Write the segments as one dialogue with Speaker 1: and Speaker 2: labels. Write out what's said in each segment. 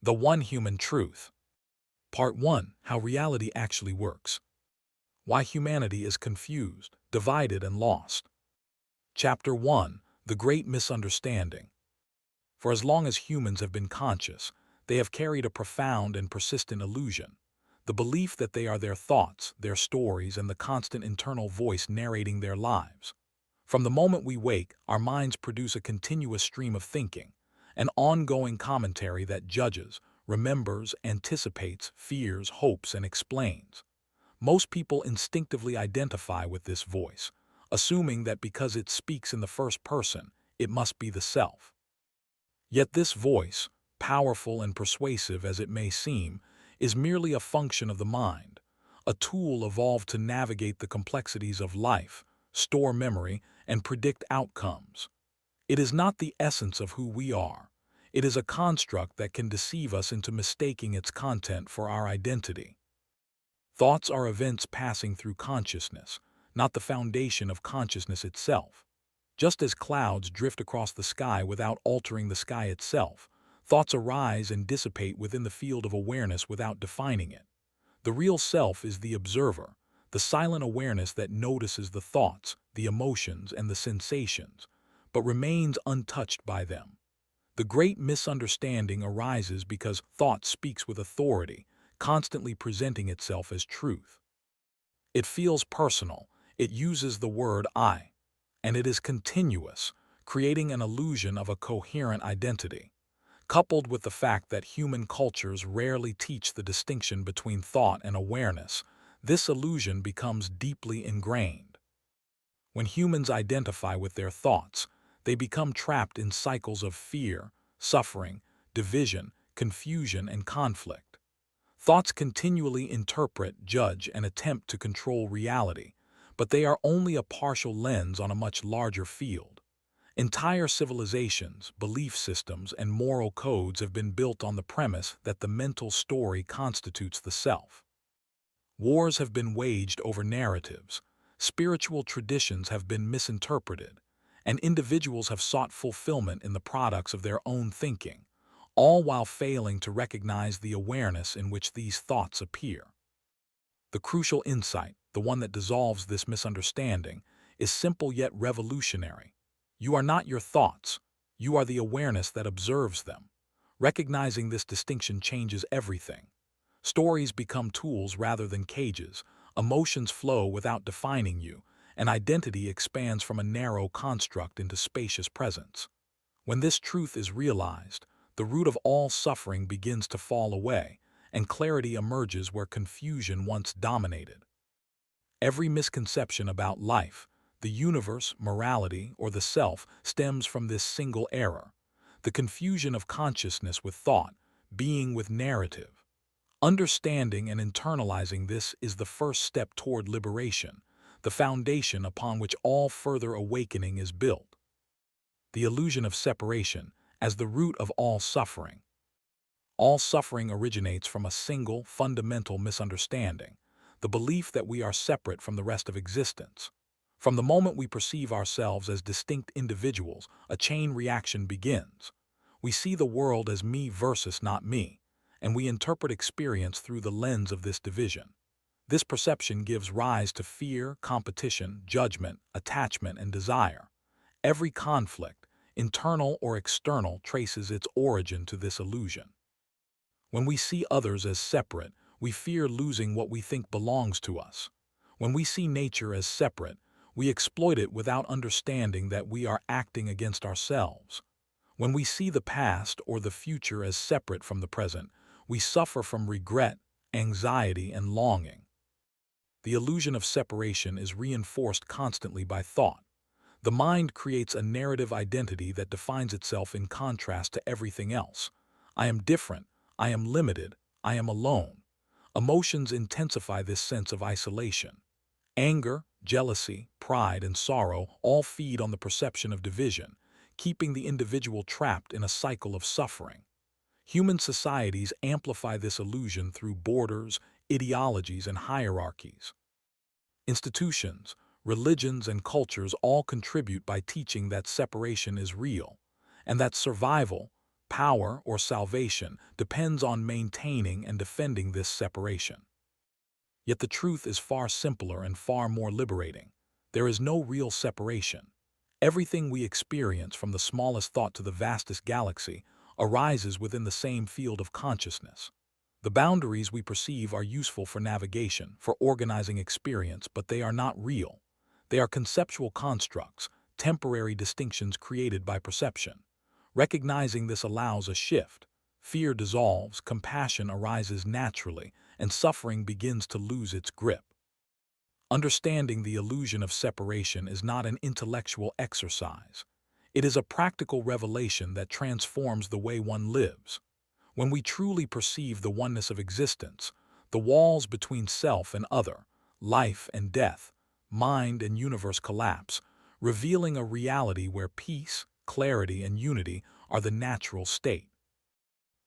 Speaker 1: The One Human Truth. Part 1. How Reality Actually Works. Why Humanity is Confused, Divided, and Lost. Chapter 1. The Great Misunderstanding. For as long as humans have been conscious, they have carried a profound and persistent illusion, the belief that they are their thoughts, their stories, and the constant internal voice narrating their lives. From the moment we wake, our minds produce a continuous stream of thinking, an ongoing commentary that judges, remembers, anticipates, fears, hopes, and explains. Most people instinctively identify with this voice, assuming that because it speaks in the first person, it must be the self. Yet this voice, powerful and persuasive as it may seem, is merely a function of the mind, a tool evolved to navigate the complexities of life, store memory, and predict outcomes. It is not the essence of who we are. It is a construct that can deceive us into mistaking its content for our identity. Thoughts are events passing through consciousness, not the foundation of consciousness itself. Just as clouds drift across the sky without altering the sky itself, thoughts arise and dissipate within the field of awareness without defining it. The real self is the observer, the silent awareness that notices the thoughts, the emotions, and the sensations, but remains untouched by them. The great misunderstanding arises because thought speaks with authority, constantly presenting itself as truth. It feels personal, it uses the word I, and it is continuous, creating an illusion of a coherent identity. Coupled with the fact that human cultures rarely teach the distinction between thought and awareness, this illusion becomes deeply ingrained. When humans identify with their thoughts, they become trapped in cycles of fear, suffering, division, confusion, and conflict. Thoughts continually interpret, judge, and attempt to control reality, but they are only a partial lens on a much larger field. Entire civilizations, belief systems, and moral codes have been built on the premise that the mental story constitutes the self. Wars have been waged over narratives, spiritual traditions have been misinterpreted, and individuals have sought fulfillment in the products of their own thinking, all while failing to recognize the awareness in which these thoughts appear. The crucial insight, the one that dissolves this misunderstanding, is simple yet revolutionary. You are not your thoughts, you are the awareness that observes them. Recognizing this distinction changes everything. Stories become tools rather than cages, emotions flow without defining you, and identity expands from a narrow construct into spacious presence. When this truth is realized, the root of all suffering begins to fall away, and clarity emerges where confusion once dominated. Every misconception about life, the universe, morality, or the self stems from this single error, the confusion of consciousness with thought, being with narrative. Understanding and internalizing this is the first step toward liberation, the foundation upon which all further awakening is built. The illusion of separation as the root of all suffering. All suffering originates from a single, fundamental misunderstanding, the belief that we are separate from the rest of existence. From the moment we perceive ourselves as distinct individuals, a chain reaction begins. We see the world as me versus not me, and we interpret experience through the lens of this division. This perception gives rise to fear, competition, judgment, attachment, and desire. Every conflict, internal or external, traces its origin to this illusion. When we see others as separate, we fear losing what we think belongs to us. When we see nature as separate, we exploit it without understanding that we are acting against ourselves. When we see the past or the future as separate from the present, we suffer from regret, anxiety, and longing. The illusion of separation is reinforced constantly by thought. The mind creates a narrative identity that defines itself in contrast to everything else. I am different, I am limited, I am alone. Emotions intensify this sense of isolation. Anger, jealousy, pride, and sorrow all feed on the perception of division, keeping the individual trapped in a cycle of suffering. Human societies amplify this illusion through borders, ideologies, and hierarchies. Institutions, religions, and cultures all contribute by teaching that separation is real, and that survival, power, or salvation depends on maintaining and defending this separation. Yet the truth is far simpler and far more liberating. There is no real separation. Everything we experience, from the smallest thought to the vastest galaxy, arises within the same field of consciousness. The boundaries we perceive are useful for navigation, for organizing experience, but they are not real. They are conceptual constructs, temporary distinctions created by perception. Recognizing this allows a shift. Fear dissolves, compassion arises naturally, and suffering begins to lose its grip. Understanding the illusion of separation is not an intellectual exercise. It is a practical revelation that transforms the way one lives. When we truly perceive the oneness of existence, the walls between self and other, life and death, mind and universe collapse, revealing a reality where peace, clarity, and unity are the natural state.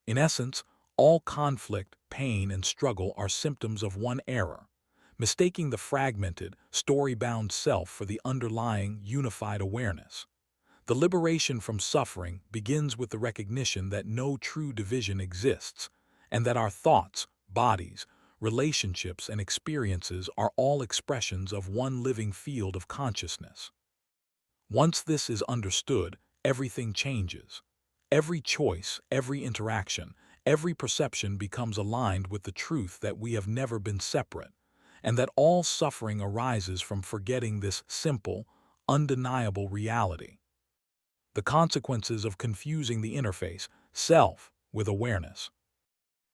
Speaker 1: In essence, all conflict, pain, and struggle are symptoms of one error, mistaking the fragmented, story-bound self for the underlying, unified awareness. The liberation from suffering begins with the recognition that no true division exists, and that our thoughts, bodies, relationships, and experiences are all expressions of one living field of consciousness. Once this is understood, everything changes. Every choice, every interaction, every perception becomes aligned with the truth that we have never been separate, and that all suffering arises from forgetting this simple, undeniable reality. The consequences of confusing the interface, self, with awareness.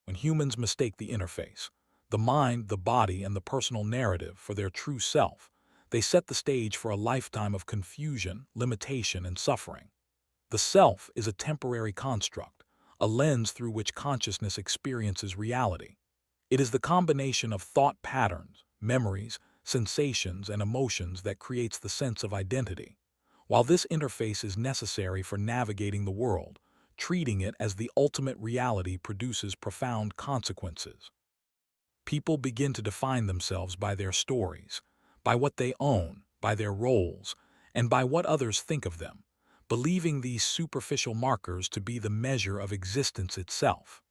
Speaker 1: When humans mistake the interface, the mind, the body, and the personal narrative for their true self, they set the stage for a lifetime of confusion, limitation, and suffering. The self is a temporary construct, a lens through which consciousness experiences reality. It is the combination of thought patterns, memories, sensations, and emotions that creates the sense of identity. While this interface is necessary for navigating the world, treating it as the ultimate reality produces profound consequences. People begin to define themselves by their stories, by what they own, by their roles, and by what others think of them, believing these superficial markers to be the measure of existence itself.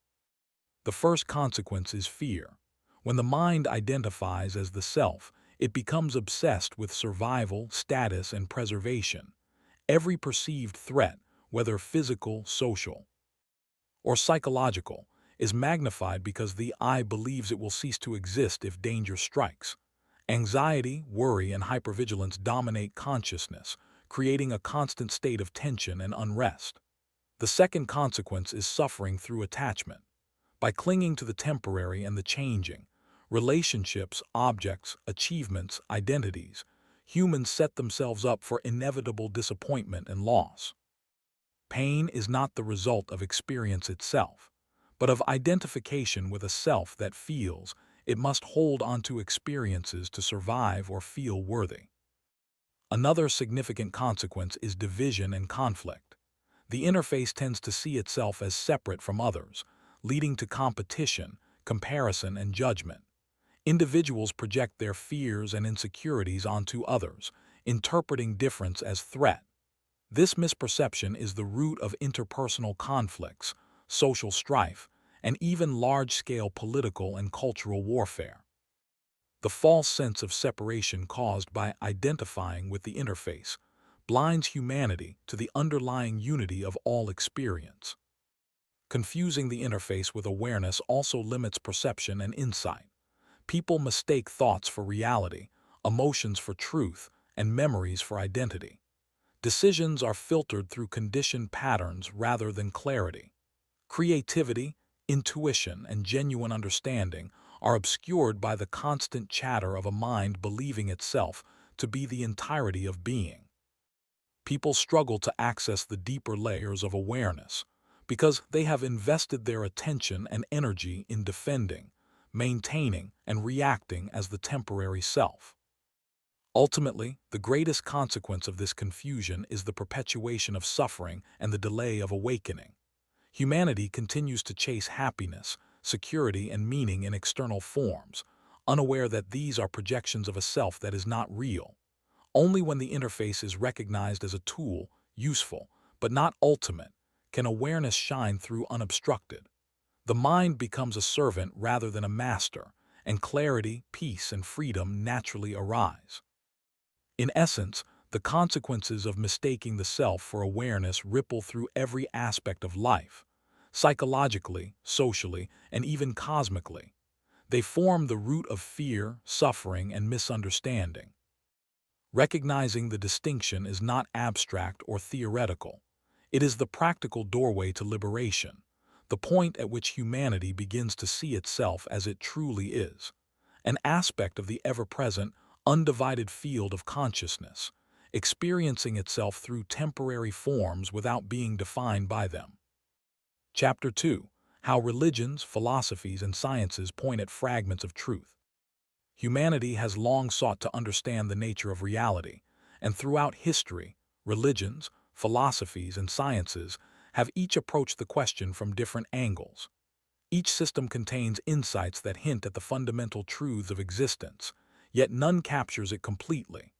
Speaker 1: The first consequence is fear. When the mind identifies as the self, it becomes obsessed with survival, status, and preservation. Every perceived threat, whether physical, social, or psychological, is magnified because the I believes it will cease to exist if danger strikes. Anxiety, worry, and hypervigilance dominate consciousness, creating a constant state of tension and unrest. The second consequence is suffering through attachment. By clinging to the temporary and the changing, relationships, objects, achievements, identities, humans set themselves up for inevitable disappointment and loss. Pain is not the result of experience itself, but of identification with a self that feels it must hold onto experiences to survive or feel worthy. Another significant consequence is division and conflict. The interface tends to see itself as separate from others, leading to competition, comparison, and judgment. Individuals project their fears and insecurities onto others, interpreting difference as threat. This misperception is the root of interpersonal conflicts, social strife, and even large-scale political and cultural warfare. The false sense of separation caused by identifying with the interface blinds humanity to the underlying unity of all experience. Confusing the interface with awareness also limits perception and insight. People mistake thoughts for reality, emotions for truth, and memories for identity. Decisions are filtered through conditioned patterns rather than clarity. Creativity, intuition, and genuine understanding are obscured by the constant chatter of a mind believing itself to be the entirety of being. People struggle to access the deeper layers of awareness because they have invested their attention and energy in defending, maintaining, and reacting as the temporary self. Ultimately, the greatest consequence of this confusion is the perpetuation of suffering and the delay of awakening. Humanity continues to chase happiness, security, and meaning in external forms, unaware that these are projections of a self that is not real. Only when the interface is recognized as a tool, useful, but not ultimate, can awareness shine through unobstructed. The mind becomes a servant rather than a master, and clarity, peace, and freedom naturally arise. In essence, the consequences of mistaking the self for awareness ripple through every aspect of life, psychologically, socially, and even cosmically. They form the root of fear, suffering, and misunderstanding. Recognizing the distinction is not abstract or theoretical. It is the practical doorway to liberation, the point at which humanity begins to see itself as it truly is, an aspect of the ever-present, undivided field of consciousness, experiencing itself through temporary forms without being defined by them. Chapter 2. How religions, philosophies, and sciences point at fragments of truth. Humanity has long sought to understand the nature of reality, and throughout history, religions, philosophies, and sciences have each approached the question from different angles. Each system contains insights that hint at the fundamental truths of existence, yet none captures it completely.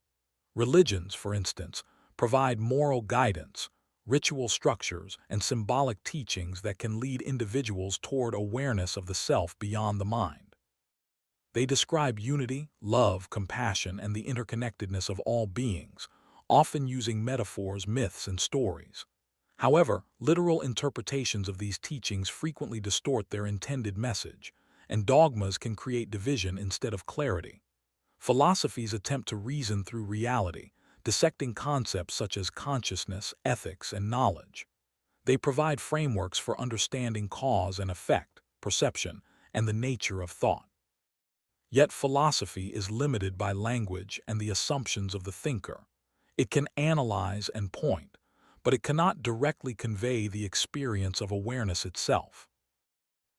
Speaker 1: Religions, for instance, provide moral guidance, ritual structures, and symbolic teachings that can lead individuals toward awareness of the self beyond the mind. They describe unity, love, compassion, and the interconnectedness of all beings, often using metaphors, myths, and stories. However, literal interpretations of these teachings frequently distort their intended message, and dogmas can create division instead of clarity. Philosophies attempt to reason through reality, dissecting concepts such as consciousness, ethics, and knowledge. They provide frameworks for understanding cause and effect, perception, and the nature of thought. Yet philosophy is limited by language and the assumptions of the thinker. It can analyze and point, but it cannot directly convey the experience of awareness itself.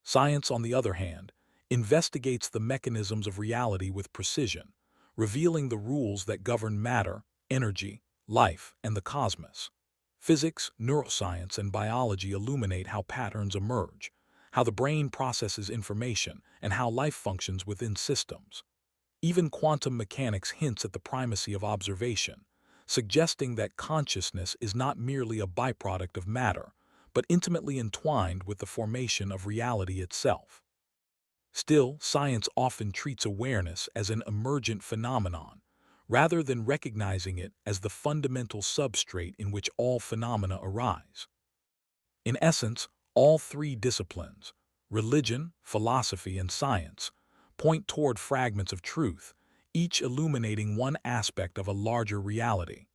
Speaker 1: Science, on the other hand, investigates the mechanisms of reality with precision, revealing the rules that govern matter, energy, life, and the cosmos. Physics, neuroscience, and biology illuminate how patterns emerge, how the brain processes information, and how life functions within systems. Even quantum mechanics hints at the primacy of observation, suggesting that consciousness is not merely a byproduct of matter, but intimately entwined with the formation of reality itself. Still, science often treats awareness as an emergent phenomenon, rather than recognizing it as the fundamental substrate in which all phenomena arise. In essence, all three disciplines, religion, philosophy, and science, point toward fragments of truth, each illuminating one aspect of a larger reality.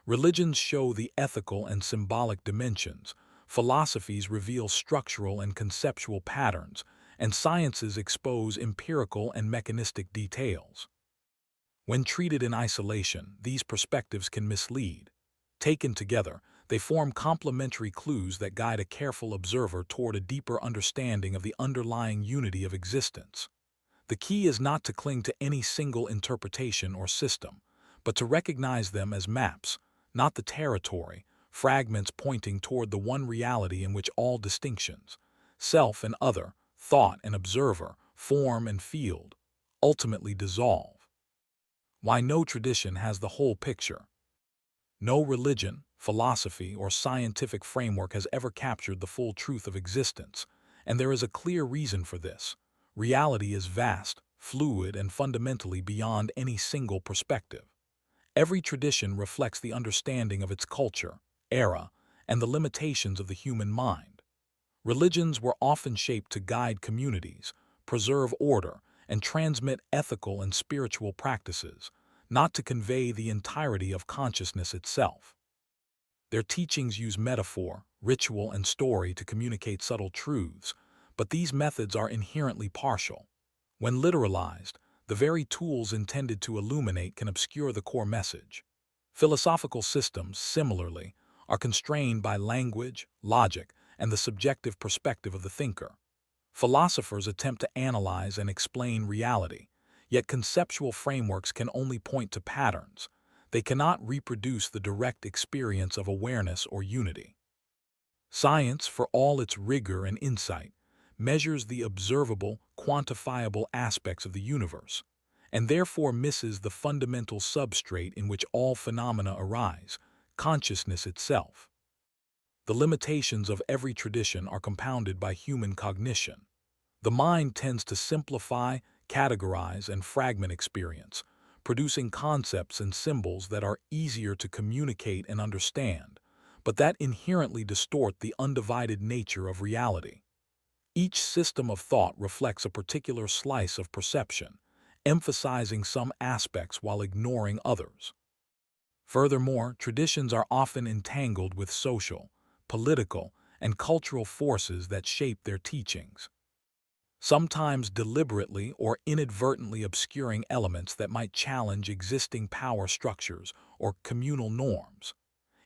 Speaker 1: Religions show the ethical and symbolic dimensions, philosophies reveal structural and conceptual patterns, and sciences expose empirical and mechanistic details. When treated in isolation, these perspectives can mislead. Taken together, they form complementary clues that guide a careful observer toward a deeper understanding of the underlying unity of existence. The key is not to cling to any single interpretation or system, but to recognize them as maps, not the territory, fragments pointing toward the one reality in which all distinctions, self and other, thought and observer, form and field, ultimately dissolve. Why no tradition has the whole picture. No religion, philosophy, or scientific framework has ever captured the full truth of existence, and there is a clear reason for this. Reality is vast, fluid, and fundamentally beyond any single perspective. Every tradition reflects the understanding of its culture, era, and the limitations of the human mind. Religions were often shaped to guide communities, preserve order, and transmit ethical and spiritual practices, not to convey the entirety of consciousness itself. Their teachings use metaphor, ritual, and story to communicate subtle truths, but these methods are inherently partial. When literalized, the very tools intended to illuminate can obscure the core message. Philosophical systems, similarly, are constrained by language, logic, and the subjective perspective of the thinker. Philosophers attempt to analyze and explain reality, yet conceptual frameworks can only point to patterns. They cannot reproduce the direct experience of awareness or unity. Science, for all its rigor and insight, measures the observable, quantifiable aspects of the universe, and therefore misses the fundamental substrate in which all phenomena arise, consciousness itself. The limitations of every tradition are compounded by human cognition. The mind tends to simplify, categorize, and fragment experience, producing concepts and symbols that are easier to communicate and understand, but that inherently distort the undivided nature of reality. Each system of thought reflects a particular slice of perception, emphasizing some aspects while ignoring others. Furthermore, traditions are often entangled with social, political, and cultural forces that shape their teachings, sometimes deliberately or inadvertently obscuring elements that might challenge existing power structures or communal norms.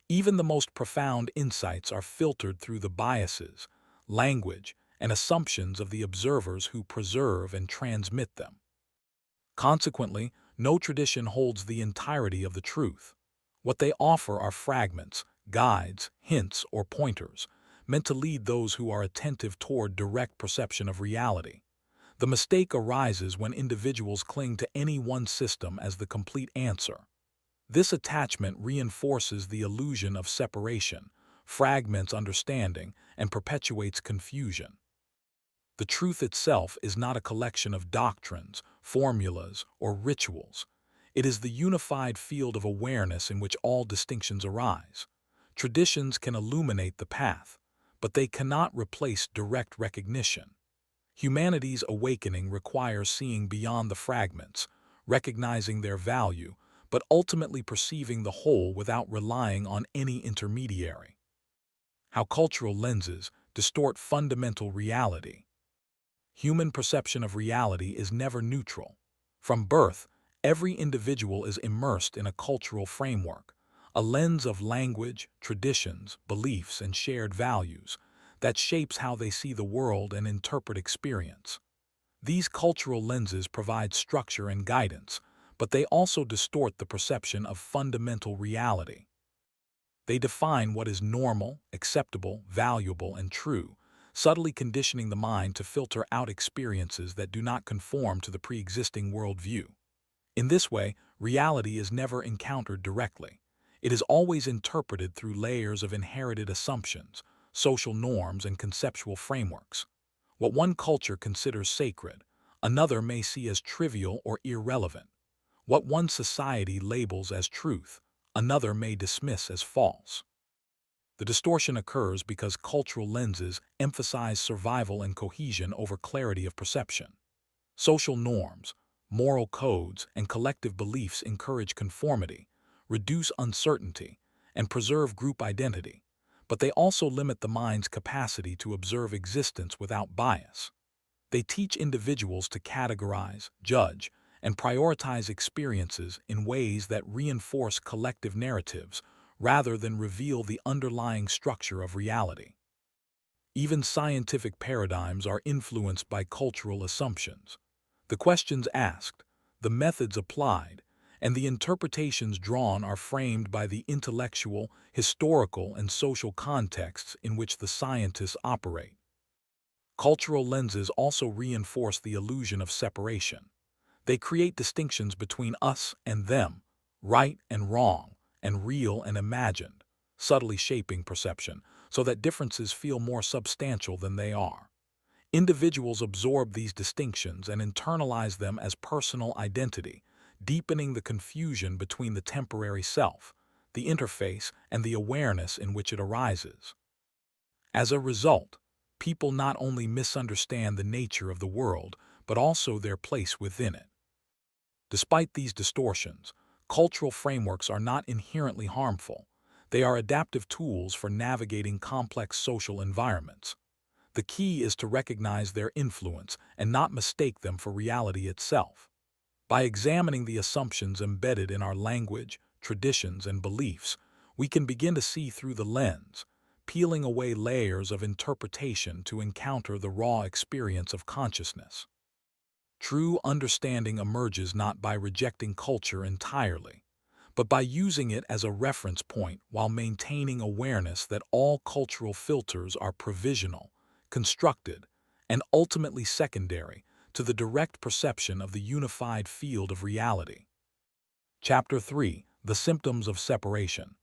Speaker 1: Even the most profound insights are filtered through the biases, language, and assumptions of the observers who preserve and transmit them. Consequently, no tradition holds the entirety of the truth. What they offer are fragments, guides, hints, or pointers, meant to lead those who are attentive toward direct perception of reality. The mistake arises when individuals cling to any one system as the complete answer. This attachment reinforces the illusion of separation, fragments understanding, and perpetuates confusion. The truth itself is not a collection of doctrines, formulas, or rituals. It is the unified field of awareness in which all distinctions arise. Traditions can illuminate the path, but they cannot replace direct recognition. Humanity's awakening requires seeing beyond the fragments, recognizing their value, but ultimately perceiving the whole without relying on any intermediary. How cultural lenses distort fundamental reality. Human perception of reality is never neutral. From birth, every individual is immersed in a cultural framework, a lens of language, traditions, beliefs, and shared values that shapes how they see the world and interpret experience. These cultural lenses provide structure and guidance, but they also distort the perception of fundamental reality. They define what is normal, acceptable, valuable, and true, subtly conditioning the mind to filter out experiences that do not conform to the pre-existing worldview. In this way, reality is never encountered directly. It is always interpreted through layers of inherited assumptions, social norms, and conceptual frameworks. What one culture considers sacred, another may see as trivial or irrelevant. What one society labels as truth, another may dismiss as false. The distortion occurs because cultural lenses emphasize survival and cohesion over clarity of perception. Social norms, moral codes, and collective beliefs encourage conformity, reduce uncertainty, and preserve group identity, but they also limit the mind's capacity to observe existence without bias. They teach individuals to categorize, judge, and prioritize experiences in ways that reinforce collective narratives rather than reveal the underlying structure of reality. Even scientific paradigms are influenced by cultural assumptions. The questions asked, the methods applied, and the interpretations drawn are framed by the intellectual, historical, and social contexts in which the scientists operate. Cultural lenses also reinforce the illusion of separation. They create distinctions between us and them, right and wrong, and real and imagined, subtly shaping perception so that differences feel more substantial than they are. Individuals absorb these distinctions and internalize them as personal identity, deepening the confusion between the temporary self, the interface, and the awareness in which it arises. As a result, people not only misunderstand the nature of the world, but also their place within it. Despite these distortions, cultural frameworks are not inherently harmful. They are adaptive tools for navigating complex social environments. The key is to recognize their influence and not mistake them for reality itself. By examining the assumptions embedded in our language, traditions, and beliefs, we can begin to see through the lens, peeling away layers of interpretation to encounter the raw experience of consciousness. True understanding emerges not by rejecting culture entirely, but by using it as a reference point while maintaining awareness that all cultural filters are provisional, constructed, and ultimately secondary to the direct perception of the unified field of reality. Chapter 3: The Symptoms of Separation.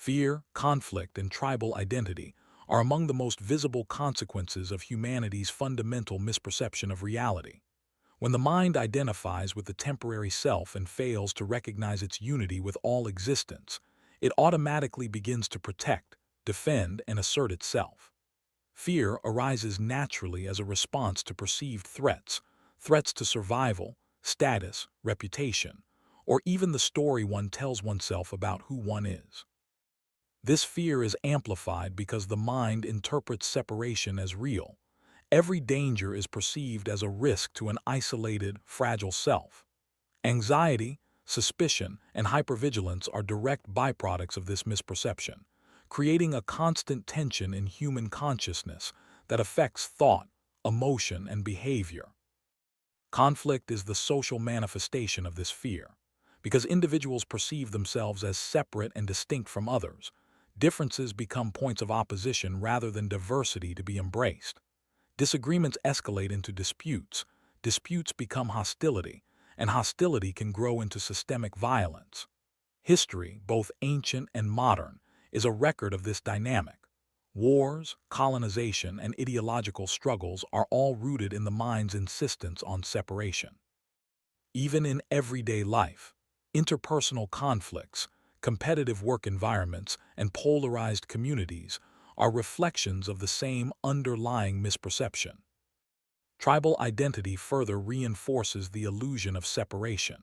Speaker 1: Fear, conflict, and tribal identity are among the most visible consequences of humanity's fundamental misperception of reality. When the mind identifies with the temporary self and fails to recognize its unity with all existence, it automatically begins to protect, defend, and assert itself. Fear arises naturally as a response to perceived threats, threats to survival, status, reputation, or even the story one tells oneself about who one is. This fear is amplified because the mind interprets separation as real. Every danger is perceived as a risk to an isolated, fragile self. Anxiety, suspicion, and hypervigilance are direct byproducts of this misperception, creating a constant tension in human consciousness that affects thought, emotion, and behavior. Conflict is the social manifestation of this fear. Because individuals perceive themselves as separate and distinct from others, differences become points of opposition rather than diversity to be embraced. Disagreements escalate into disputes, disputes become hostility, and hostility can grow into systemic violence. History, both ancient and modern, is a record of this dynamic. Wars, colonization, and ideological struggles are all rooted in the mind's insistence on separation. Even in everyday life, interpersonal conflicts, competitive work environments, and polarized communities are reflections of the same underlying misperception. Tribal identity further reinforces the illusion of separation.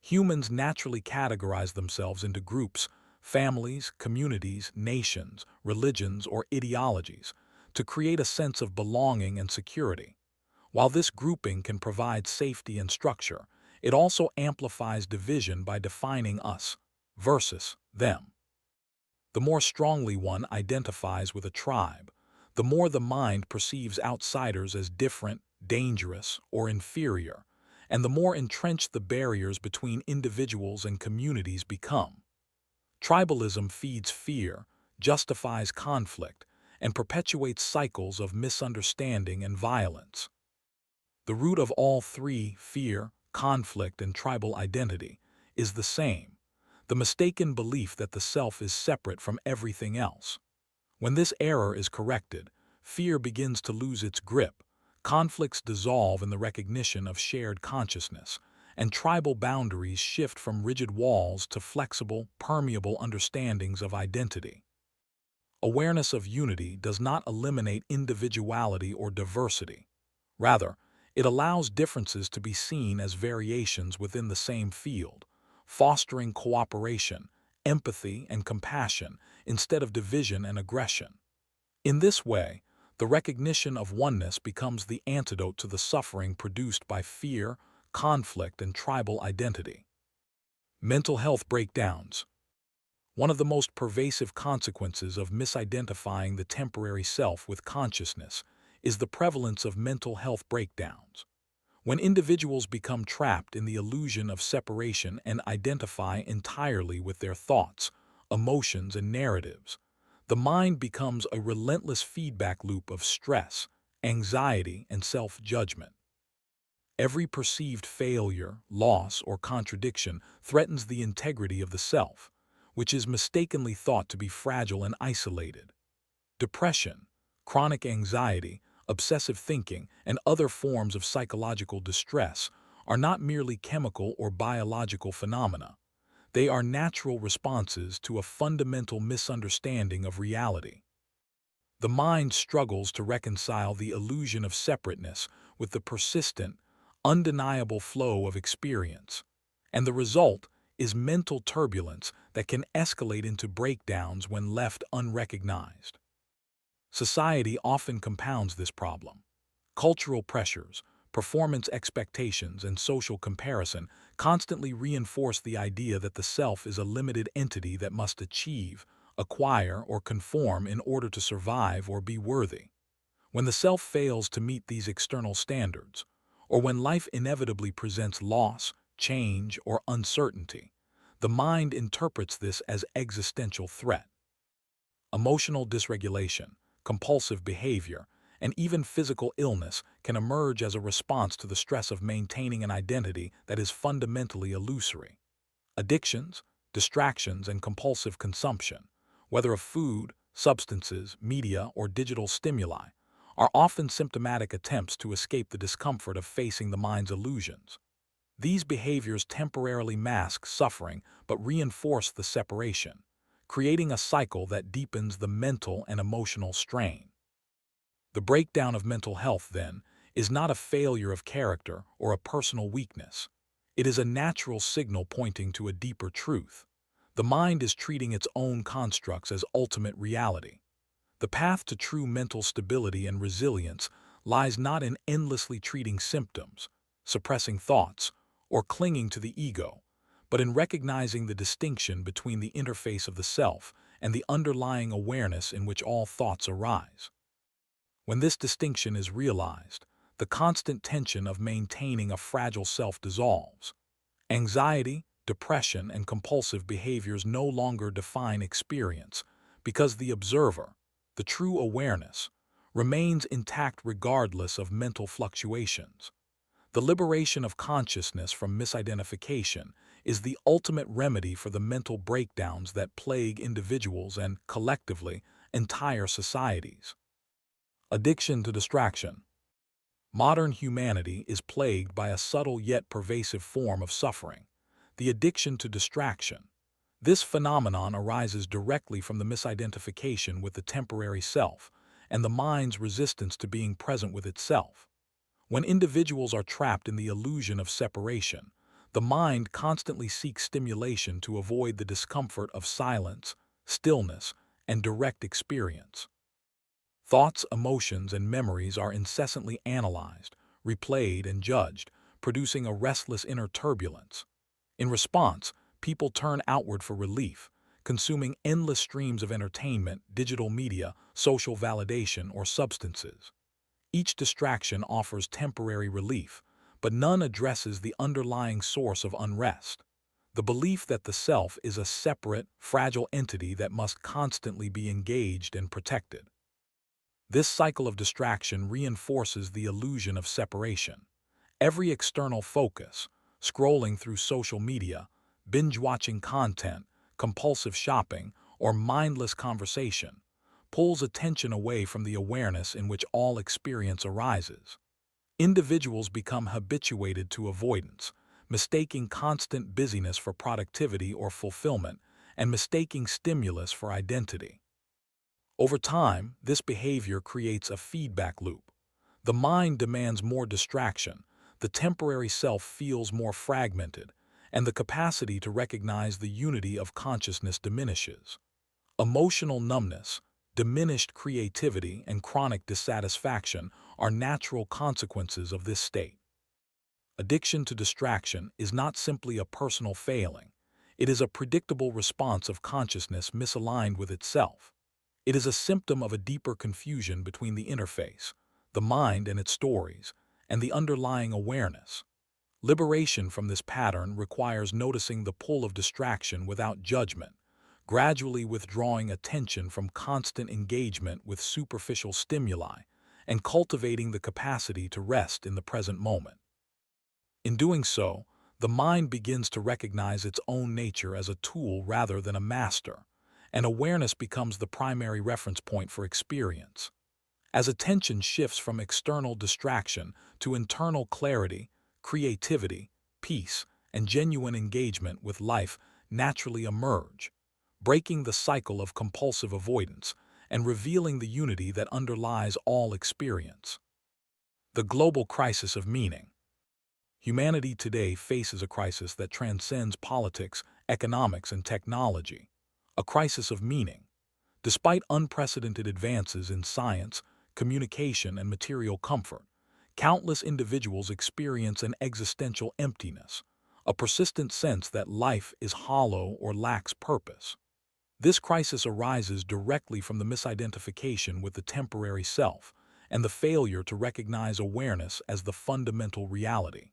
Speaker 1: Humans naturally categorize themselves into groups, families, communities, nations, religions, or ideologies to create a sense of belonging and security. While this grouping can provide safety and structure, it also amplifies division by defining us versus them. The more strongly one identifies with a tribe, the more the mind perceives outsiders as different, dangerous, or inferior, and the more entrenched the barriers between individuals and communities become. Tribalism feeds fear, justifies conflict, and perpetuates cycles of misunderstanding and violence. The root of all three, fear, conflict, and tribal identity, is the same: the mistaken belief that the self is separate from everything else. When this error is corrected, fear begins to lose its grip, conflicts dissolve in the recognition of shared consciousness, and tribal boundaries shift from rigid walls to flexible, permeable understandings of identity. Awareness of unity does not eliminate individuality or diversity. Rather, it allows differences to be seen as variations within the same field, fostering cooperation, empathy, and compassion instead of division and aggression. In this way, the recognition of oneness becomes the antidote to the suffering produced by fear, conflict, and tribal identity. Mental health breakdowns. One of the most pervasive consequences of misidentifying the temporary self with consciousness is the prevalence of mental health breakdowns. When individuals become trapped in the illusion of separation and identify entirely with their thoughts, emotions, and narratives, the mind becomes a relentless feedback loop of stress, anxiety, and self-judgment. Every perceived failure, loss, or contradiction threatens the integrity of the self, which is mistakenly thought to be fragile and isolated. Depression, chronic anxiety, obsessive thinking, and other forms of psychological distress are not merely chemical or biological phenomena. They are natural responses to a fundamental misunderstanding of reality. The mind struggles to reconcile the illusion of separateness with the persistent, undeniable flow of experience, and the result is mental turbulence that can escalate into breakdowns when left unrecognized. Society often compounds this problem. Cultural pressures, performance expectations, and social comparison constantly reinforce the idea that the self is a limited entity that must achieve, acquire, or conform in order to survive or be worthy. When the self fails to meet these external standards, or when life inevitably presents loss, change, or uncertainty, the mind interprets this as existential threat. Emotional dysregulation, compulsive behavior, and even physical illness can emerge as a response to the stress of maintaining an identity that is fundamentally illusory. Addictions, distractions, and compulsive consumption, whether of food, substances, media, or digital stimuli, are often symptomatic attempts to escape the discomfort of facing the mind's illusions. These behaviors temporarily mask suffering but reinforce the separation, creating a cycle that deepens the mental and emotional strain. The breakdown of mental health, then, is not a failure of character or a personal weakness. It is a natural signal pointing to a deeper truth. The mind is treating its own constructs as ultimate reality. The path to true mental stability and resilience lies not in endlessly treating symptoms, suppressing thoughts, or clinging to the ego, but in recognizing the distinction between the interface of the self and the underlying awareness in which all thoughts arise. When this distinction is realized, the constant tension of maintaining a fragile self dissolves. Anxiety, depression, and compulsive behaviors no longer define experience because the observer, the true awareness, remains intact regardless of mental fluctuations. The liberation of consciousness from misidentification is the ultimate remedy for the mental breakdowns that plague individuals and, collectively, entire societies. Addiction to distraction. Modern humanity is plagued by a subtle yet pervasive form of suffering, the addiction to distraction. This phenomenon arises directly from the misidentification with the temporary self and the mind's resistance to being present with itself. When individuals are trapped in the illusion of separation, the mind constantly seeks stimulation to avoid the discomfort of silence, stillness, and direct experience. Thoughts, emotions, and memories are incessantly analyzed, replayed, and judged, producing a restless inner turbulence. In response, people turn outward for relief, consuming endless streams of entertainment, digital media, social validation, or substances. Each distraction offers temporary relief, but none addresses the underlying source of unrest. The belief that the self is a separate, fragile entity that must constantly be engaged and protected. This cycle of distraction reinforces the illusion of separation. Every external focus, scrolling through social media, binge-watching content, compulsive shopping, or mindless conversation, pulls attention away from the awareness in which all experience arises. Individuals become habituated to avoidance, mistaking constant busyness for productivity or fulfillment, and mistaking stimulus for identity. Over time, this behavior creates a feedback loop. The mind demands more distraction, the temporary self feels more fragmented, and the capacity to recognize the unity of consciousness diminishes. Emotional numbness, diminished creativity, and chronic dissatisfaction are natural consequences of this state. Addiction to distraction is not simply a personal failing. It is a predictable response of consciousness misaligned with itself. It is a symptom of a deeper confusion between the interface, the mind and its stories, and the underlying awareness. Liberation from this pattern requires noticing the pull of distraction without judgment, gradually withdrawing attention from constant engagement with superficial stimuli, and cultivating the capacity to rest in the present moment. In doing so, the mind begins to recognize its own nature as a tool rather than a master, and awareness becomes the primary reference point for experience. As attention shifts from external distraction to internal clarity, creativity, peace, and genuine engagement with life naturally emerge, breaking the cycle of compulsive avoidance and revealing the unity that underlies all experience. The global crisis of meaning. Humanity today faces a crisis that transcends politics, economics, and technology, a crisis of meaning. Despite unprecedented advances in science, communication, and material comfort, countless individuals experience an existential emptiness, a persistent sense that life is hollow or lacks purpose. This crisis arises directly from the misidentification with the temporary self and the failure to recognize awareness as the fundamental reality.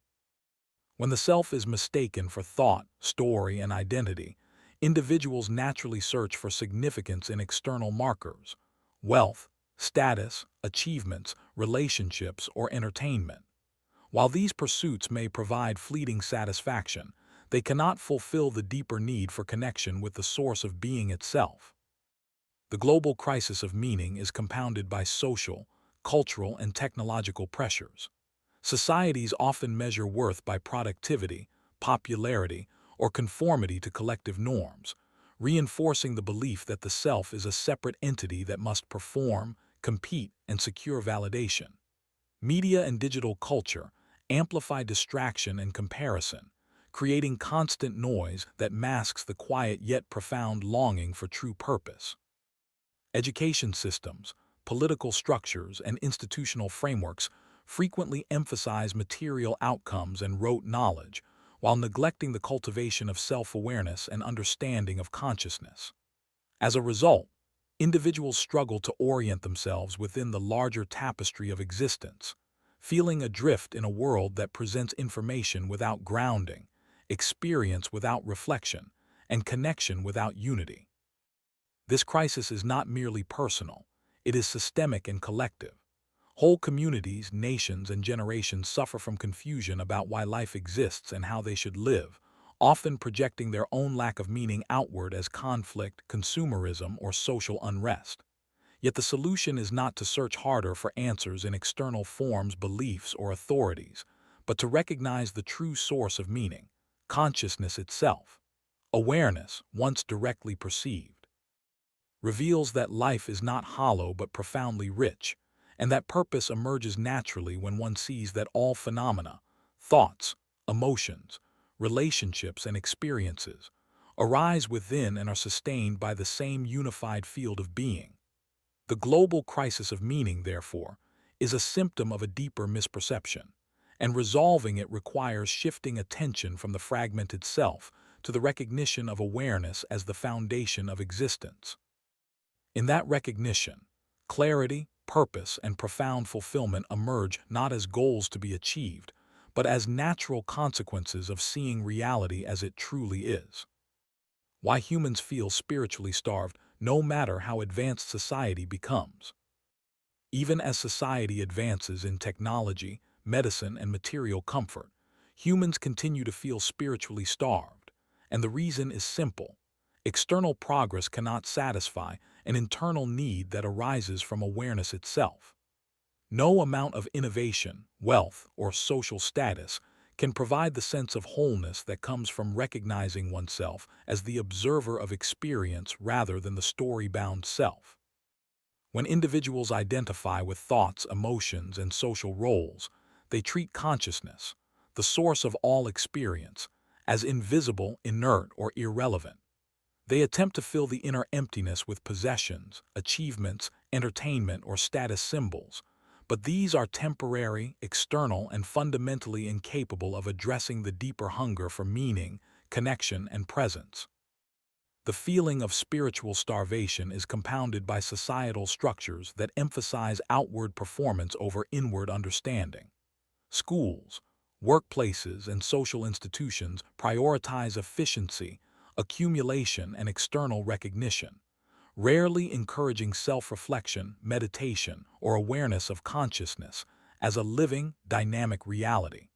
Speaker 1: When the self is mistaken for thought, story, and identity, individuals naturally search for significance in external markers, wealth, status, achievements, relationships, or entertainment. While these pursuits may provide fleeting satisfaction, they cannot fulfill the deeper need for connection with the source of being itself. The global crisis of meaning is compounded by social, cultural, and technological pressures. Societies often measure worth by productivity, popularity, or conformity to collective norms, reinforcing the belief that the self is a separate entity that must perform, compete, and secure validation. Media and digital culture amplify distraction and comparison, creating constant noise that masks the quiet yet profound longing for true purpose. Education systems, political structures, and institutional frameworks frequently emphasize material outcomes and rote knowledge, while neglecting the cultivation of self-awareness and understanding of consciousness. As a result, individuals struggle to orient themselves within the larger tapestry of existence, feeling adrift in a world that presents information without grounding, experience without reflection, and connection without unity. This crisis is not merely personal, it is systemic and collective. Whole communities, nations, and generations suffer from confusion about why life exists and how they should live, often projecting their own lack of meaning outward as conflict, consumerism, or social unrest. Yet the solution is not to search harder for answers in external forms, beliefs, or authorities, but to recognize the true source of meaning, consciousness itself. Awareness, once directly perceived, reveals that life is not hollow but profoundly rich, and that purpose emerges naturally when one sees that all phenomena, thoughts, emotions, relationships, and experiences arise within and are sustained by the same unified field of being. The global crisis of meaning, therefore, is a symptom of a deeper misperception, and resolving it requires shifting attention from the fragmented self to the recognition of awareness as the foundation of existence. In that recognition, clarity, purpose, and profound fulfillment emerge not as goals to be achieved, but as natural consequences of seeing reality as it truly is. Why humans feel spiritually starved no matter how advanced society becomes. Even as society advances in technology, medicine, and material comfort, humans continue to feel spiritually starved, and the reason is simple. External progress cannot satisfy an internal need that arises from awareness itself. No amount of innovation, wealth, or social status can provide the sense of wholeness that comes from recognizing oneself as the observer of experience rather than the story-bound self. When individuals identify with thoughts, emotions, and social roles, they treat consciousness, the source of all experience, as invisible, inert, or irrelevant. They attempt to fill the inner emptiness with possessions, achievements, entertainment, or status symbols, but these are temporary, external, and fundamentally incapable of addressing the deeper hunger for meaning, connection, and presence. The feeling of spiritual starvation is compounded by societal structures that emphasize outward performance over inward understanding. Schools, workplaces, and social institutions prioritize efficiency, accumulation, and external recognition, rarely encouraging self-reflection, meditation, or awareness of consciousness as a living, dynamic reality.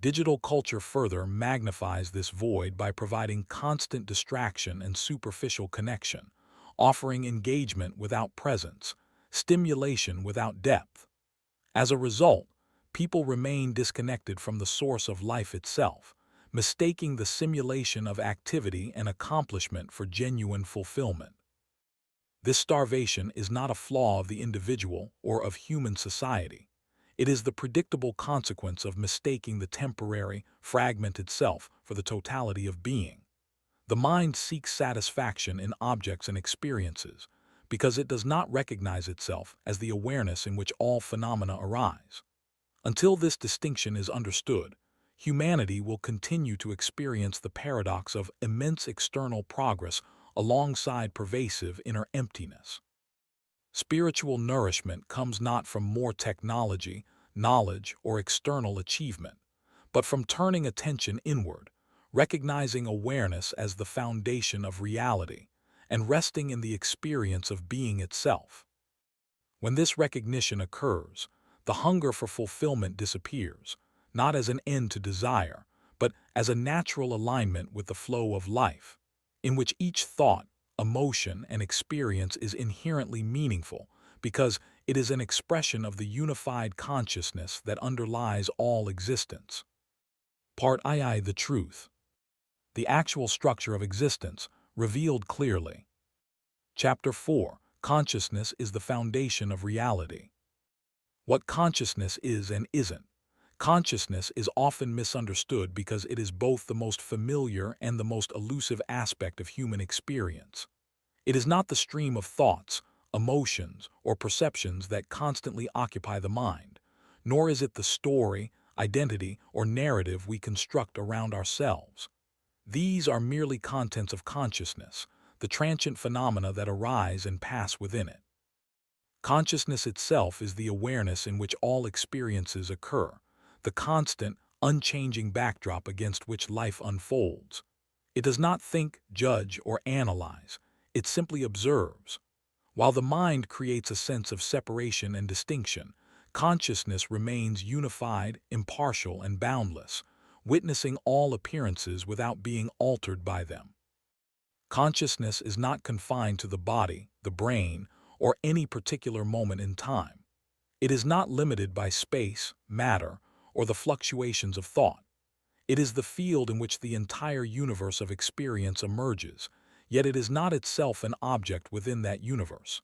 Speaker 1: Digital culture further magnifies this void by providing constant distraction and superficial connection, offering engagement without presence, stimulation without depth. As a result, people remain disconnected from the source of life itself, mistaking the simulation of activity and accomplishment for genuine fulfillment. This starvation is not a flaw of the individual or of human society. It is the predictable consequence of mistaking the temporary, fragmented self for the totality of being. The mind seeks satisfaction in objects and experiences because it does not recognize itself as the awareness in which all phenomena arise. Until this distinction is understood, humanity will continue to experience the paradox of immense external progress alongside pervasive inner emptiness. Spiritual nourishment comes not from more technology, knowledge, or external achievement, but from turning attention inward, recognizing awareness as the foundation of reality, and resting in the experience of being itself. When this recognition occurs, the hunger for fulfillment disappears, not as an end to desire, but as a natural alignment with the flow of life, in which each thought, emotion, and experience is inherently meaningful because it is an expression of the unified consciousness that underlies all existence. Part II, the truth. The actual structure of existence, revealed clearly. Chapter 4, consciousness is the foundation of reality. What consciousness is and isn't. Consciousness is often misunderstood because it is both the most familiar and the most elusive aspect of human experience. It is not the stream of thoughts, emotions, or perceptions that constantly occupy the mind, nor is it the story, identity, or narrative we construct around ourselves. These are merely contents of consciousness, the transient phenomena that arise and pass within it. Consciousness itself is the awareness in which all experiences occur, the constant, unchanging backdrop against which life unfolds. It does not think, judge, or analyze. It simply observes. While the mind creates a sense of separation and distinction, consciousness remains unified, impartial, and boundless, witnessing all appearances without being altered by them. Consciousness is not confined to the body, the brain, or any particular moment in time. It is not limited by space, matter, or the fluctuations of thought. It is the field in which the entire universe of experience emerges, yet it is not itself an object within that universe.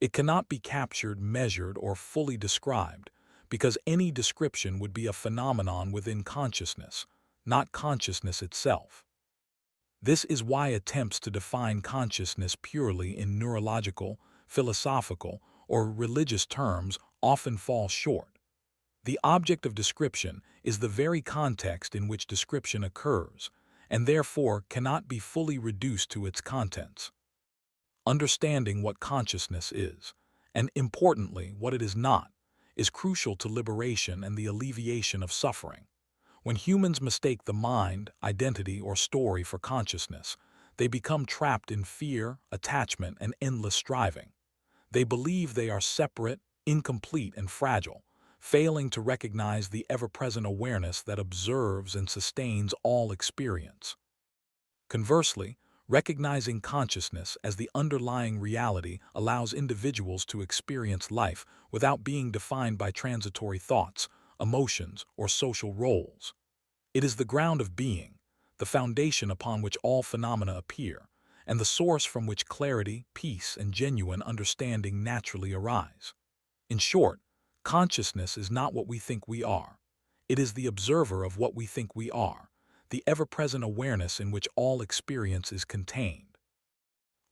Speaker 1: It cannot be captured, measured, or fully described, because any description would be a phenomenon within consciousness, not consciousness itself. This is why attempts to define consciousness purely in neurological, philosophical, or religious terms often fall short. The object of description is the very context in which description occurs, and therefore cannot be fully reduced to its contents. Understanding what consciousness is, and importantly what it is not, is crucial to liberation and the alleviation of suffering. When humans mistake the mind, identity, or story for consciousness, they become trapped in fear, attachment, and endless striving. They believe they are separate, incomplete, and fragile, failing to recognize the ever-present awareness that observes and sustains all experience. Conversely, recognizing consciousness as the underlying reality allows individuals to experience life without being defined by transitory thoughts, emotions, or social roles. It is the ground of being, the foundation upon which all phenomena appear, and the source from which clarity, peace, and genuine understanding naturally arise. In short, consciousness is not what we think we are. It is the observer of what we think we are, the ever-present awareness in which all experience is contained.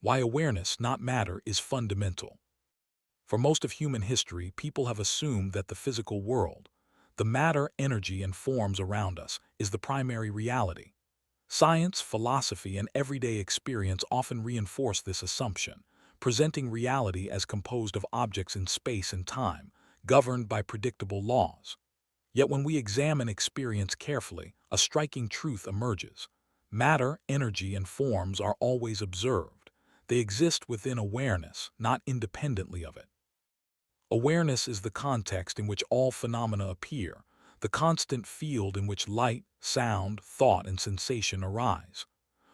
Speaker 1: Why awareness, not matter, is fundamental. For most of human history, people have assumed that the physical world, the matter, energy, and forms around us, is the primary reality. Science, philosophy, and everyday experience often reinforce this assumption, presenting reality as composed of objects in space and time, governed by predictable laws. Yet when we examine experience carefully, a striking truth emerges. Matter, energy, and forms are always observed. They exist within awareness, not independently of it. Awareness is the context in which all phenomena appear, the constant field in which light, sound, thought, and sensation arise.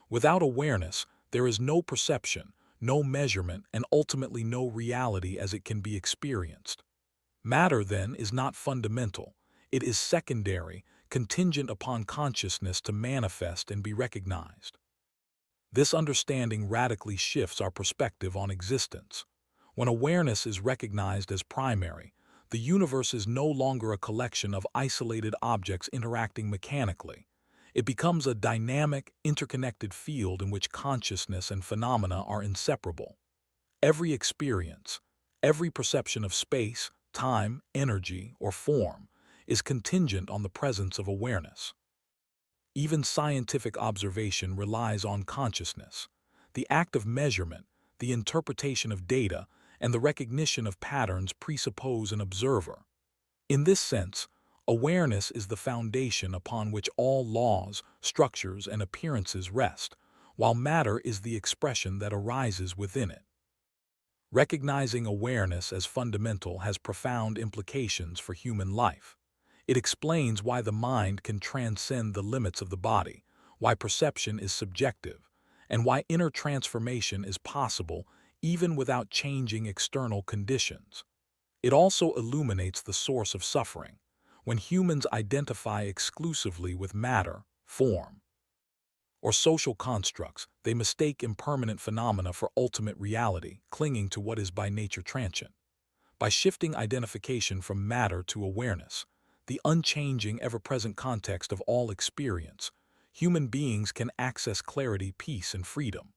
Speaker 1: Without awareness, there is no perception, no measurement, and ultimately no reality as it can be experienced. Matter, then, is not fundamental. It is secondary, contingent upon consciousness to manifest and be recognized. This understanding radically shifts our perspective on existence. When awareness is recognized as primary, the universe is no longer a collection of isolated objects interacting mechanically. It becomes a dynamic, interconnected field in which consciousness and phenomena are inseparable. Every experience, every perception of space, time, energy, or form is contingent on the presence of awareness. Even scientific observation relies on consciousness. The act of measurement, the interpretation of data, and the recognition of patterns presuppose an observer. In this sense, awareness is the foundation upon which all laws, structures, and appearances rest, while matter is the expression that arises within it. Recognizing awareness as fundamental has profound implications for human life. It explains why the mind can transcend the limits of the body, why perception is subjective, and why inner transformation is possible even without changing external conditions. It also illuminates the source of suffering, when humans identify exclusively with matter, form, or social constructs. They mistake impermanent phenomena for ultimate reality, clinging to what is by nature transient. By shifting identification from matter to awareness, the unchanging, ever-present context of all experience, human beings can access clarity, peace, and freedom.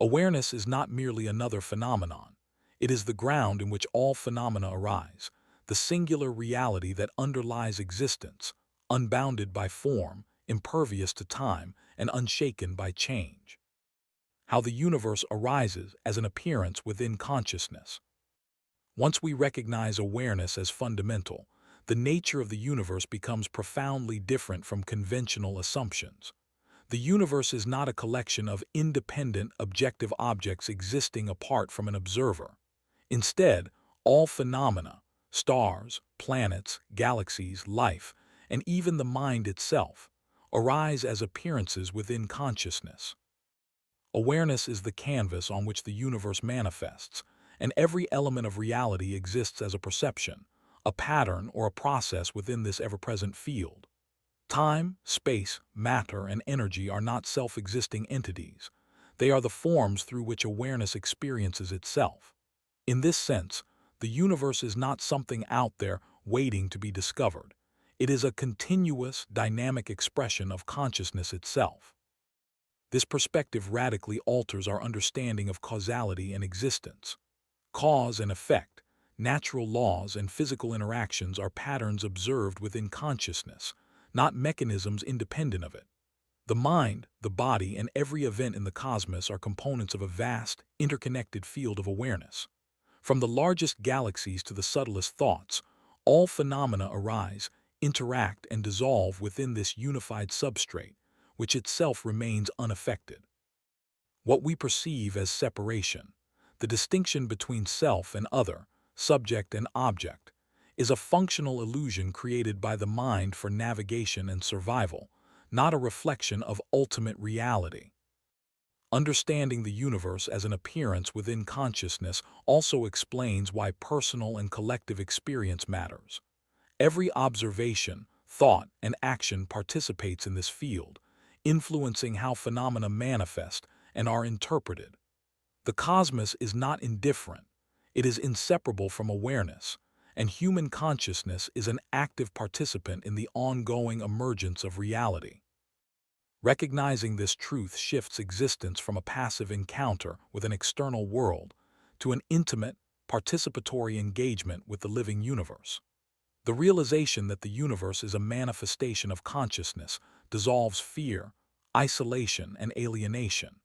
Speaker 1: Awareness is not merely another phenomenon. It is the ground in which all phenomena arise, the singular reality that underlies existence, unbounded by form, impervious to time, and unshaken by change. How the universe arises as an appearance within consciousness. Once we recognize awareness as fundamental, the nature of the universe becomes profoundly different from conventional assumptions. The universe is not a collection of independent, objective objects existing apart from an observer. Instead, all phenomena, stars, planets, galaxies, life, and even the mind itself, arise as appearances within consciousness. Awareness is the canvas on which the universe manifests, and every element of reality exists as a perception, a pattern, or a process within this ever-present field. Time, space, matter, and energy are not self-existing entities. They are the forms through which awareness experiences itself. In this sense, the universe is not something out there waiting to be discovered. It is a continuous, dynamic expression of consciousness itself. This perspective radically alters our understanding of causality and existence. Cause and effect, natural laws, and physical interactions are patterns observed within consciousness, not mechanisms independent of it. The mind, the body, and every event in the cosmos are components of a vast, interconnected field of awareness. From the largest galaxies to the subtlest thoughts, all phenomena arise, interact, and dissolve within this unified substrate, which itself remains unaffected. What we perceive as separation, the distinction between self and other, subject and object, is a functional illusion created by the mind for navigation and survival, not a reflection of ultimate reality. Understanding the universe as an appearance within consciousness also explains why personal and collective experience matters. Every observation, thought, and action participates in this field, influencing how phenomena manifest and are interpreted. The cosmos is not indifferent. It is inseparable from awareness, and human consciousness is an active participant in the ongoing emergence of reality. Recognizing this truth shifts existence from a passive encounter with an external world to an intimate, participatory engagement with the living universe. The realization that the universe is a manifestation of consciousness dissolves fear, isolation, and alienation,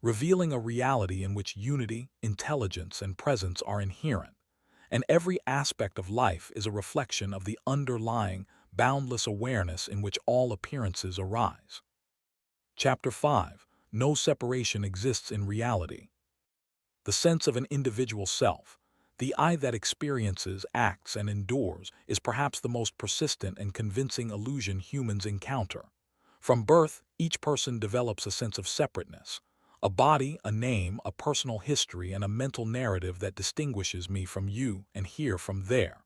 Speaker 1: revealing a reality in which unity, intelligence, and presence are inherent, and every aspect of life is a reflection of the underlying, boundless awareness in which all appearances arise. Chapter 5. No separation exists in reality. The sense of an individual self, the I that experiences, acts, and endures, is perhaps the most persistent and convincing illusion humans encounter. From birth, each person develops a sense of separateness, a body, a name, a personal history, and a mental narrative that distinguishes me from you and here from there.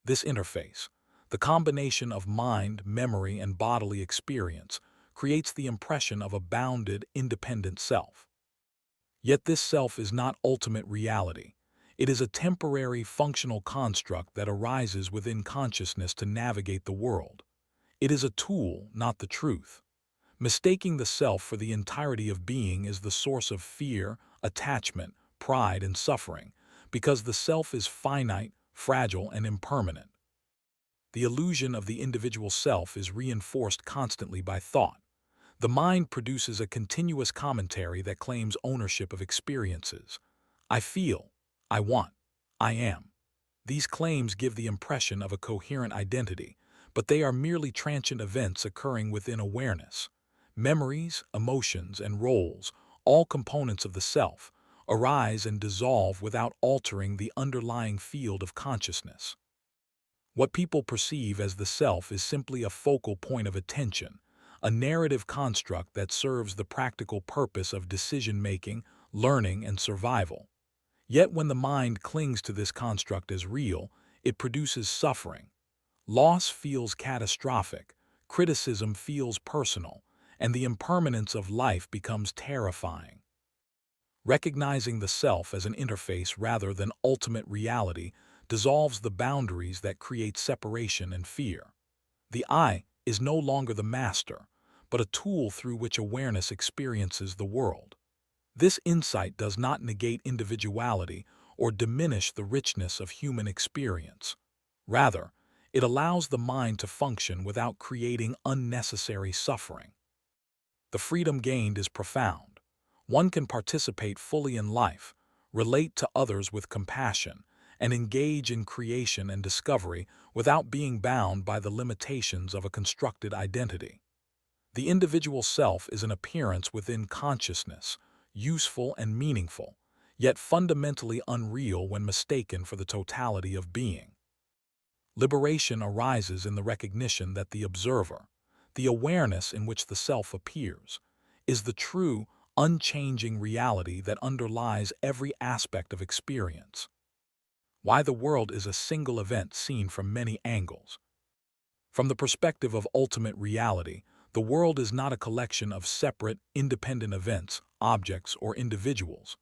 Speaker 1: This interface, the combination of mind, memory, and bodily experience, creates the impression of a bounded, independent self. Yet this self is not ultimate reality. It is a temporary, functional construct that arises within consciousness to navigate the world. It is a tool, not the truth. Mistaking the self for the entirety of being is the source of fear, attachment, pride, and suffering, because the self is finite, fragile, and impermanent. The illusion of the individual self is reinforced constantly by thought. The mind produces a continuous commentary that claims ownership of experiences. I feel, I want, I am. These claims give the impression of a coherent identity, but they are merely transient events occurring within awareness. Memories, emotions, and roles, all components of the self, arise and dissolve without altering the underlying field of consciousness. What people perceive as the self is simply a focal point of attention, a narrative construct that serves the practical purpose of decision-making, learning, and survival. Yet when the mind clings to this construct as real, it produces suffering. Loss feels catastrophic, criticism feels personal, and the impermanence of life becomes terrifying. Recognizing the self as an interface rather than ultimate reality dissolves the boundaries that create separation and fear. The I is no longer the master, but a tool through which awareness experiences the world. This insight does not negate individuality or diminish the richness of human experience. Rather, it allows the mind to function without creating unnecessary suffering. The freedom gained is profound. One can participate fully in life, relate to others with compassion, and engage in creation and discovery without being bound by the limitations of a constructed identity. The individual self is an appearance within consciousness, useful and meaningful, yet fundamentally unreal when mistaken for the totality of being. Liberation arises in the recognition that the observer, the awareness in which the self appears, is the true, unchanging reality that underlies every aspect of experience. Why the world is a single event seen from many angles. From the perspective of ultimate reality, the world is not a collection of separate, independent events, objects, or individuals.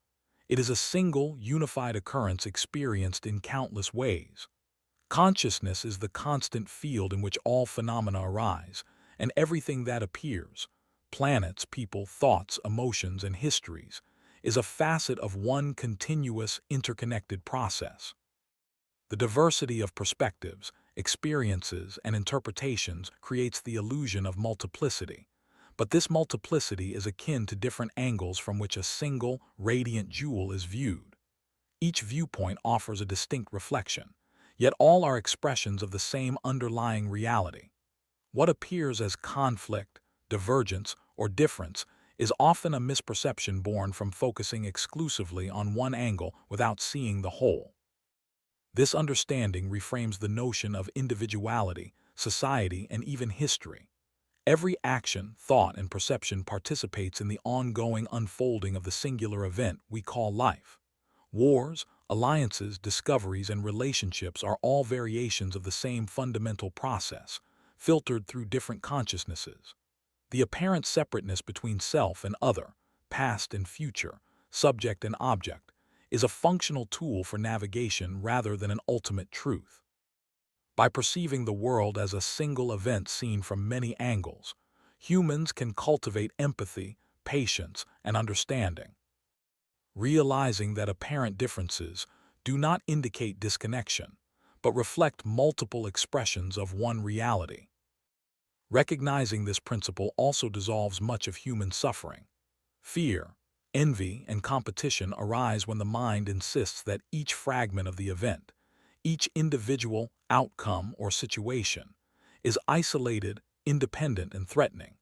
Speaker 1: It is a single, unified occurrence experienced in countless ways. Consciousness is the constant field in which all phenomena arise, and everything that appears, planets, people, thoughts, emotions, and histories, is a facet of one continuous, interconnected process. The diversity of perspectives, experiences, and interpretations creates the illusion of multiplicity, but this multiplicity is akin to different angles from which a single, radiant jewel is viewed. Each viewpoint offers a distinct reflection, yet all are expressions of the same underlying reality. What appears as conflict, divergence, or difference is often a misperception born from focusing exclusively on one angle without seeing the whole. This understanding reframes the notion of individuality, society, and even history. Every action, thought, and perception participates in the ongoing unfolding of the singular event we call life. Wars, alliances, discoveries, and relationships are all variations of the same fundamental process, filtered through different consciousnesses. The apparent separateness between self and other, past and future, subject and object, is a functional tool for navigation rather than an ultimate truth. By perceiving the world as a single event seen from many angles, humans can cultivate empathy, patience, and understanding. Realizing that apparent differences do not indicate disconnection, but reflect multiple expressions of one reality. Recognizing this principle also dissolves much of human suffering. Fear, envy, and competition arise when the mind insists that each fragment of the event, each individual outcome or situation, is isolated, independent, and threatening.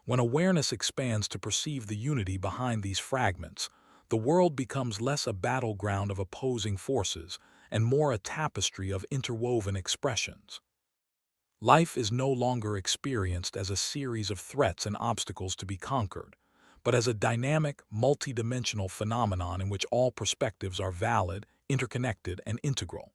Speaker 1: When awareness expands to perceive the unity behind these fragments, the world becomes less a battleground of opposing forces and more a tapestry of interwoven expressions. Life is no longer experienced as a series of threats and obstacles to be conquered, but as a dynamic, multidimensional phenomenon in which all perspectives are valid, interconnected, and integral.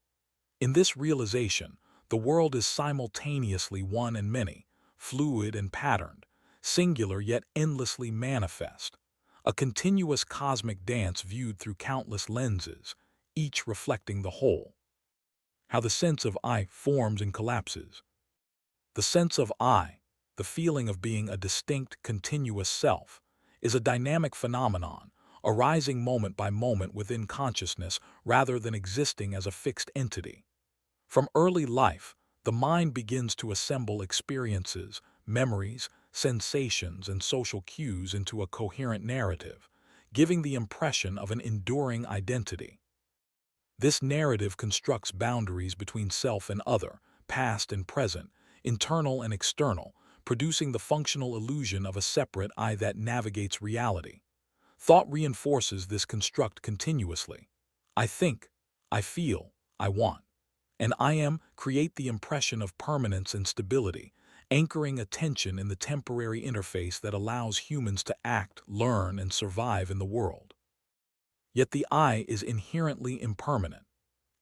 Speaker 1: In this realization, the world is simultaneously one and many, fluid and patterned, singular yet endlessly manifest, a continuous cosmic dance viewed through countless lenses, each reflecting the whole. How the sense of I forms and collapses. The sense of I, the feeling of being a distinct, continuous self, is a dynamic phenomenon, arising moment by moment within consciousness rather than existing as a fixed entity. From early life, the mind begins to assemble experiences, memories, sensations, and social cues into a coherent narrative, giving the impression of an enduring identity. This narrative constructs boundaries between self and other, past and present, internal and external, producing the functional illusion of a separate I that navigates reality. Thought reinforces this construct continuously. I think, I feel, I want, and I am create the impression of permanence and stability, anchoring attention in the temporary interface that allows humans to act, learn, and survive in the world. Yet the I is inherently impermanent.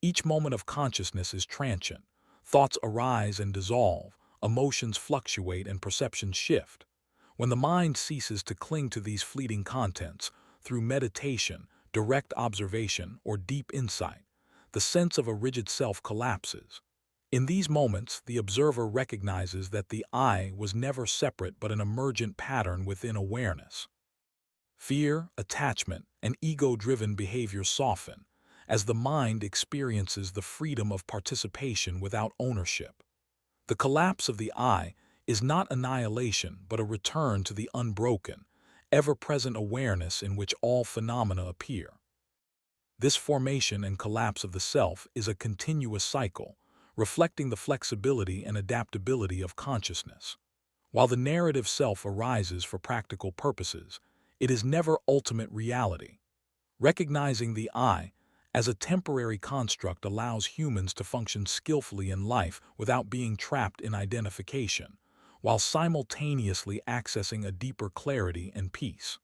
Speaker 1: Each moment of consciousness is transient. Thoughts arise and dissolve, emotions fluctuate, and perceptions shift. When the mind ceases to cling to these fleeting contents, through meditation, direct observation, or deep insight, the sense of a rigid self collapses. In these moments, the observer recognizes that the I was never separate but an emergent pattern within awareness. Fear, attachment, and ego-driven behavior soften as the mind experiences the freedom of participation without ownership. The collapse of the I is not annihilation but a return to the unbroken, ever-present awareness in which all phenomena appear. This formation and collapse of the self is a continuous cycle, reflecting the flexibility and adaptability of consciousness. While the narrative self arises for practical purposes, it is never ultimate reality. Recognizing the I as a temporary construct allows humans to function skillfully in life without being trapped in identification, while simultaneously accessing a deeper clarity and peace.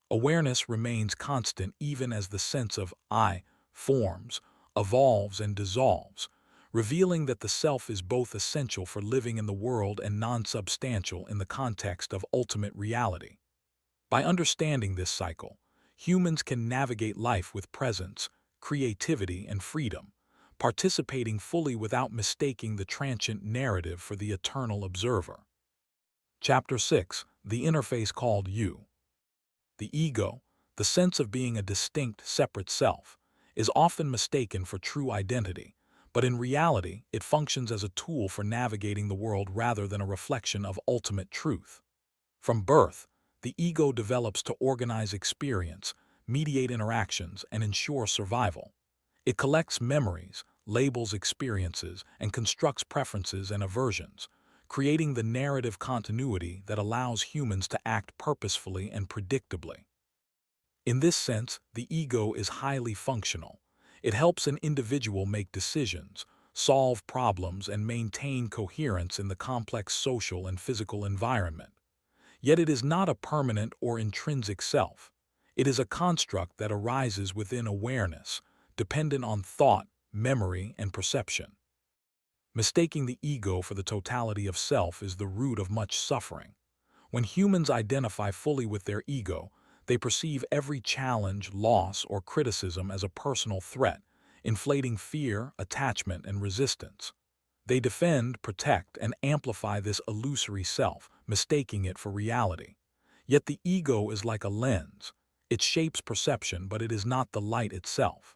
Speaker 1: Awareness remains constant even as the sense of I forms, evolves, and dissolves, revealing that the self is both essential for living in the world and non-substantial in the context of ultimate reality. By understanding this cycle, humans can navigate life with presence, creativity, and freedom, participating fully without mistaking the transient narrative for the eternal observer. Chapter 6: The Interface Called You. The ego, the sense of being a distinct, separate self, is often mistaken for true identity, but in reality, it functions as a tool for navigating the world rather than a reflection of ultimate truth. From birth, the ego develops to organize experience, mediate interactions, and ensure survival. It collects memories, labels experiences, and constructs preferences and aversions, creating the narrative continuity that allows humans to act purposefully and predictably. In this sense, the ego is highly functional. It helps an individual make decisions, solve problems, and maintain coherence in the complex social and physical environment. Yet it is not a permanent or intrinsic self. It is a construct that arises within awareness, dependent on thought, memory, and perception. Mistaking the ego for the totality of self is the root of much suffering. When humans identify fully with their ego, they perceive every challenge, loss, or criticism as a personal threat, inflating fear, attachment, and resistance. They defend, protect, and amplify this illusory self, mistaking it for reality. Yet the ego is like a lens. It shapes perception, but it is not the light itself.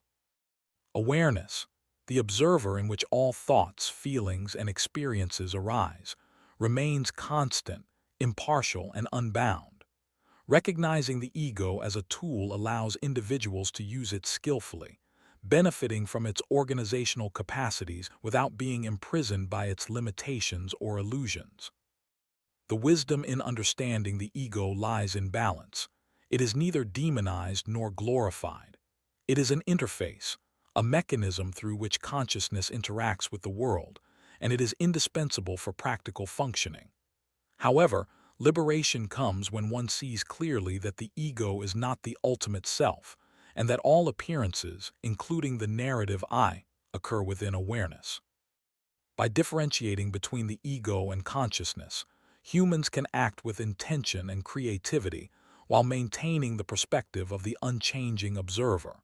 Speaker 1: Awareness, the observer in which all thoughts, feelings, and experiences arise, remains constant, impartial, and unbound. Recognizing the ego as a tool allows individuals to use it skillfully, benefiting from its organizational capacities without being imprisoned by its limitations or illusions. The wisdom in understanding the ego lies in balance. It is neither demonized nor glorified. It is an interface, a mechanism through which consciousness interacts with the world, and it is indispensable for practical functioning. However, liberation comes when one sees clearly that the ego is not the ultimate self, and that all appearances, including the narrative I, occur within awareness. By differentiating between the ego and consciousness, humans can act with intention and creativity while maintaining the perspective of the unchanging observer.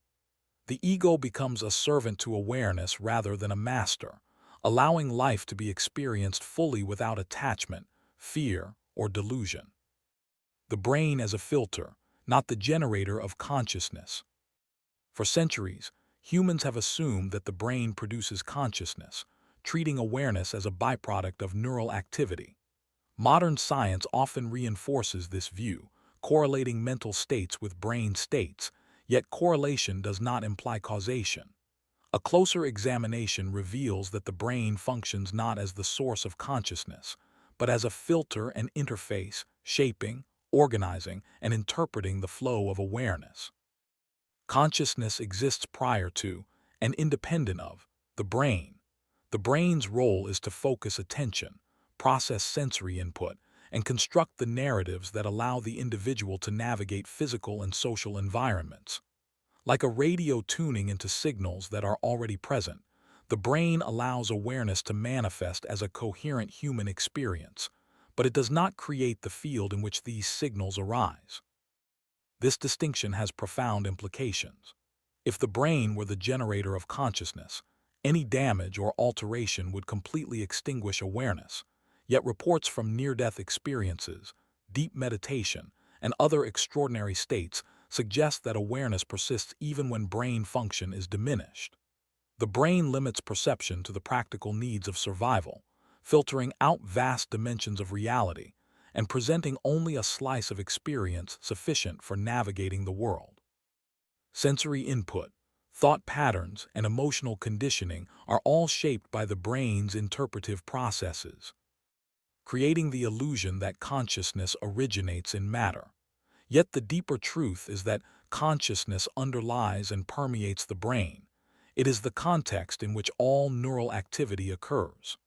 Speaker 1: The ego becomes a servant to awareness rather than a master, allowing life to be experienced fully without attachment, fear, or delusion. The brain as a filter, not the generator of consciousness. For centuries, humans have assumed that the brain produces consciousness, treating awareness as a byproduct of neural activity. Modern science often reinforces this view, correlating mental states with brain states, yet correlation does not imply causation. A closer examination reveals that the brain functions not as the source of consciousness, but as a filter and interface, shaping, organizing, and interpreting the flow of awareness. Consciousness exists prior to, and independent of, the brain. The brain's role is to focus attention, process sensory input, and construct the narratives that allow the individual to navigate physical and social environments. Like a radio tuning into signals that are already present, the brain allows awareness to manifest as a coherent human experience, but it does not create the field in which these signals arise. This distinction has profound implications. If the brain were the generator of consciousness, any damage or alteration would completely extinguish awareness, yet reports from near-death experiences, deep meditation, and other extraordinary states suggest that awareness persists even when brain function is diminished. The brain limits perception to the practical needs of survival, filtering out vast dimensions of reality and presenting only a slice of experience sufficient for navigating the world. Sensory input, thought patterns, and emotional conditioning are all shaped by the brain's interpretive processes, creating the illusion that consciousness originates in matter. Yet the deeper truth is that consciousness underlies and permeates the brain. It is the context in which all neural activity occurs.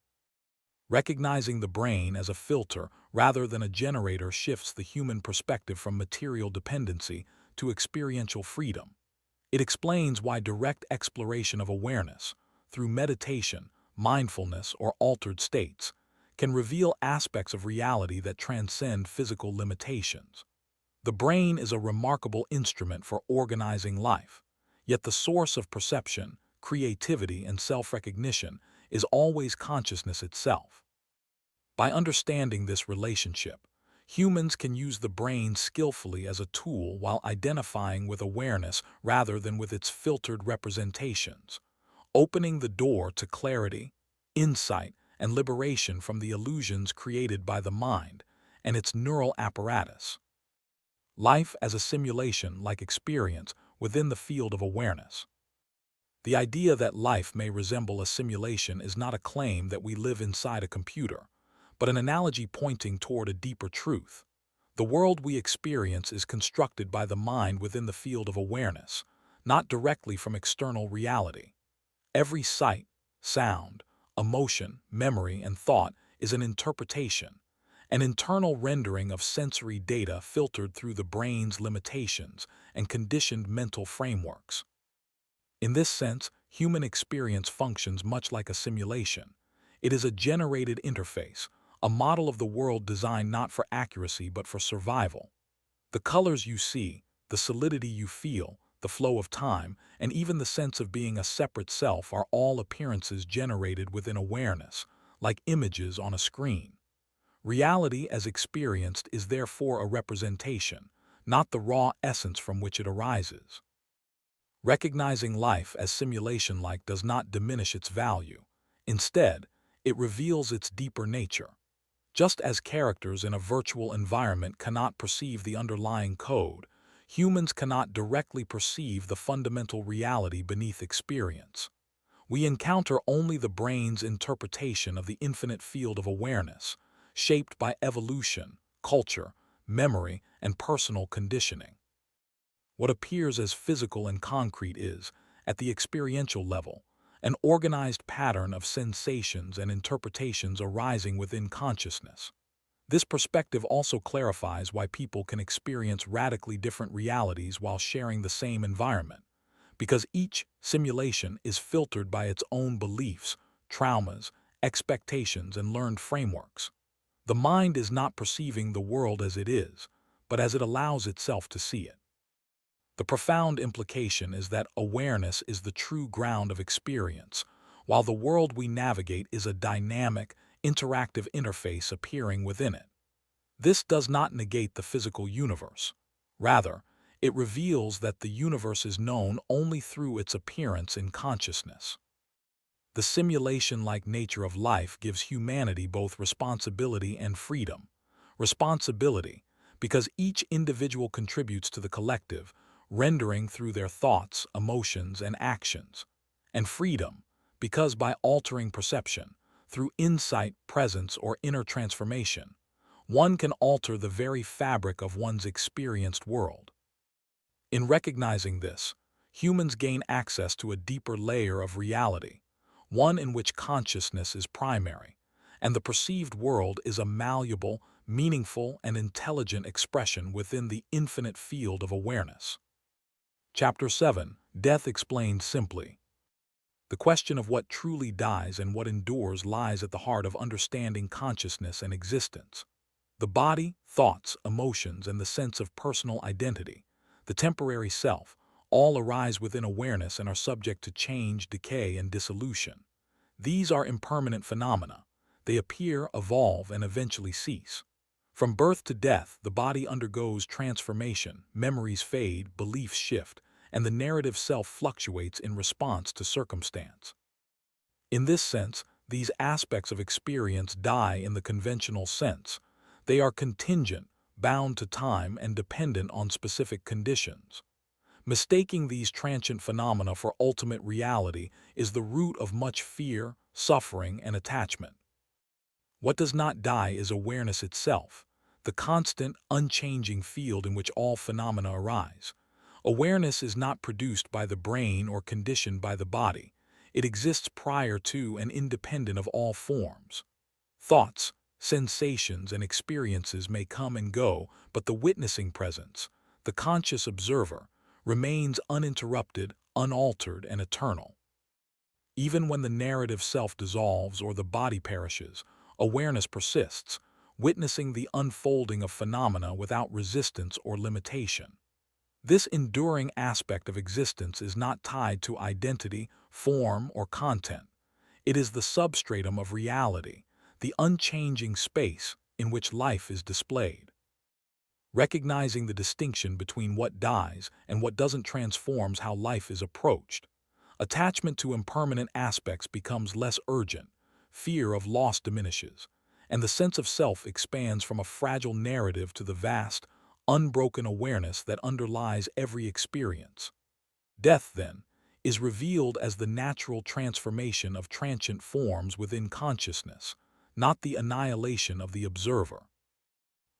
Speaker 1: Recognizing the brain as a filter rather than a generator shifts the human perspective from material dependency to experiential freedom. It explains why direct exploration of awareness, through meditation, mindfulness, or altered states, can reveal aspects of reality that transcend physical limitations. The brain is a remarkable instrument for organizing life, yet the source of perception, creativity, and self-recognition is always consciousness itself. By understanding this relationship, humans can use the brain skillfully as a tool while identifying with awareness rather than with its filtered representations, opening the door to clarity, insight, and liberation from the illusions created by the mind and its neural apparatus. Life as a simulation-like experience within the field of awareness. The idea that life may resemble a simulation is not a claim that we live inside a computer, but an analogy pointing toward a deeper truth. The world we experience is constructed by the mind within the field of awareness, not directly from external reality. Every sight, sound, emotion, memory, and thought is an interpretation, an internal rendering of sensory data filtered through the brain's limitations and conditioned mental frameworks. In this sense, human experience functions much like a simulation. It is a generated interface, a model of the world designed not for accuracy but for survival. The colors you see, the solidity you feel, the flow of time, and even the sense of being a separate self are all appearances generated within awareness, like images on a screen. Reality as experienced is therefore a representation, not the raw essence from which it arises. Recognizing life as simulation-like does not diminish its value. Instead, it reveals its deeper nature. Just as characters in a virtual environment cannot perceive the underlying code, humans cannot directly perceive the fundamental reality beneath experience. We encounter only the brain's interpretation of the infinite field of awareness, shaped by evolution, culture, memory, and personal conditioning. What appears as physical and concrete is, at the experiential level, an organized pattern of sensations and interpretations arising within consciousness. This perspective also clarifies why people can experience radically different realities while sharing the same environment, because each simulation is filtered by its own beliefs, traumas, expectations, and learned frameworks. The mind is not perceiving the world as it is, but as it allows itself to see it. The profound implication is that awareness is the true ground of experience, while the world we navigate is a dynamic, interactive interface appearing within it. This does not negate the physical universe. Rather, it reveals that the universe is known only through its appearance in consciousness. The simulation-like nature of life gives humanity both responsibility and freedom. Responsibility, because each individual contributes to the collective, rendering through their thoughts, emotions, and actions. And freedom, because by altering perception, through insight, presence, or inner transformation, one can alter the very fabric of one's experienced world. In recognizing this, humans gain access to a deeper layer of reality, one in which consciousness is primary, and the perceived world is a malleable, meaningful, and intelligent expression within the infinite field of awareness. Chapter 7. Death Explained Simply. The question of what truly dies and what endures lies at the heart of understanding consciousness and existence. The body, thoughts, emotions, and the sense of personal identity, the temporary self, all arise within awareness and are subject to change, decay, and dissolution. These are impermanent phenomena. They appear, evolve, and eventually cease. From birth to death, the body undergoes transformation, memories fade, beliefs shift, and the narrative self fluctuates in response to circumstance. In this sense, these aspects of experience die in the conventional sense. They are contingent, bound to time, and dependent on specific conditions. Mistaking these transient phenomena for ultimate reality is the root of much fear, suffering, and attachment. What does not die is awareness itself, the constant, unchanging field in which all phenomena arise. Awareness is not produced by the brain or conditioned by the body. It exists prior to and independent of all forms. Thoughts, sensations, and experiences may come and go, but the witnessing presence, the conscious observer, remains uninterrupted, unaltered, and eternal. Even when the narrative self dissolves or the body perishes, awareness persists, witnessing the unfolding of phenomena without resistance or limitation. This enduring aspect of existence is not tied to identity, form, or content. It is the substratum of reality, the unchanging space in which life is displayed. Recognizing the distinction between what dies and what doesn't transforms how life is approached. Attachment to impermanent aspects becomes less urgent, fear of loss diminishes, and the sense of self expands from a fragile narrative to the vast, unbroken awareness that underlies every experience. Death, then, is revealed as the natural transformation of transient forms within consciousness, not the annihilation of the observer.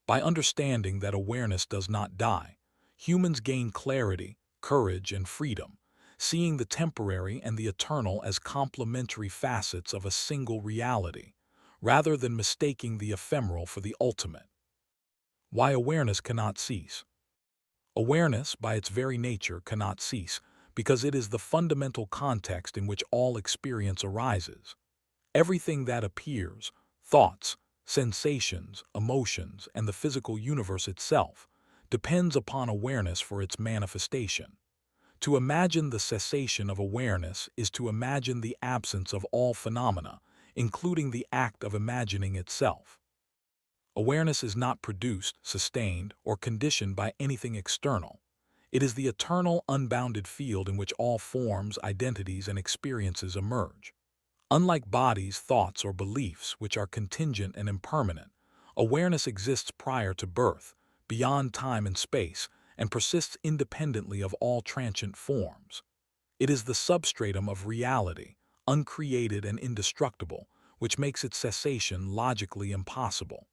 Speaker 1: By understanding that awareness does not die, humans gain clarity, courage, and freedom, seeing the temporary and the eternal as complementary facets of a single reality, rather than mistaking the ephemeral for the ultimate. Why awareness cannot cease. Awareness, by its very nature, cannot cease, because it is the fundamental context in which all experience arises. Everything that appears, thoughts, sensations, emotions, and the physical universe itself, depends upon awareness for its manifestation. To imagine the cessation of awareness is to imagine the absence of all phenomena, including the act of imagining itself. Awareness is not produced, sustained, or conditioned by anything external. It is the eternal, unbounded field in which all forms, identities, and experiences emerge. Unlike bodies, thoughts, or beliefs, which are contingent and impermanent, awareness exists prior to birth, beyond time and space, and persists independently of all transient forms. It is the substratum of reality, uncreated and indestructible, which makes its cessation logically impossible.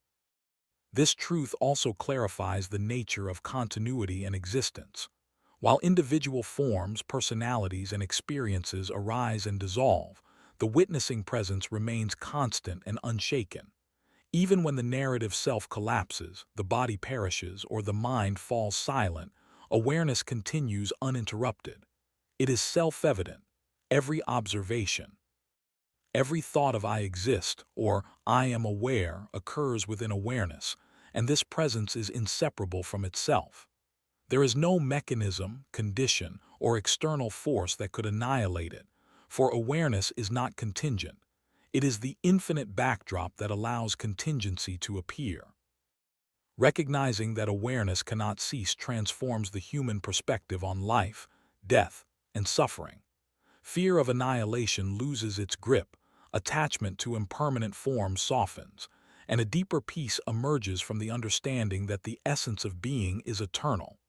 Speaker 1: This truth also clarifies the nature of continuity and existence. While individual forms, personalities, and experiences arise and dissolve, the witnessing presence remains constant and unshaken. Even when the narrative self collapses, the body perishes, or the mind falls silent, awareness continues uninterrupted. It is self-evident. Every observation, every thought of I exist or I am aware occurs within awareness, and this presence is inseparable from itself. There is no mechanism, condition, or external force that could annihilate it, for awareness is not contingent. It is the infinite backdrop that allows contingency to appear. Recognizing that awareness cannot cease transforms the human perspective on life, death, and suffering. Fear of annihilation loses its grip, attachment to impermanent forms softens, and a deeper peace emerges from the understanding that the essence of being is eternal.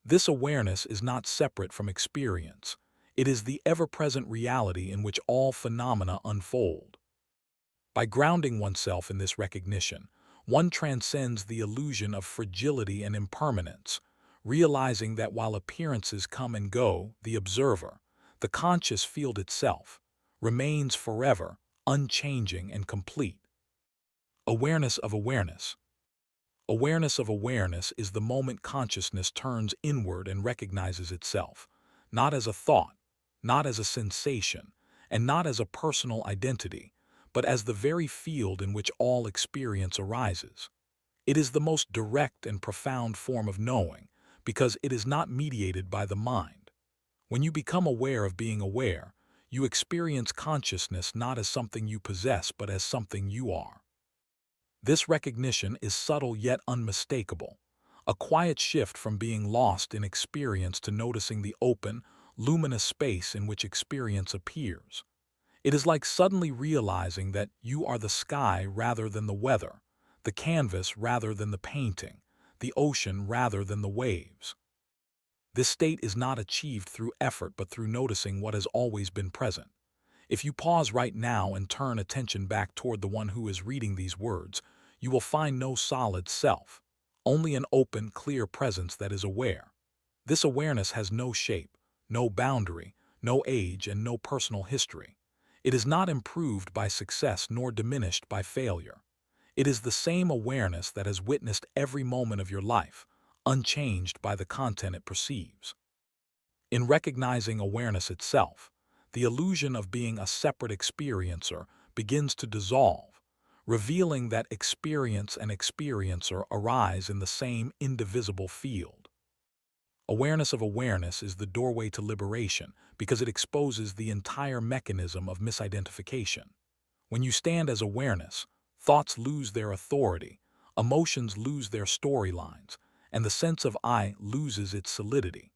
Speaker 1: This awareness is not separate from experience. It is the ever-present reality in which all phenomena unfold. By grounding oneself in this recognition, one transcends the illusion of fragility and impermanence, realizing that while appearances come and go, the observer, the conscious field itself, remains forever, unchanging and complete. Awareness of awareness. Awareness of awareness is the moment consciousness turns inward and recognizes itself, not as a thought, not as a sensation, and not as a personal identity, but as the very field in which all experience arises. It is the most direct and profound form of knowing, because it is not mediated by the mind. When you become aware of being aware, you experience consciousness not as something you possess but as something you are. This recognition is subtle yet unmistakable, a quiet shift from being lost in experience to noticing the open, luminous space in which experience appears. It is like suddenly realizing that you are the sky rather than the weather, the canvas rather than the painting, the ocean rather than the waves. This state is not achieved through effort but through noticing what has always been present. If you pause right now and turn attention back toward the one who is reading these words, you will find no solid self, only an open, clear presence that is aware. This awareness has no shape, no boundary, no age, and no personal history. It is not improved by success nor diminished by failure. It is the same awareness that has witnessed every moment of your life, unchanged by the content it perceives. In recognizing awareness itself, the illusion of being a separate experiencer begins to dissolve, revealing that experience and experiencer arise in the same indivisible field. Awareness of awareness is the doorway to liberation because it exposes the entire mechanism of misidentification. When you stand as awareness, thoughts lose their authority, emotions lose their storylines, and the sense of I loses its solidity.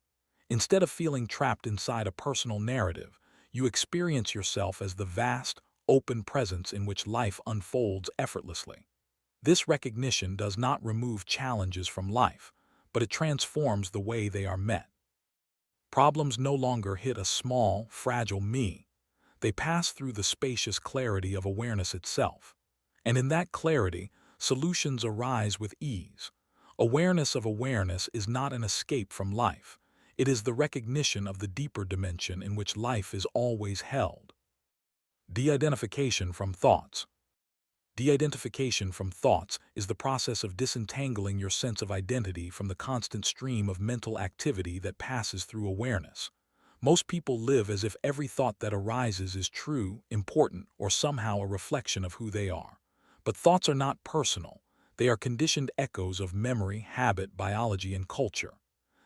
Speaker 1: Instead of feeling trapped inside a personal narrative, you experience yourself as the vast, open presence in which life unfolds effortlessly. This recognition does not remove challenges from life, but it transforms the way they are met. Problems no longer hit a small, fragile me. They pass through the spacious clarity of awareness itself. And in that clarity, solutions arise with ease. Awareness of awareness is not an escape from life. It is the recognition of the deeper dimension in which life is always held. De-identification from thoughts. De-identification from thoughts is the process of disentangling your sense of identity from the constant stream of mental activity that passes through awareness. Most people live as if every thought that arises is true, important, or somehow a reflection of who they are. But thoughts are not personal. They are conditioned echoes of memory, habit, biology, and culture.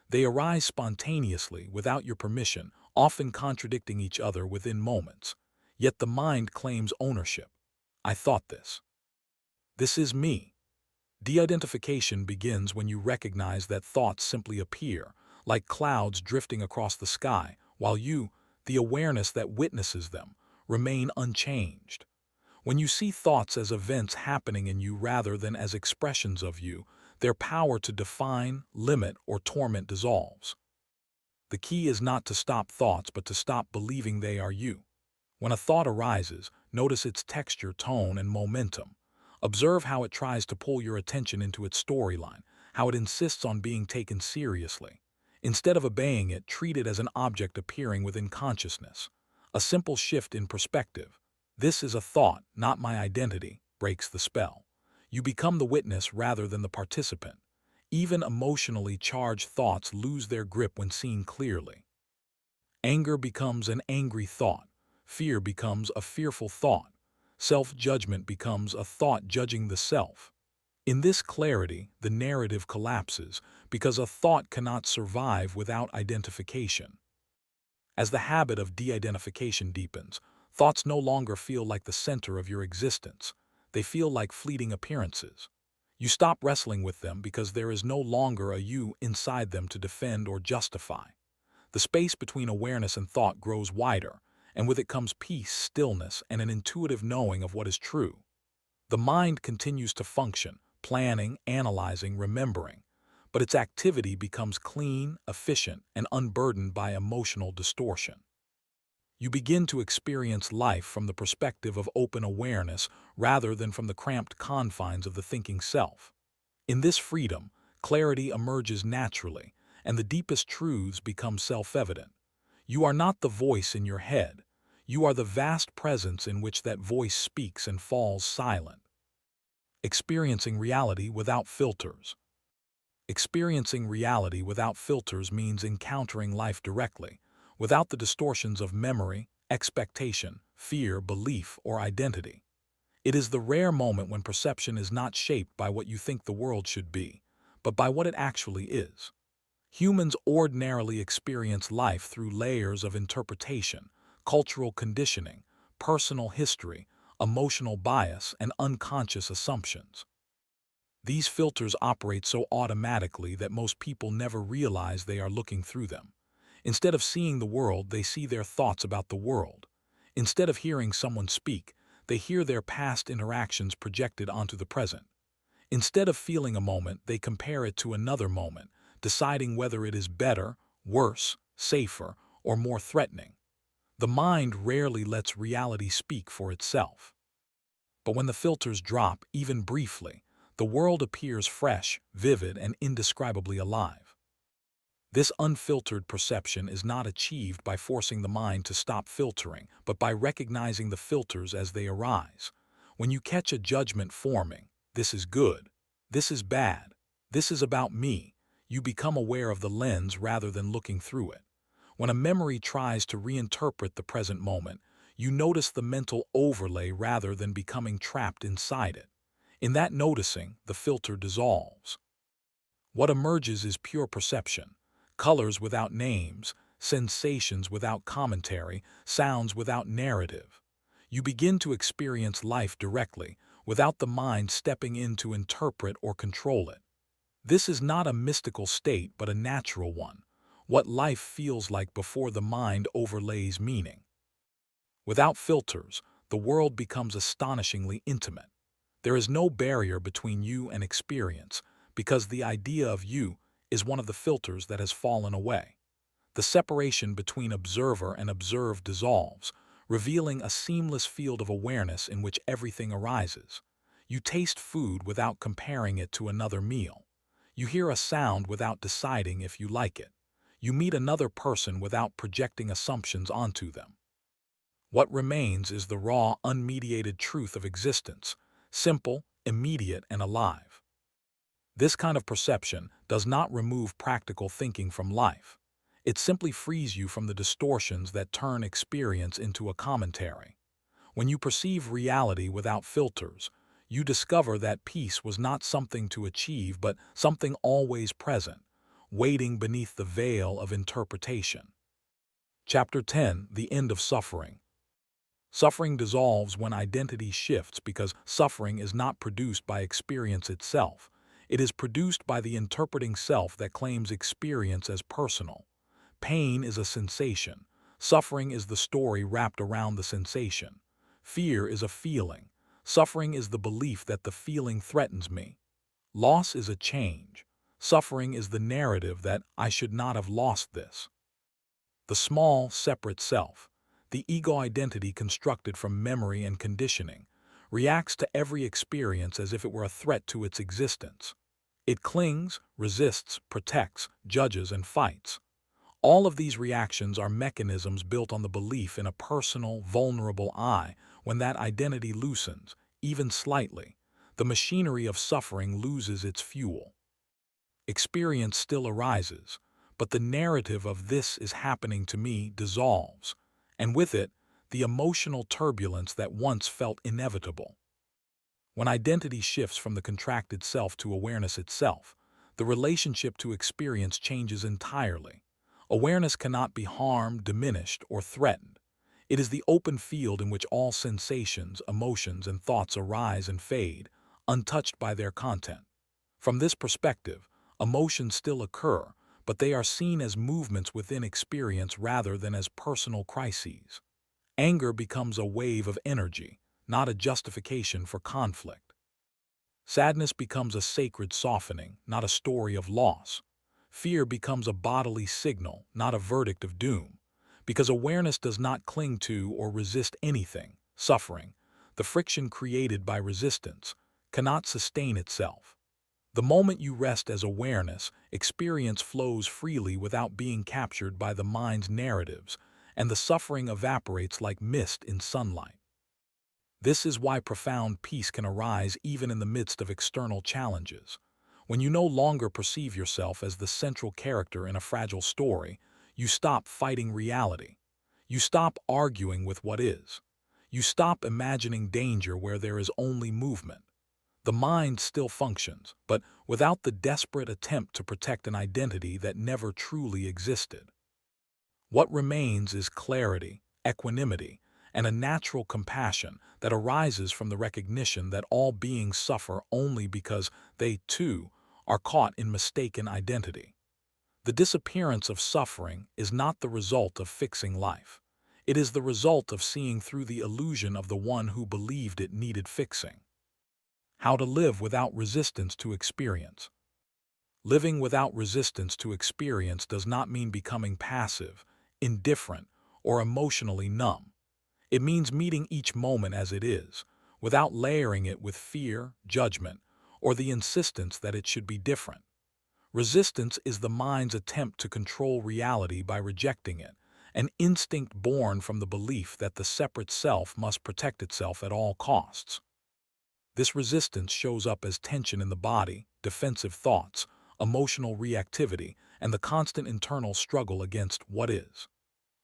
Speaker 1: They arise spontaneously, without your permission, often contradicting each other within moments. Yet the mind claims ownership. I thought this. This is me. De-identification begins when you recognize that thoughts simply appear, like clouds drifting across the sky, while you, the awareness that witnesses them, remain unchanged. When you see thoughts as events happening in you rather than as expressions of you, their power to define, limit, or torment dissolves. The key is not to stop thoughts but to stop believing they are you. When a thought arises, notice its texture, tone, and momentum. Observe how it tries to pull your attention into its storyline, how it insists on being taken seriously. Instead of obeying it, treat it as an object appearing within consciousness. A simple shift in perspective. This is a thought, not my identity, breaks the spell. You become the witness rather than the participant. Even emotionally charged thoughts lose their grip when seen clearly. Anger becomes an angry thought. Fear becomes a fearful thought. Self-judgment becomes a thought judging the self. In this clarity, the narrative collapses because a thought cannot survive without identification. As the habit of de-identification deepens, thoughts no longer feel like the center of your existence. They feel like fleeting appearances. You stop wrestling with them because there is no longer a you inside them to defend or justify. The space between awareness and thought grows wider, and with it comes peace, stillness, and an intuitive knowing of what is true. The mind continues to function, planning, analyzing, remembering, but its activity becomes clean, efficient, and unburdened by emotional distortion. You begin to experience life from the perspective of open awareness rather than from the cramped confines of the thinking self. In this freedom, clarity emerges naturally, and the deepest truths become self-evident. You are not the voice in your head. You are the vast presence in which that voice speaks and falls silent. Experiencing reality without filters. Experiencing reality without filters means encountering life directly, without the distortions of memory, expectation, fear, belief, or identity. It is the rare moment when perception is not shaped by what you think the world should be, but by what it actually is. Humans ordinarily experience life through layers of interpretation, cultural conditioning, personal history, emotional bias, and unconscious assumptions. These filters operate so automatically that most people never realize they are looking through them. Instead of seeing the world, they see their thoughts about the world. Instead of hearing someone speak, they hear their past interactions projected onto the present. Instead of feeling a moment, they compare it to another moment, deciding whether it is better, worse, safer, or more threatening. The mind rarely lets reality speak for itself. But when the filters drop, even briefly, the world appears fresh, vivid, and indescribably alive. This unfiltered perception is not achieved by forcing the mind to stop filtering, but by recognizing the filters as they arise. When you catch a judgment forming, this is good, this is bad, this is about me, you become aware of the lens rather than looking through it. When a memory tries to reinterpret the present moment, you notice the mental overlay rather than becoming trapped inside it. In that noticing, the filter dissolves. What emerges is pure perception, colors without names, sensations without commentary, sounds without narrative. You begin to experience life directly, without the mind stepping in to interpret or control it. This is not a mystical state but a natural one, what life feels like before the mind overlays meaning. Without filters, the world becomes astonishingly intimate. There is no barrier between you and experience, because the idea of you is one of the filters that has fallen away. The separation between observer and observed dissolves, revealing a seamless field of awareness in which everything arises. You taste food without comparing it to another meal. You hear a sound without deciding if you like it. You meet another person without projecting assumptions onto them. What remains is the raw, unmediated truth of existence, simple, immediate, and alive. This kind of perception does not remove practical thinking from life. It simply frees you from the distortions that turn experience into a commentary. When you perceive reality without filters, you discover that peace was not something to achieve but something always present, waiting beneath the veil of interpretation. Chapter 10: The End of Suffering. Suffering dissolves when identity shifts because suffering is not produced by experience itself. It is produced by the interpreting self that claims experience as personal. Pain is a sensation. Suffering is the story wrapped around the sensation. Fear is a feeling. Suffering is the belief that the feeling threatens me. Loss is a change. Suffering is the narrative that I should not have lost this. The small, separate self, the ego identity constructed from memory and conditioning, reacts to every experience as if it were a threat to its existence. It clings, resists, protects, judges, and fights. All of these reactions are mechanisms built on the belief in a personal, vulnerable I. When that identity loosens, even slightly, the machinery of suffering loses its fuel. Experience still arises, but the narrative of "this is happening to me" dissolves, and with it, the emotional turbulence that once felt inevitable. When identity shifts from the contracted self to awareness itself, the relationship to experience changes entirely. Awareness cannot be harmed, diminished, or threatened. It is the open field in which all sensations, emotions, and thoughts arise and fade, untouched by their content. From this perspective, emotions still occur, but they are seen as movements within experience rather than as personal crises. Anger becomes a wave of energy, not a justification for conflict. Sadness becomes a sacred softening, not a story of loss. Fear becomes a bodily signal, not a verdict of doom. Because awareness does not cling to or resist anything, suffering, the friction created by resistance, cannot sustain itself. The moment you rest as awareness, experience flows freely without being captured by the mind's narratives, and the suffering evaporates like mist in sunlight. This is why profound peace can arise even in the midst of external challenges. When you no longer perceive yourself as the central character in a fragile story, you stop fighting reality. You stop arguing with what is. You stop imagining danger where there is only movement. The mind still functions, but without the desperate attempt to protect an identity that never truly existed. What remains is clarity, equanimity, and a natural compassion that arises from the recognition that all beings suffer only because they, too, are caught in mistaken identity. The disappearance of suffering is not the result of fixing life. It is the result of seeing through the illusion of the one who believed it needed fixing. How to live without resistance to experience. Living without resistance to experience does not mean becoming passive, indifferent, or emotionally numb. It means meeting each moment as it is, without layering it with fear, judgment, or the insistence that it should be different. Resistance is the mind's attempt to control reality by rejecting it, an instinct born from the belief that the separate self must protect itself at all costs. This resistance shows up as tension in the body, defensive thoughts, emotional reactivity, and the constant internal struggle against what is.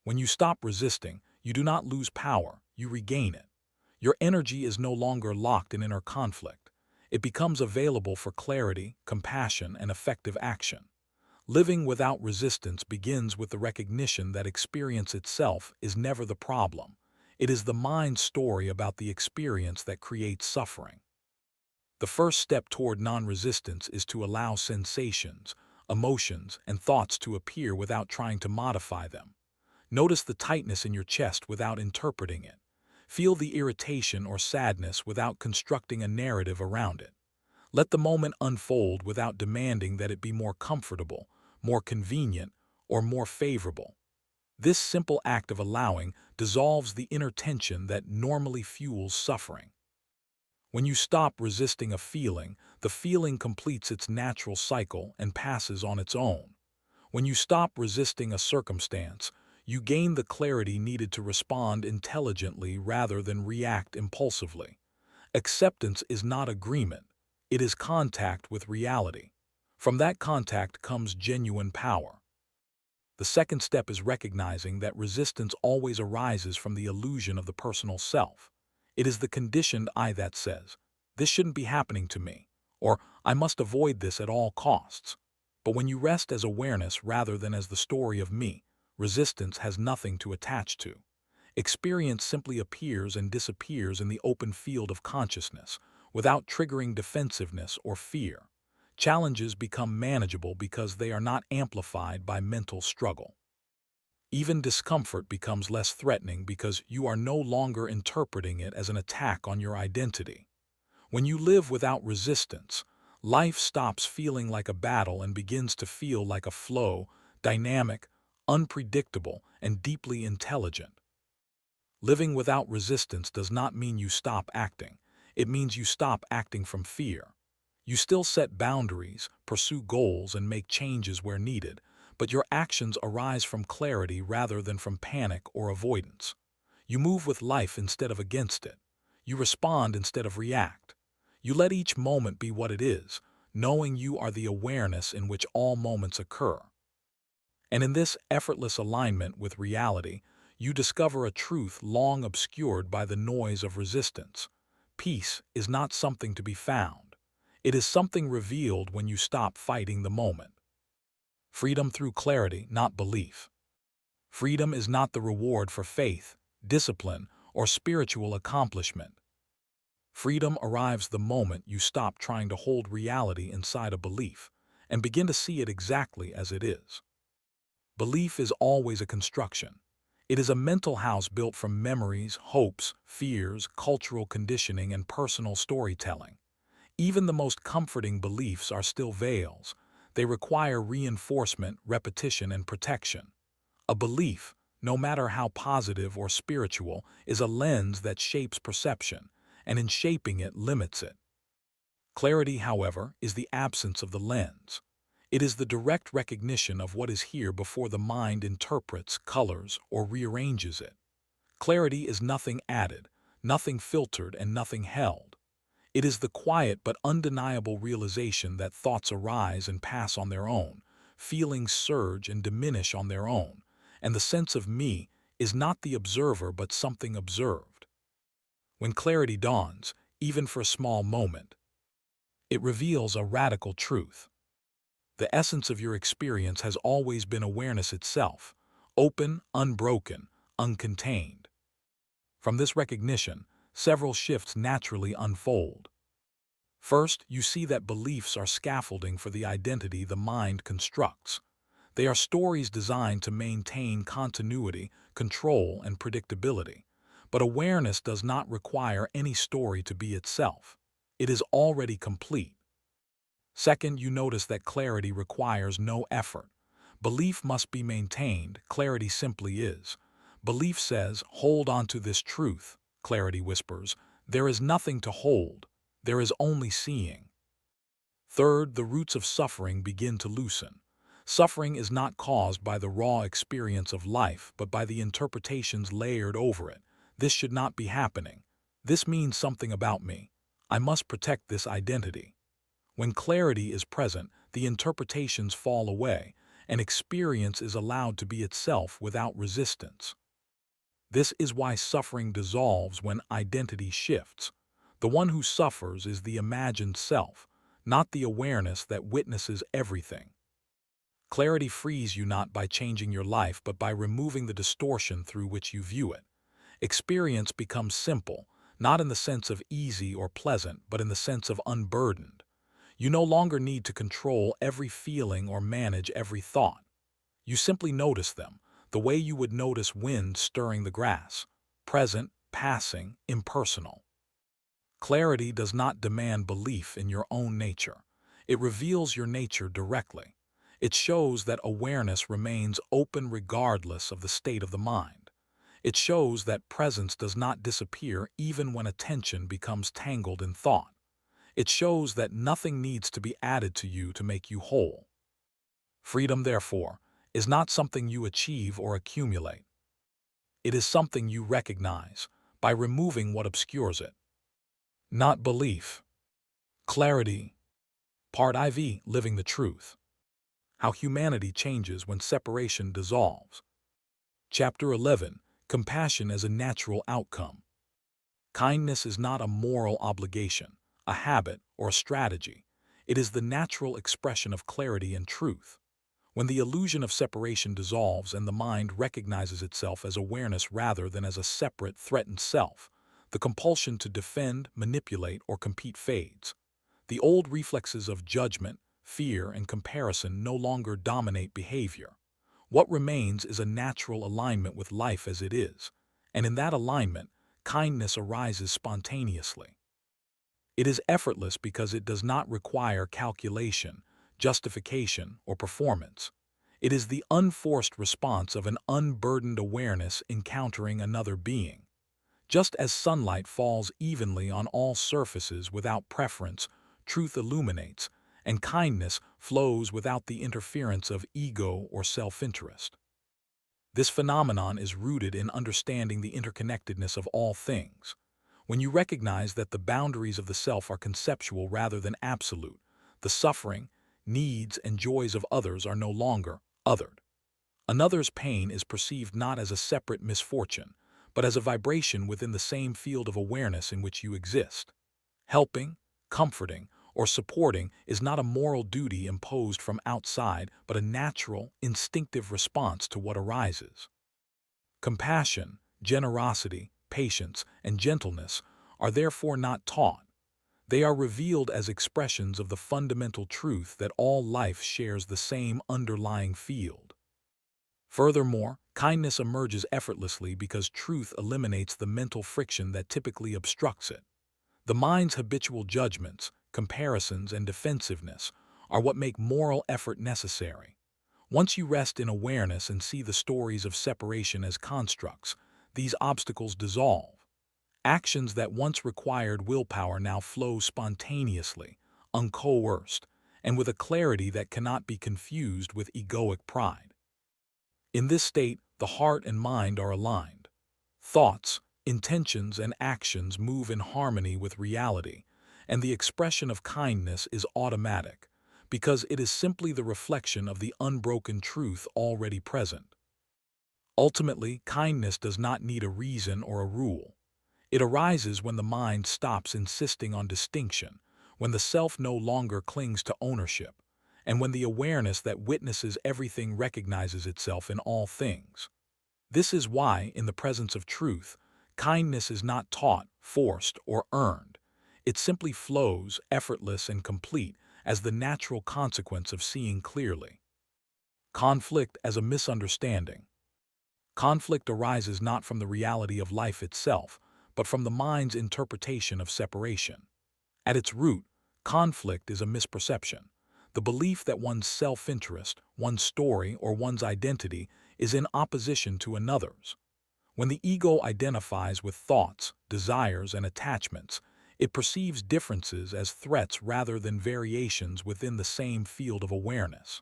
Speaker 1: When you stop resisting, you do not lose power, you regain it. Your energy is no longer locked in inner conflict. It becomes available for clarity, compassion, and effective action. Living without resistance begins with the recognition that experience itself is never the problem. It is the mind's story about the experience that creates suffering. The first step toward non-resistance is to allow sensations, emotions, and thoughts to appear without trying to modify them. Notice the tightness in your chest without interpreting it. Feel the irritation or sadness without constructing a narrative around it. Let the moment unfold without demanding that it be more comfortable, more convenient, or more favorable. This simple act of allowing dissolves the inner tension that normally fuels suffering. When you stop resisting a feeling, the feeling completes its natural cycle and passes on its own. When you stop resisting a circumstance, you gain the clarity needed to respond intelligently rather than react impulsively. Acceptance is not agreement, it is contact with reality. From that contact comes genuine power. The second step is recognizing that resistance always arises from the illusion of the personal self. It is the conditioned I that says, "This shouldn't be happening to me," or "I must avoid this at all costs." But when you rest as awareness rather than as the story of me, resistance has nothing to attach to. Experience simply appears and disappears in the open field of consciousness, without triggering defensiveness or fear. Challenges become manageable because they are not amplified by mental struggle. Even discomfort becomes less threatening because you are no longer interpreting it as an attack on your identity. When you live without resistance, life stops feeling like a battle and begins to feel like a flow, dynamic, unpredictable, and deeply intelligent. Living without resistance does not mean you stop acting. It means you stop acting from fear. You still set boundaries, pursue goals, and make changes where needed, but your actions arise from clarity rather than from panic or avoidance. You move with life instead of against it. You respond instead of react. You let each moment be what it is, knowing you are the awareness in which all moments occur. And in this effortless alignment with reality, you discover a truth long obscured by the noise of resistance. Peace is not something to be found. It is something revealed when you stop fighting the moment. Freedom through clarity, not belief. Freedom is not the reward for faith, discipline, or spiritual accomplishment. Freedom arrives the moment you stop trying to hold reality inside a belief and begin to see it exactly as it is. Belief is always a construction. It is a mental house built from memories, hopes, fears, cultural conditioning, and personal storytelling. Even the most comforting beliefs are still veils. They require reinforcement, repetition, and protection. A belief, no matter how positive or spiritual, is a lens that shapes perception, and in shaping it limits it. Clarity, however, is the absence of the lens. It is the direct recognition of what is here before the mind interprets, colors, or rearranges it. Clarity is nothing added, nothing filtered and nothing held. It is the quiet but undeniable realization that thoughts arise and pass on their own, feelings surge and diminish on their own, and the sense of me is not the observer but something observed. When clarity dawns, even for a small moment, it reveals a radical truth. The essence of your experience has always been awareness itself, open, unbroken, uncontained. From this recognition, several shifts naturally unfold. First, you see that beliefs are scaffolding for the identity the mind constructs. They are stories designed to maintain continuity, control, and predictability. But awareness does not require any story to be itself. It is already complete. Second, you notice that clarity requires no effort. Belief must be maintained, clarity simply is. Belief says, hold on to this truth. Clarity whispers, there is nothing to hold, there is only seeing. Third, the roots of suffering begin to loosen. Suffering is not caused by the raw experience of life, but by the interpretations layered over it. This should not be happening. This means something about me. I must protect this identity. When clarity is present, the interpretations fall away, and experience is allowed to be itself without resistance. This is why suffering dissolves when identity shifts. The one who suffers is the imagined self, not the awareness that witnesses everything. Clarity frees you not by changing your life, but by removing the distortion through which you view it. Experience becomes simple, not in the sense of easy or pleasant, but in the sense of unburdened. You no longer need to control every feeling or manage every thought. You simply notice them, the way you would notice wind stirring the grass, present, passing, impersonal. Clarity does not demand belief in your own nature. It reveals your nature directly. It shows that awareness remains open regardless of the state of the mind. It shows that presence does not disappear even when attention becomes tangled in thought. It shows that nothing needs to be added to you to make you whole. Freedom, therefore, is not something you achieve or accumulate. It is something you recognize by removing what obscures it. Not belief. Clarity. Part IV, Living the Truth. How humanity changes when separation dissolves. Chapter 11, Compassion as a natural outcome. Kindness is not a moral obligation, a habit, or a strategy. It is the natural expression of clarity and truth. When the illusion of separation dissolves and the mind recognizes itself as awareness rather than as a separate, threatened self, the compulsion to defend, manipulate, or compete fades. The old reflexes of judgment, fear, and comparison no longer dominate behavior. What remains is a natural alignment with life as it is, and in that alignment, kindness arises spontaneously. It is effortless because it does not require calculation, justification, or performance. It is the unforced response of an unburdened awareness encountering another being. Just as sunlight falls evenly on all surfaces without preference, truth illuminates, and kindness flows without the interference of ego or self-interest. This phenomenon is rooted in understanding the interconnectedness of all things. When you recognize that the boundaries of the self are conceptual rather than absolute, the suffering, needs, and joys of others are no longer othered. Another's pain is perceived not as a separate misfortune, but as a vibration within the same field of awareness in which you exist. Helping, comforting, or supporting is not a moral duty imposed from outside, but a natural, instinctive response to what arises. Compassion, generosity, patience, and gentleness are therefore not taught. They are revealed as expressions of the fundamental truth that all life shares the same underlying field. Furthermore, kindness emerges effortlessly because truth eliminates the mental friction that typically obstructs it. The mind's habitual judgments, comparisons, and defensiveness are what make moral effort necessary. Once you rest in awareness and see the stories of separation as constructs, these obstacles dissolve. Actions that once required willpower now flow spontaneously, uncoerced, and with a clarity that cannot be confused with egoic pride. In this state, the heart and mind are aligned. Thoughts, intentions and actions move in harmony with reality, and the expression of kindness is automatic, because it is simply the reflection of the unbroken truth already present. Ultimately, kindness does not need a reason or a rule. It arises when the mind stops insisting on distinction, when the self no longer clings to ownership, and when the awareness that witnesses everything recognizes itself in all things. This is why, in the presence of truth, kindness is not taught, forced, or earned. It simply flows, effortless and complete, as the natural consequence of seeing clearly. Conflict as a misunderstanding. Conflict arises not from the reality of life itself, but from the mind's interpretation of separation. At its root, conflict is a misperception, the belief that one's self-interest, one's story, or one's identity is in opposition to another's. When the ego identifies with thoughts, desires, and attachments, it perceives differences as threats rather than variations within the same field of awareness.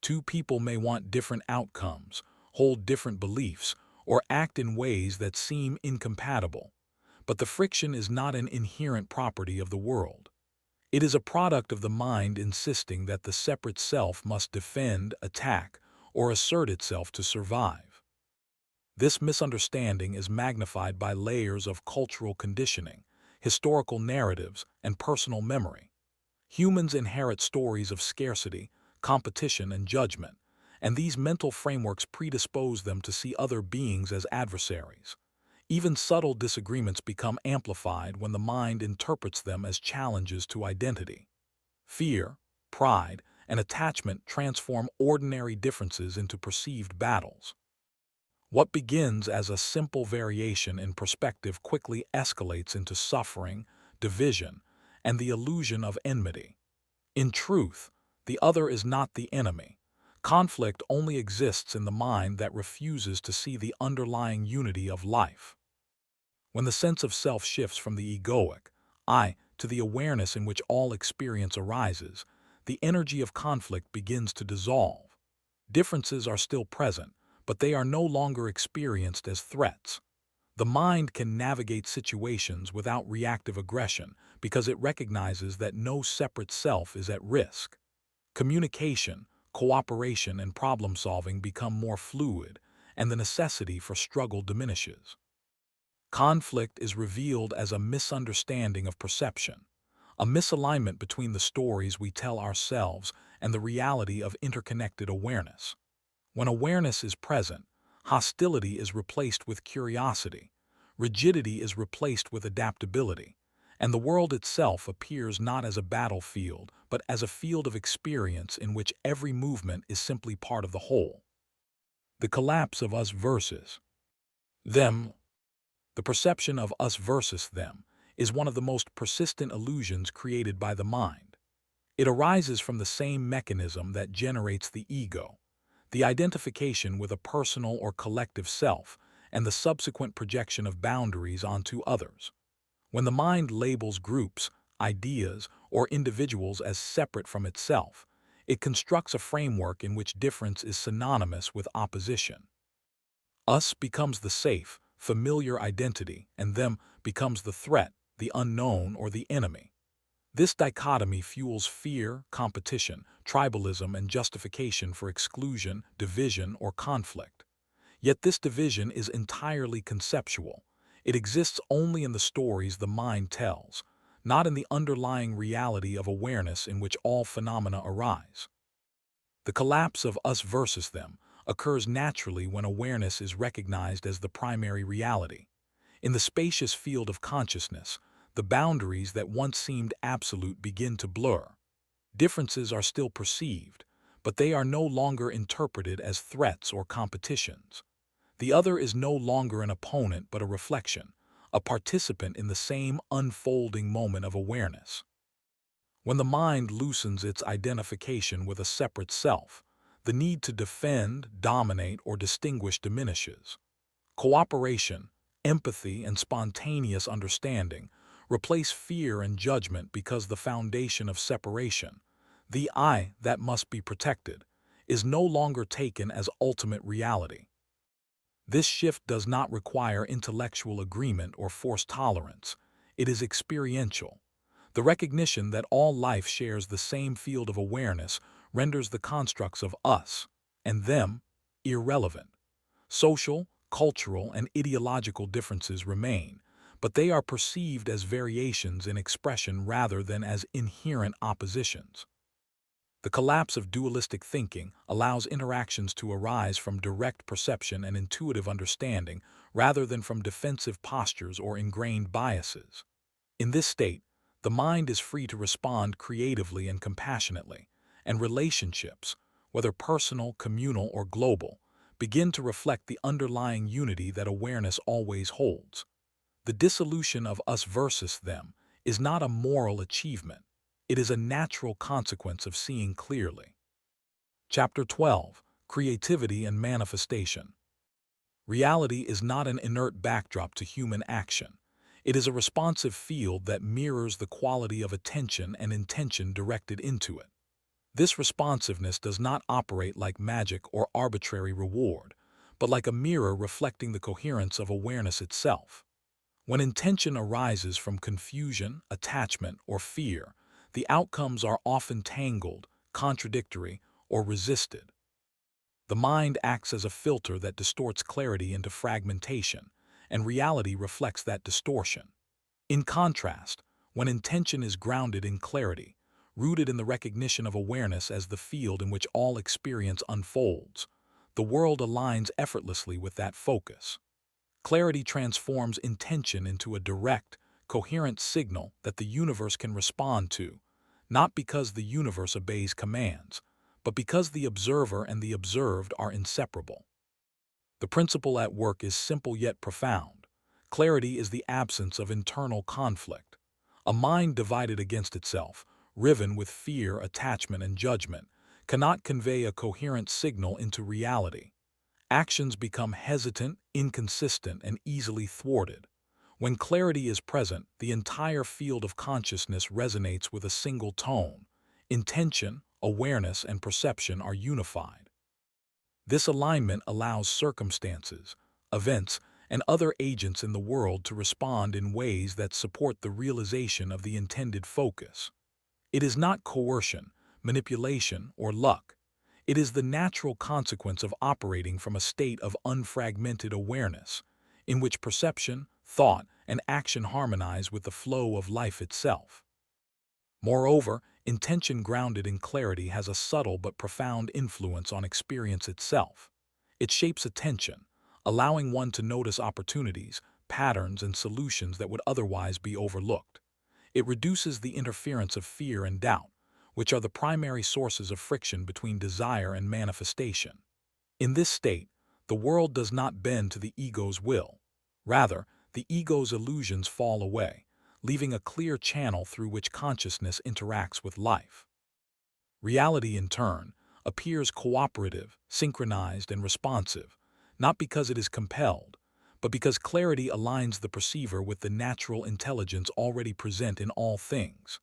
Speaker 1: Two people may want different outcomes, hold different beliefs, or act in ways that seem incompatible, but the friction is not an inherent property of the world. It is a product of the mind insisting that the separate self must defend, attack, or assert itself to survive. This misunderstanding is magnified by layers of cultural conditioning, historical narratives, and personal memory. Humans inherit stories of scarcity, competition, and judgment, and these mental frameworks predispose them to see other beings as adversaries. Even subtle disagreements become amplified when the mind interprets them as challenges to identity. Fear, pride, and attachment transform ordinary differences into perceived battles. What begins as a simple variation in perspective quickly escalates into suffering, division, and the illusion of enmity. In truth, the other is not the enemy. Conflict only exists in the mind that refuses to see the underlying unity of life. When the sense of self shifts from the egoic, I, to the awareness in which all experience arises, the energy of conflict begins to dissolve. Differences are still present, but they are no longer experienced as threats. The mind can navigate situations without reactive aggression because it recognizes that no separate self is at risk. Communication, cooperation, and problem-solving become more fluid, and the necessity for struggle diminishes. Conflict is revealed as a misunderstanding of perception, a misalignment between the stories we tell ourselves and the reality of interconnected awareness. When awareness is present, hostility is replaced with curiosity, rigidity is replaced with adaptability, and the world itself appears not as a battlefield, but as a field of experience in which every movement is simply part of the whole. The collapse of us versus them. The perception of us versus them is one of the most persistent illusions created by the mind. It arises from the same mechanism that generates the ego, the identification with a personal or collective self, and the subsequent projection of boundaries onto others. When the mind labels groups, ideas, or individuals as separate from itself, it constructs a framework in which difference is synonymous with opposition. Us becomes the safe, familiar identity, and them becomes the threat, the unknown, or the enemy. This dichotomy fuels fear, competition, tribalism, and justification for exclusion, division, or conflict. Yet this division is entirely conceptual. It exists only in the stories the mind tells, not in the underlying reality of awareness in which all phenomena arise. The collapse of us versus them occurs naturally when awareness is recognized as the primary reality. In the spacious field of consciousness, the boundaries that once seemed absolute begin to blur. Differences are still perceived, but they are no longer interpreted as threats or competitions. The other is no longer an opponent but a reflection, a participant in the same unfolding moment of awareness. When the mind loosens its identification with a separate self, the need to defend, dominate, or distinguish diminishes. Cooperation, empathy, and spontaneous understanding replace fear and judgment because the foundation of separation, the I that must be protected, is no longer taken as ultimate reality. This shift does not require intellectual agreement or forced tolerance. It is experiential. The recognition that all life shares the same field of awareness renders the constructs of us and them irrelevant. Social, cultural, and ideological differences remain, but they are perceived as variations in expression rather than as inherent oppositions. The collapse of dualistic thinking allows interactions to arise from direct perception and intuitive understanding rather than from defensive postures or ingrained biases. In this state, the mind is free to respond creatively and compassionately, and relationships, whether personal, communal, or global, begin to reflect the underlying unity that awareness always holds. The dissolution of us versus them is not a moral achievement. It is a natural consequence of seeing clearly. Chapter 12: Creativity and Manifestation. Reality is not an inert backdrop to human action. It is a responsive field that mirrors the quality of attention and intention directed into it. This responsiveness does not operate like magic or arbitrary reward, but like a mirror reflecting the coherence of awareness itself. When intention arises from confusion, attachment, or fear, the outcomes are often tangled, contradictory, or resisted. The mind acts as a filter that distorts clarity into fragmentation, and reality reflects that distortion. In contrast, when intention is grounded in clarity, rooted in the recognition of awareness as the field in which all experience unfolds, the world aligns effortlessly with that focus. Clarity transforms intention into a direct, coherent signal that the universe can respond to, not because the universe obeys commands, but because the observer and the observed are inseparable. The principle at work is simple yet profound. Clarity is the absence of internal conflict. A mind divided against itself, riven with fear, attachment, and judgment, cannot convey a coherent signal into reality. Actions become hesitant, inconsistent, and easily thwarted. When clarity is present, the entire field of consciousness resonates with a single tone. Intention, awareness, and perception are unified. This alignment allows circumstances, events, and other agents in the world to respond in ways that support the realization of the intended focus. It is not coercion, manipulation, or luck. It is the natural consequence of operating from a state of unfragmented awareness, in which perception, thought, and action harmonize with the flow of life itself. Moreover, intention grounded in clarity has a subtle but profound influence on experience itself. It shapes attention, allowing one to notice opportunities, patterns, and solutions that would otherwise be overlooked. It reduces the interference of fear and doubt, which are the primary sources of friction between desire and manifestation. In this state, the world does not bend to the ego's will. Rather, the ego's illusions fall away, leaving a clear channel through which consciousness interacts with life. Reality, in turn, appears cooperative, synchronized, and responsive, not because it is compelled, but because clarity aligns the perceiver with the natural intelligence already present in all things.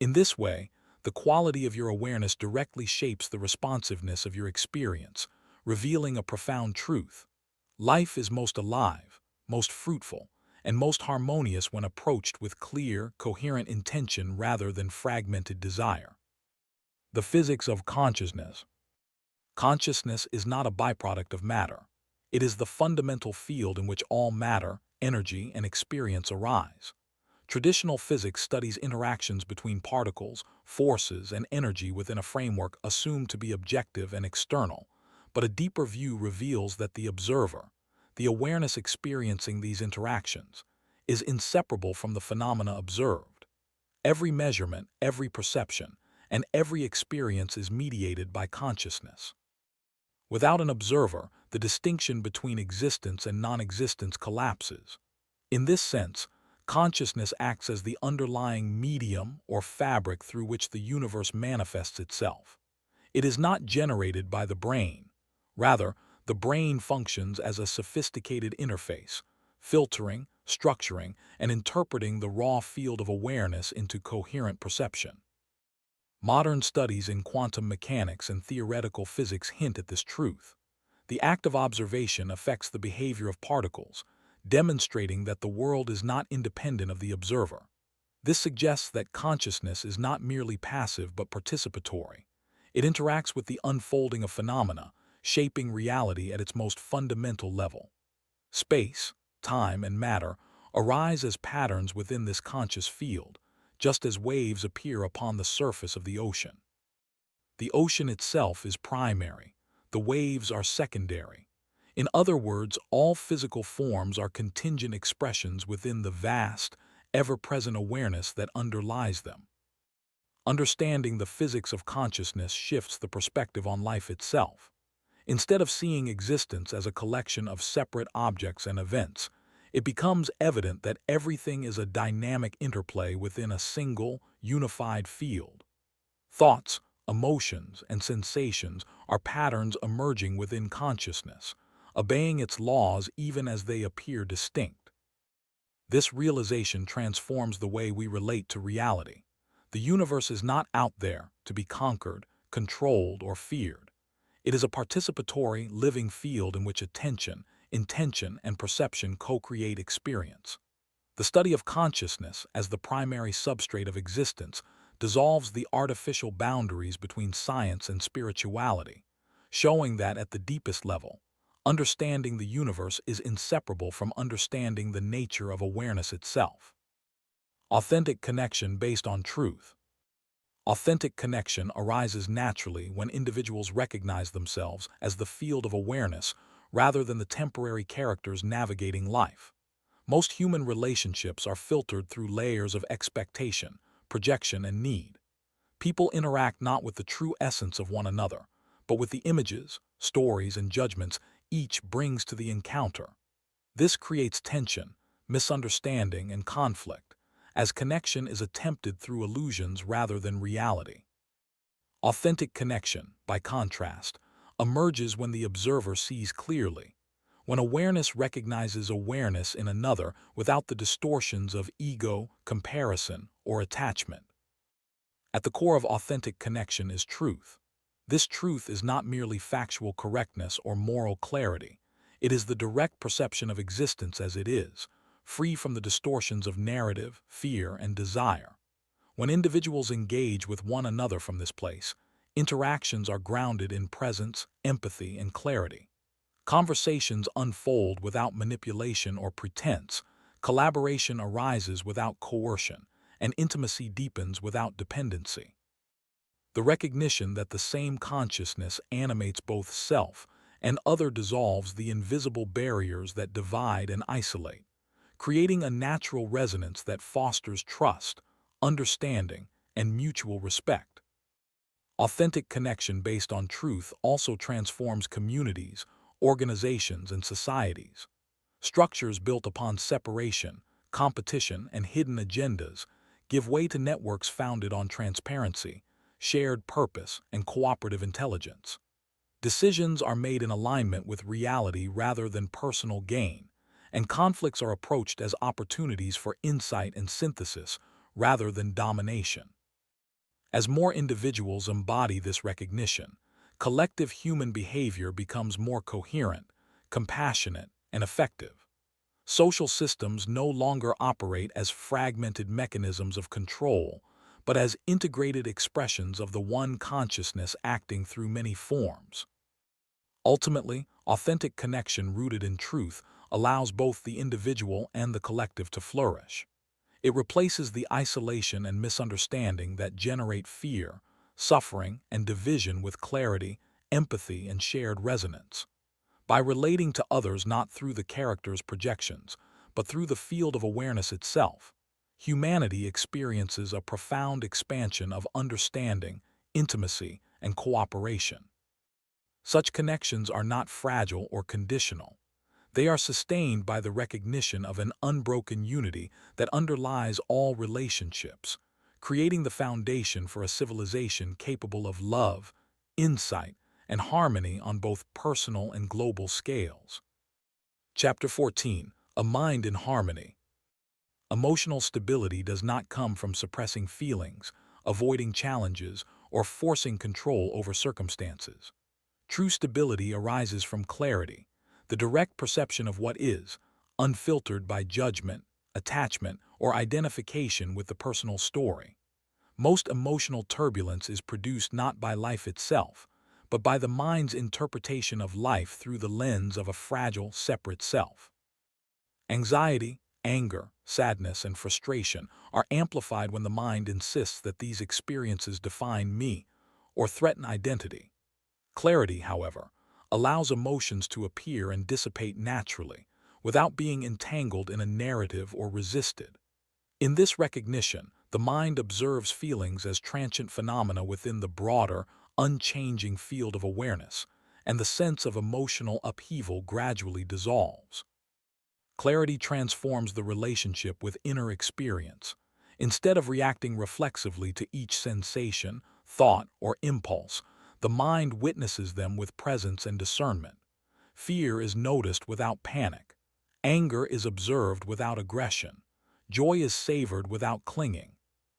Speaker 1: In this way, the quality of your awareness directly shapes the responsiveness of your experience, revealing a profound truth. Life is most alive, most fruitful, and most harmonious when approached with clear, coherent intention rather than fragmented desire. The physics of consciousness. Consciousness is not a byproduct of matter. It is the fundamental field in which all matter, energy, and experience arise. Traditional physics studies interactions between particles, forces, and energy within a framework assumed to be objective and external, but a deeper view reveals that the observer, the awareness experiencing these interactions, is inseparable from the phenomena observed. Every measurement, every perception, and every experience is mediated by consciousness. Without an observer, the distinction between existence and non-existence collapses. In this sense, consciousness acts as the underlying medium or fabric through which the universe manifests itself. It is not generated by the brain. Rather, the brain functions as a sophisticated interface, filtering, structuring, and interpreting the raw field of awareness into coherent perception. Modern studies in quantum mechanics and theoretical physics hint at this truth. The act of observation affects the behavior of particles, demonstrating that the world is not independent of the observer. This suggests that consciousness is not merely passive but participatory. It interacts with the unfolding of phenomena, shaping reality at its most fundamental level. Space, time, and matter arise as patterns within this conscious field, just as waves appear upon the surface of the ocean. The ocean itself is primary, the waves are secondary. In other words, all physical forms are contingent expressions within the vast, ever-present awareness that underlies them. Understanding the physics of consciousness shifts the perspective on life itself. Instead of seeing existence as a collection of separate objects and events, it becomes evident that everything is a dynamic interplay within a single, unified field. Thoughts, emotions, and sensations are patterns emerging within consciousness, obeying its laws even as they appear distinct. This realization transforms the way we relate to reality. The universe is not out there to be conquered, controlled, or feared. It is a participatory, living field in which attention, intention, and perception co-create experience. The study of consciousness as the primary substrate of existence dissolves the artificial boundaries between science and spirituality, showing that at the deepest level, understanding the universe is inseparable from understanding the nature of awareness itself. Authentic connection based on truth. Authentic connection arises naturally when individuals recognize themselves as the field of awareness rather than the temporary characters navigating life. Most human relationships are filtered through layers of expectation, projection, and need. People interact not with the true essence of one another, but with the images, stories, and judgments each brings to the encounter. This creates tension, misunderstanding, and conflict, as connection is attempted through illusions rather than reality. Authentic connection, by contrast, emerges when the observer sees clearly, when awareness recognizes awareness in another without the distortions of ego, comparison, or attachment. At the core of authentic connection is truth. This truth is not merely factual correctness or moral clarity. It is the direct perception of existence as it is, free from the distortions of narrative, fear, and desire. When individuals engage with one another from this place, interactions are grounded in presence, empathy, and clarity. Conversations unfold without manipulation or pretense, collaboration arises without coercion, and intimacy deepens without dependency. The recognition that the same consciousness animates both self and other dissolves the invisible barriers that divide and isolate, creating a natural resonance that fosters trust, understanding, and mutual respect. Authentic connection based on truth also transforms communities, organizations, and societies. Structures built upon separation, competition, and hidden agendas give way to networks founded on transparency, shared purpose, and cooperative intelligence. Decisions are made in alignment with reality rather than personal gain, and conflicts are approached as opportunities for insight and synthesis rather than domination. As more individuals embody this recognition, collective human behavior becomes more coherent, compassionate, and effective. Social systems no longer operate as fragmented mechanisms of control, but as integrated expressions of the one consciousness acting through many forms. Ultimately, authentic connection rooted in truth allows both the individual and the collective to flourish. It replaces the isolation and misunderstanding that generate fear, suffering, and division with clarity, empathy, and shared resonance. By relating to others not through the character's projections, but through the field of awareness itself, humanity experiences a profound expansion of understanding, intimacy, and cooperation. Such connections are not fragile or conditional. They are sustained by the recognition of an unbroken unity that underlies all relationships, creating the foundation for a civilization capable of love, insight, and harmony on both personal and global scales. Chapter 14. A Mind in Harmony. Emotional stability does not come from suppressing feelings, avoiding challenges, or forcing control over circumstances. True stability arises from clarity, the direct perception of what is, unfiltered by judgment, attachment, or identification with the personal story. Most emotional turbulence is produced not by life itself, but by the mind's interpretation of life through the lens of a fragile, separate self. Anxiety, anger, sadness, and frustration are amplified when the mind insists that these experiences define me or threaten identity. Clarity, however, allows emotions to appear and dissipate naturally, without being entangled in a narrative or resisted. In this recognition, the mind observes feelings as transient phenomena within the broader, unchanging field of awareness, and the sense of emotional upheaval gradually dissolves. Clarity transforms the relationship with inner experience. Instead of reacting reflexively to each sensation, thought, or impulse, the mind witnesses them with presence and discernment. Fear is noticed without panic. Anger is observed without aggression. Joy is savored without clinging.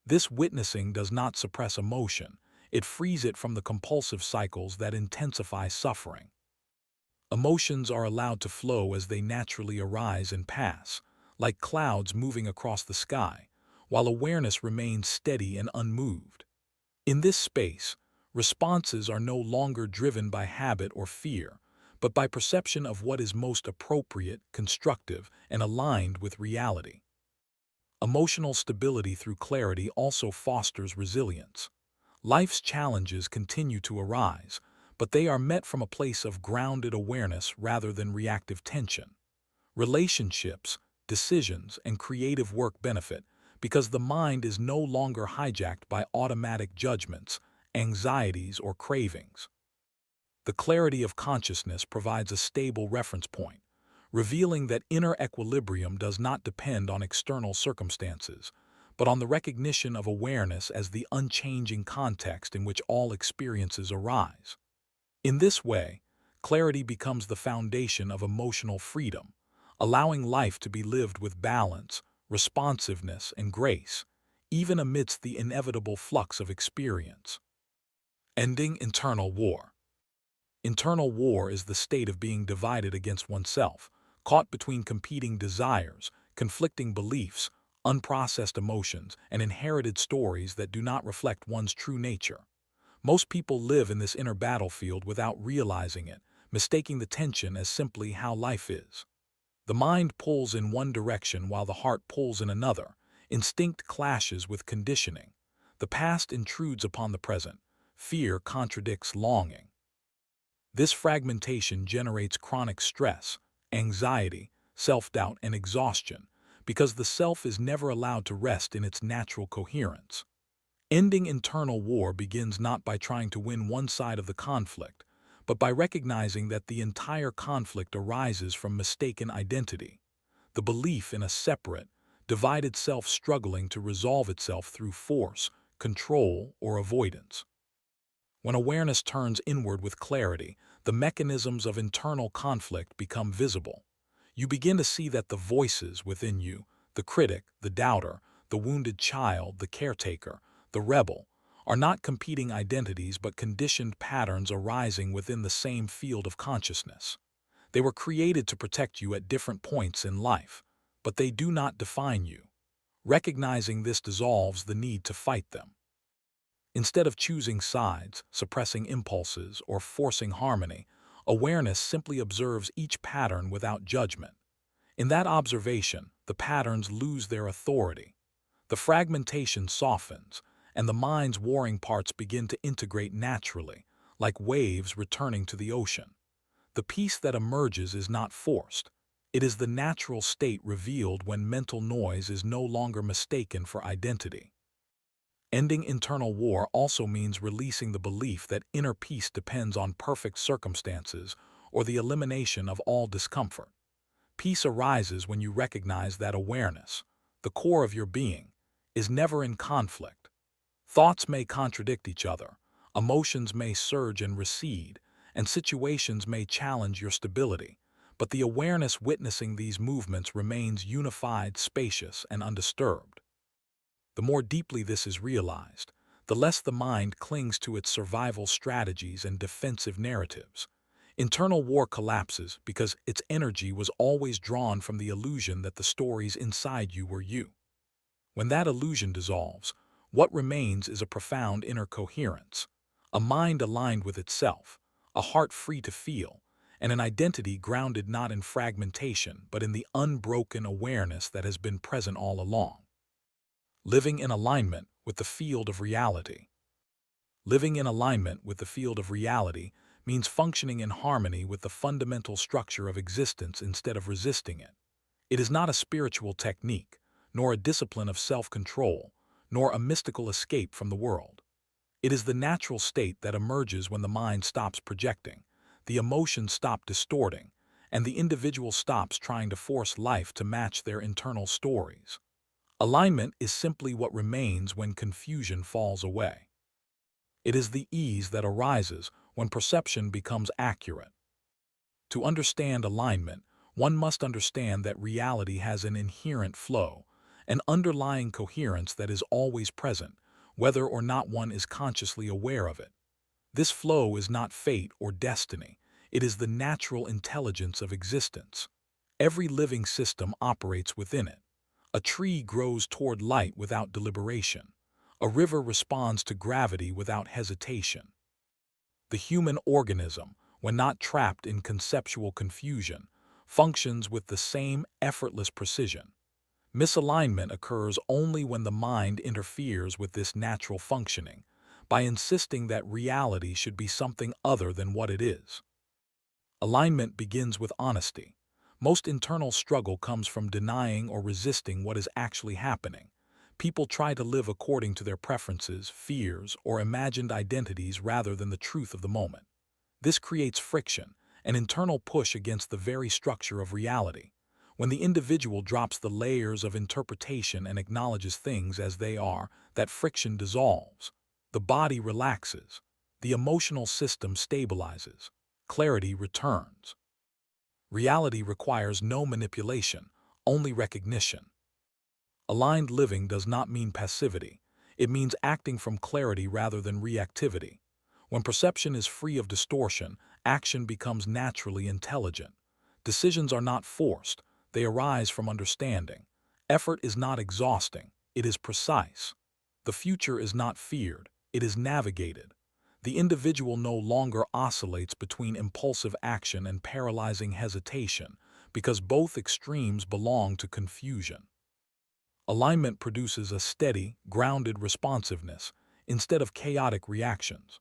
Speaker 1: This witnessing does not suppress emotion. It frees it from the compulsive cycles that intensify suffering. Emotions are allowed to flow as they naturally arise and pass, like clouds moving across the sky, while awareness remains steady and unmoved. In this space, responses are no longer driven by habit or fear, but by perception of what is most appropriate, constructive, and aligned with reality. Emotional stability through clarity also fosters resilience. Life's challenges continue to arise, but they are met from a place of grounded awareness rather than reactive tension. Relationships, decisions, and creative work benefit because the mind is no longer hijacked by automatic judgments, anxieties, or cravings. The clarity of consciousness provides a stable reference point, revealing that inner equilibrium does not depend on external circumstances, but on the recognition of awareness as the unchanging context in which all experiences arise. In this way, clarity becomes the foundation of emotional freedom, allowing life to be lived with balance, responsiveness, and grace, even amidst the inevitable flux of experience. Ending internal war. Internal war is the state of being divided against oneself, caught between competing desires, conflicting beliefs, unprocessed emotions, and inherited stories that do not reflect one's true nature. Most people live in this inner battlefield without realizing it, mistaking the tension as simply how life is. The mind pulls in one direction while the heart pulls in another. Instinct clashes with conditioning. The past intrudes upon the present. Fear contradicts longing. This fragmentation generates chronic stress, anxiety, self-doubt, and exhaustion because the self is never allowed to rest in its natural coherence. Ending internal war begins not by trying to win one side of the conflict, but by recognizing that the entire conflict arises from mistaken identity, the belief in a separate, divided self struggling to resolve itself through force, control, or avoidance. When awareness turns inward with clarity, the mechanisms of internal conflict become visible. You begin to see that the voices within you, the critic, the doubter, the wounded child, the caretaker, the rebel, are not competing identities but conditioned patterns arising within the same field of consciousness. They were created to protect you at different points in life, but they do not define you. Recognizing this dissolves the need to fight them. Instead of choosing sides, suppressing impulses, or forcing harmony, awareness simply observes each pattern without judgment. In that observation, the patterns lose their authority. The fragmentation softens, and the mind's warring parts begin to integrate naturally, like waves returning to the ocean. The peace that emerges is not forced. It is the natural state revealed when mental noise is no longer mistaken for identity. Ending internal war also means releasing the belief that inner peace depends on perfect circumstances or the elimination of all discomfort. Peace arises when you recognize that awareness, the core of your being, is never in conflict. Thoughts may contradict each other, emotions may surge and recede, and situations may challenge your stability, but the awareness witnessing these movements remains unified, spacious, and undisturbed. The more deeply this is realized, the less the mind clings to its survival strategies and defensive narratives. Internal war collapses because its energy was always drawn from the illusion that the stories inside you were you. When that illusion dissolves, what remains is a profound inner coherence, a mind aligned with itself, a heart free to feel, and an identity grounded not in fragmentation but in the unbroken awareness that has been present all along. Living in alignment with the field of reality. Living in alignment with the field of reality means functioning in harmony with the fundamental structure of existence instead of resisting it. It is not a spiritual technique, nor a discipline of self-control, nor a mystical escape from the world. It is the natural state that emerges when the mind stops projecting, the emotions stop distorting, and the individual stops trying to force life to match their internal stories. Alignment is simply what remains when confusion falls away. It is the ease that arises when perception becomes accurate. To understand alignment, one must understand that reality has an inherent flow, an underlying coherence that is always present, whether or not one is consciously aware of it. This flow is not fate or destiny, it is the natural intelligence of existence. Every living system operates within it. A tree grows toward light without deliberation. A river responds to gravity without hesitation. The human organism, when not trapped in conceptual confusion, functions with the same effortless precision. Misalignment occurs only when the mind interferes with this natural functioning, by insisting that reality should be something other than what it is. Alignment begins with honesty. Most internal struggle comes from denying or resisting what is actually happening. People try to live according to their preferences, fears, or imagined identities rather than the truth of the moment. This creates friction, an internal push against the very structure of reality. When the individual drops the layers of interpretation and acknowledges things as they are, that friction dissolves. The body relaxes. The emotional system stabilizes. Clarity returns. Reality requires no manipulation, only recognition. Aligned living does not mean passivity. It means acting from clarity rather than reactivity. When perception is free of distortion, action becomes naturally intelligent. Decisions are not forced, they arise from understanding. Effort is not exhausting, it is precise. The future is not feared, it is navigated. The individual no longer oscillates between impulsive action and paralyzing hesitation, because both extremes belong to confusion. Alignment produces a steady, grounded responsiveness instead of chaotic reactions.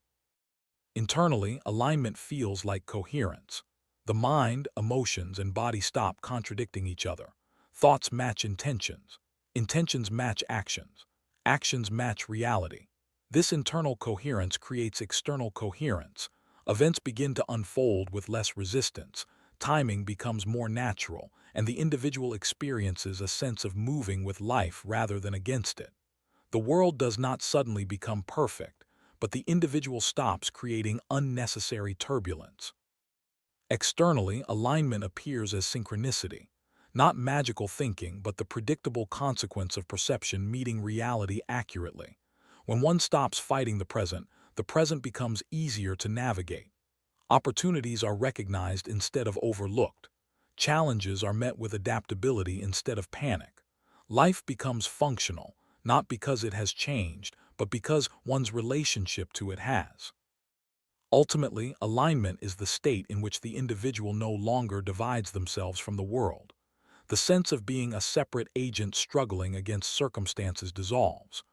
Speaker 1: Internally, alignment feels like coherence. The mind, emotions, and body stop contradicting each other. Thoughts match intentions. Intentions match actions. Actions match reality. This internal coherence creates external coherence. Events begin to unfold with less resistance. Timing becomes more natural, and the individual experiences a sense of moving with life rather than against it. The world does not suddenly become perfect, but the individual stops creating unnecessary turbulence. Externally, alignment appears as synchronicity, not magical thinking, but the predictable consequence of perception meeting reality accurately. When one stops fighting the present becomes easier to navigate. Opportunities are recognized instead of overlooked. Challenges are met with adaptability instead of panic. Life becomes functional, not because it has changed, but because one's relationship to it has. Ultimately, alignment is the state in which the individual no longer divides themselves from the world. The sense of being a separate agent struggling against circumstances dissolves.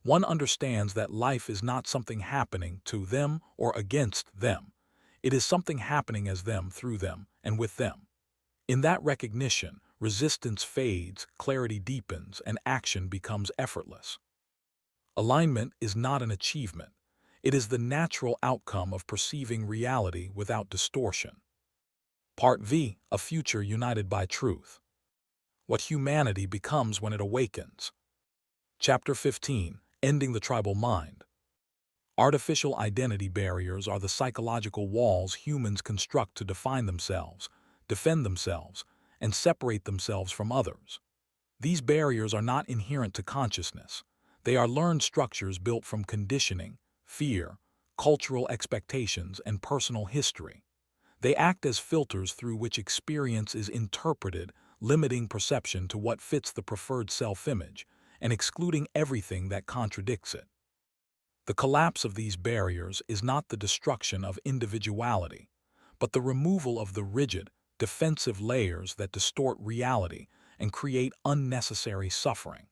Speaker 1: One understands that life is not something happening to them or against them. It is something happening as them, through them, and with them. In that recognition, resistance fades, clarity deepens, and action becomes effortless. Alignment is not an achievement. It is the natural outcome of perceiving reality without distortion. Part V, a future united by truth. What humanity becomes when it awakens. Chapter 15, ending the tribal mind. Artificial identity barriers are the psychological walls humans construct to define themselves, defend themselves, and separate themselves from others. These barriers are not inherent to consciousness. They are learned structures built from conditioning, fear, cultural expectations, and personal history. They act as filters through which experience is interpreted, limiting perception to what fits the preferred self-image and excluding everything that contradicts it. The collapse of these barriers is not the destruction of individuality, but the removal of the rigid, defensive layers that distort reality and create unnecessary suffering.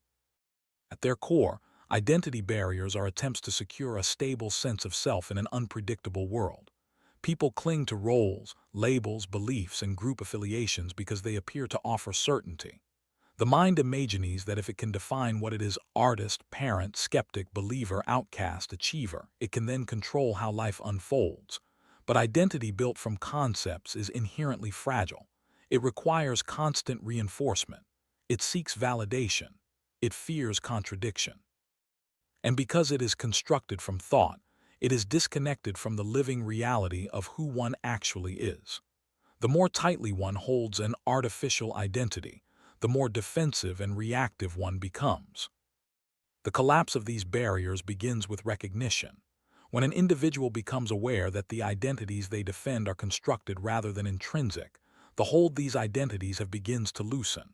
Speaker 1: At their core, identity barriers are attempts to secure a stable sense of self in an unpredictable world. People cling to roles, labels, beliefs, and group affiliations because they appear to offer certainty. The mind imagines that if it can define what it is, artist, parent, skeptic, believer, outcast, achiever, it can then control how life unfolds. But identity built from concepts is inherently fragile. It requires constant reinforcement. It seeks validation. It fears contradiction. And because it is constructed from thought, it is disconnected from the living reality of who one actually is. The more tightly one holds an artificial identity, the more defensive and reactive one becomes. The collapse of these barriers begins with recognition. When an individual becomes aware that the identities they defend are constructed rather than intrinsic, the hold these identities have begins to loosen.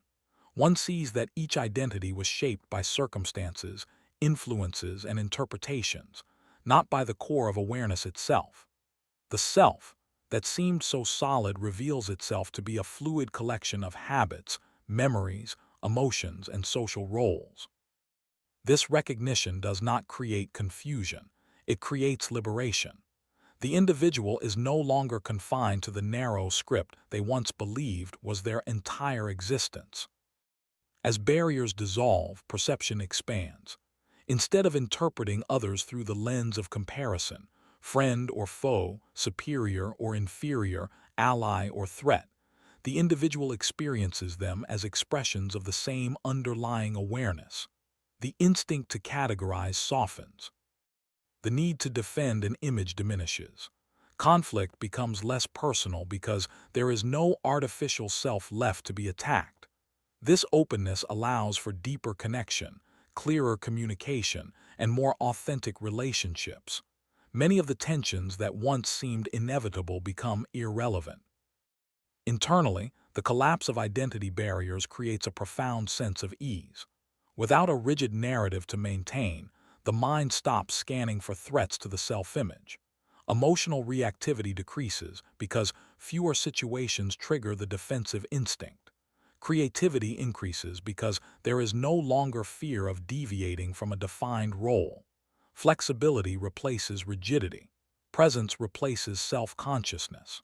Speaker 1: One sees that each identity was shaped by circumstances, influences, and interpretations, not by the core of awareness itself. The self, that seemed so solid, reveals itself to be a fluid collection of habits, memories, emotions, and social roles. This recognition does not create confusion, it creates liberation. The individual is no longer confined to the narrow script they once believed was their entire existence. As barriers dissolve, perception expands. Instead of interpreting others through the lens of comparison, friend or foe, superior or inferior, ally or threat, the individual experiences them as expressions of the same underlying awareness. The instinct to categorize softens. The need to defend an image diminishes. Conflict becomes less personal because there is no artificial self left to be attacked. This openness allows for deeper connection, clearer communication, and more authentic relationships. Many of the tensions that once seemed inevitable become irrelevant. Internally, the collapse of identity barriers creates a profound sense of ease. Without a rigid narrative to maintain, the mind stops scanning for threats to the self-image. Emotional reactivity decreases because fewer situations trigger the defensive instinct. Creativity increases because there is no longer fear of deviating from a defined role. Flexibility replaces rigidity. Presence replaces self-consciousness.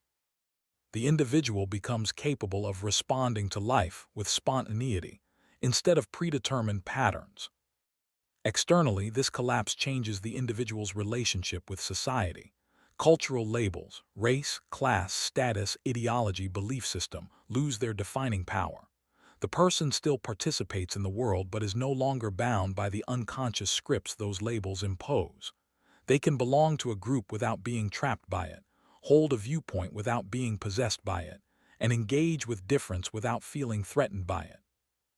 Speaker 1: The individual becomes capable of responding to life with spontaneity instead of predetermined patterns. Externally, this collapse changes the individual's relationship with society. Cultural labels, race, class, status, ideology, belief system lose their defining power. The person still participates in the world but is no longer bound by the unconscious scripts those labels impose. They can belong to a group without being trapped by it, hold a viewpoint without being possessed by it, and engage with difference without feeling threatened by it.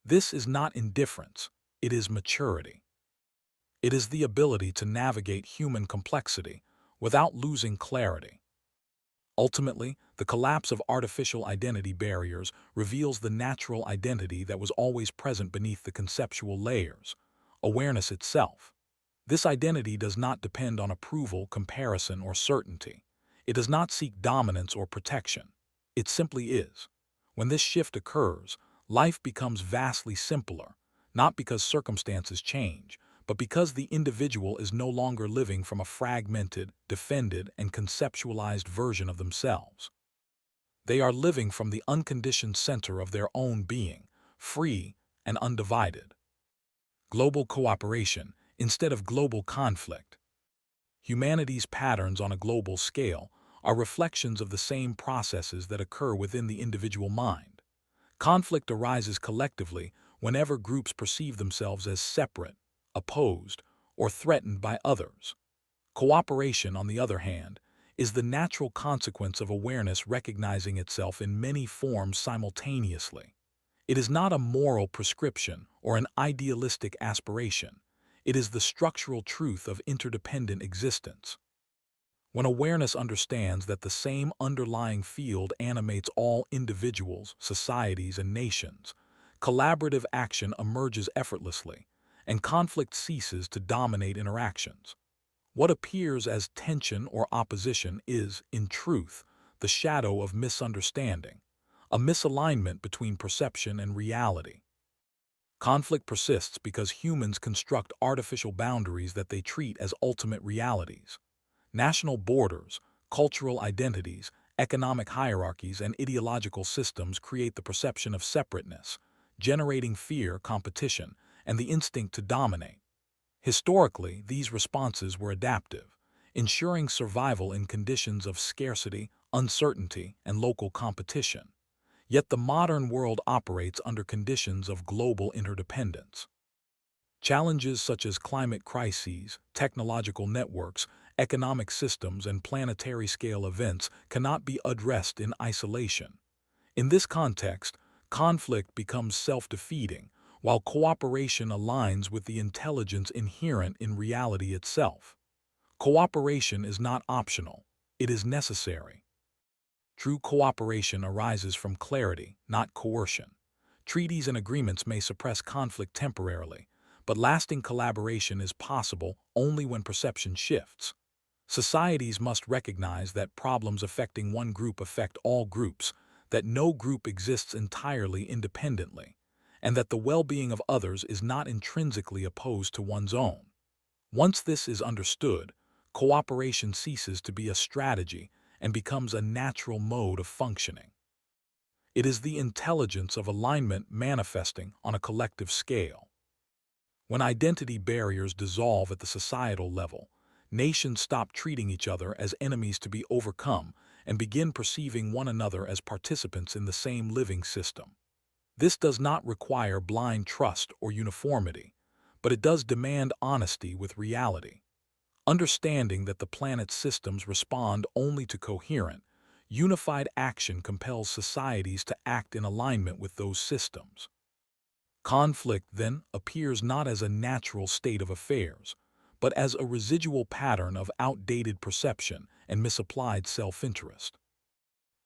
Speaker 1: This is not indifference, it is maturity. It is the ability to navigate human complexity without losing clarity. Ultimately, the collapse of artificial identity barriers reveals the natural identity that was always present beneath the conceptual layers, awareness itself. This identity does not depend on approval, comparison, or certainty. It does not seek dominance or protection. It simply is. When this shift occurs, life becomes vastly simpler, not because circumstances change, but because the individual is no longer living from a fragmented, defended, and conceptualized version of themselves. They are living from the unconditioned center of their own being, free and undivided. Global cooperation instead of global conflict. Humanity's patterns on a global scale are reflections of the same processes that occur within the individual mind. Conflict arises collectively whenever groups perceive themselves as separate, opposed, or threatened by others. Cooperation, on the other hand, is the natural consequence of awareness recognizing itself in many forms simultaneously. It is not a moral prescription or an idealistic aspiration. It is the structural truth of interdependent existence. When awareness understands that the same underlying field animates all individuals, societies, and nations, collaborative action emerges effortlessly, and conflict ceases to dominate interactions. What appears as tension or opposition is, in truth, the shadow of misunderstanding, a misalignment between perception and reality. Conflict persists because humans construct artificial boundaries that they treat as ultimate realities. National borders, cultural identities, economic hierarchies, and ideological systems create the perception of separateness, generating fear, competition, and the instinct to dominate. Historically, these responses were adaptive, ensuring survival in conditions of scarcity, uncertainty, and local competition. Yet the modern world operates under conditions of global interdependence. Challenges such as climate crises, technological networks, economic systems, and planetary-scale events cannot be addressed in isolation. In this context, conflict becomes self-defeating, while cooperation aligns with the intelligence inherent in reality itself. Cooperation is not optional, it is necessary. True cooperation arises from clarity, not coercion. Treaties and agreements may suppress conflict temporarily, but lasting collaboration is possible only when perception shifts. Societies must recognize that problems affecting one group affect all groups, that no group exists entirely independently, and that the well-being of others is not intrinsically opposed to one's own. Once this is understood, cooperation ceases to be a strategy and becomes a natural mode of functioning. It is the intelligence of alignment manifesting on a collective scale. When identity barriers dissolve at the societal level, nations stop treating each other as enemies to be overcome and begin perceiving one another as participants in the same living system. This does not require blind trust or uniformity, but it does demand honesty with reality. Understanding that the planet's systems respond only to coherent, unified action compels societies to act in alignment with those systems. Conflict, then, appears not as a natural state of affairs, but as a residual pattern of outdated perception and misapplied self-interest.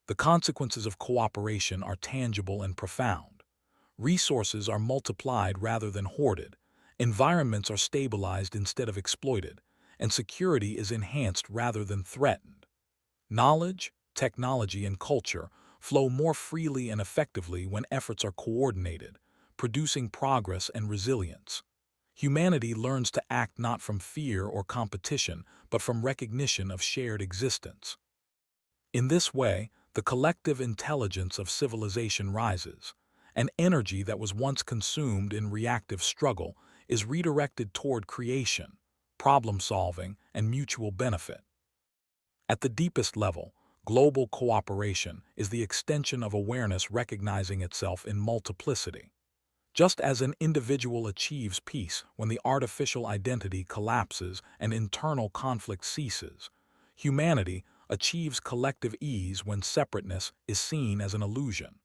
Speaker 1: The consequences of cooperation are tangible and profound. Resources are multiplied rather than hoarded, environments are stabilized instead of exploited, and security is enhanced rather than threatened. Knowledge, technology, and culture flow more freely and effectively when efforts are coordinated, producing progress and resilience. Humanity learns to act not from fear or competition, but from recognition of shared existence. In this way, the collective intelligence of civilization rises. An energy that was once consumed in reactive struggle is redirected toward creation, problem-solving, and mutual benefit. At the deepest level, global cooperation is the extension of awareness recognizing itself in multiplicity. Just as an individual achieves peace when the artificial identity collapses and internal conflict ceases, humanity achieves collective ease when separateness is seen as an illusion.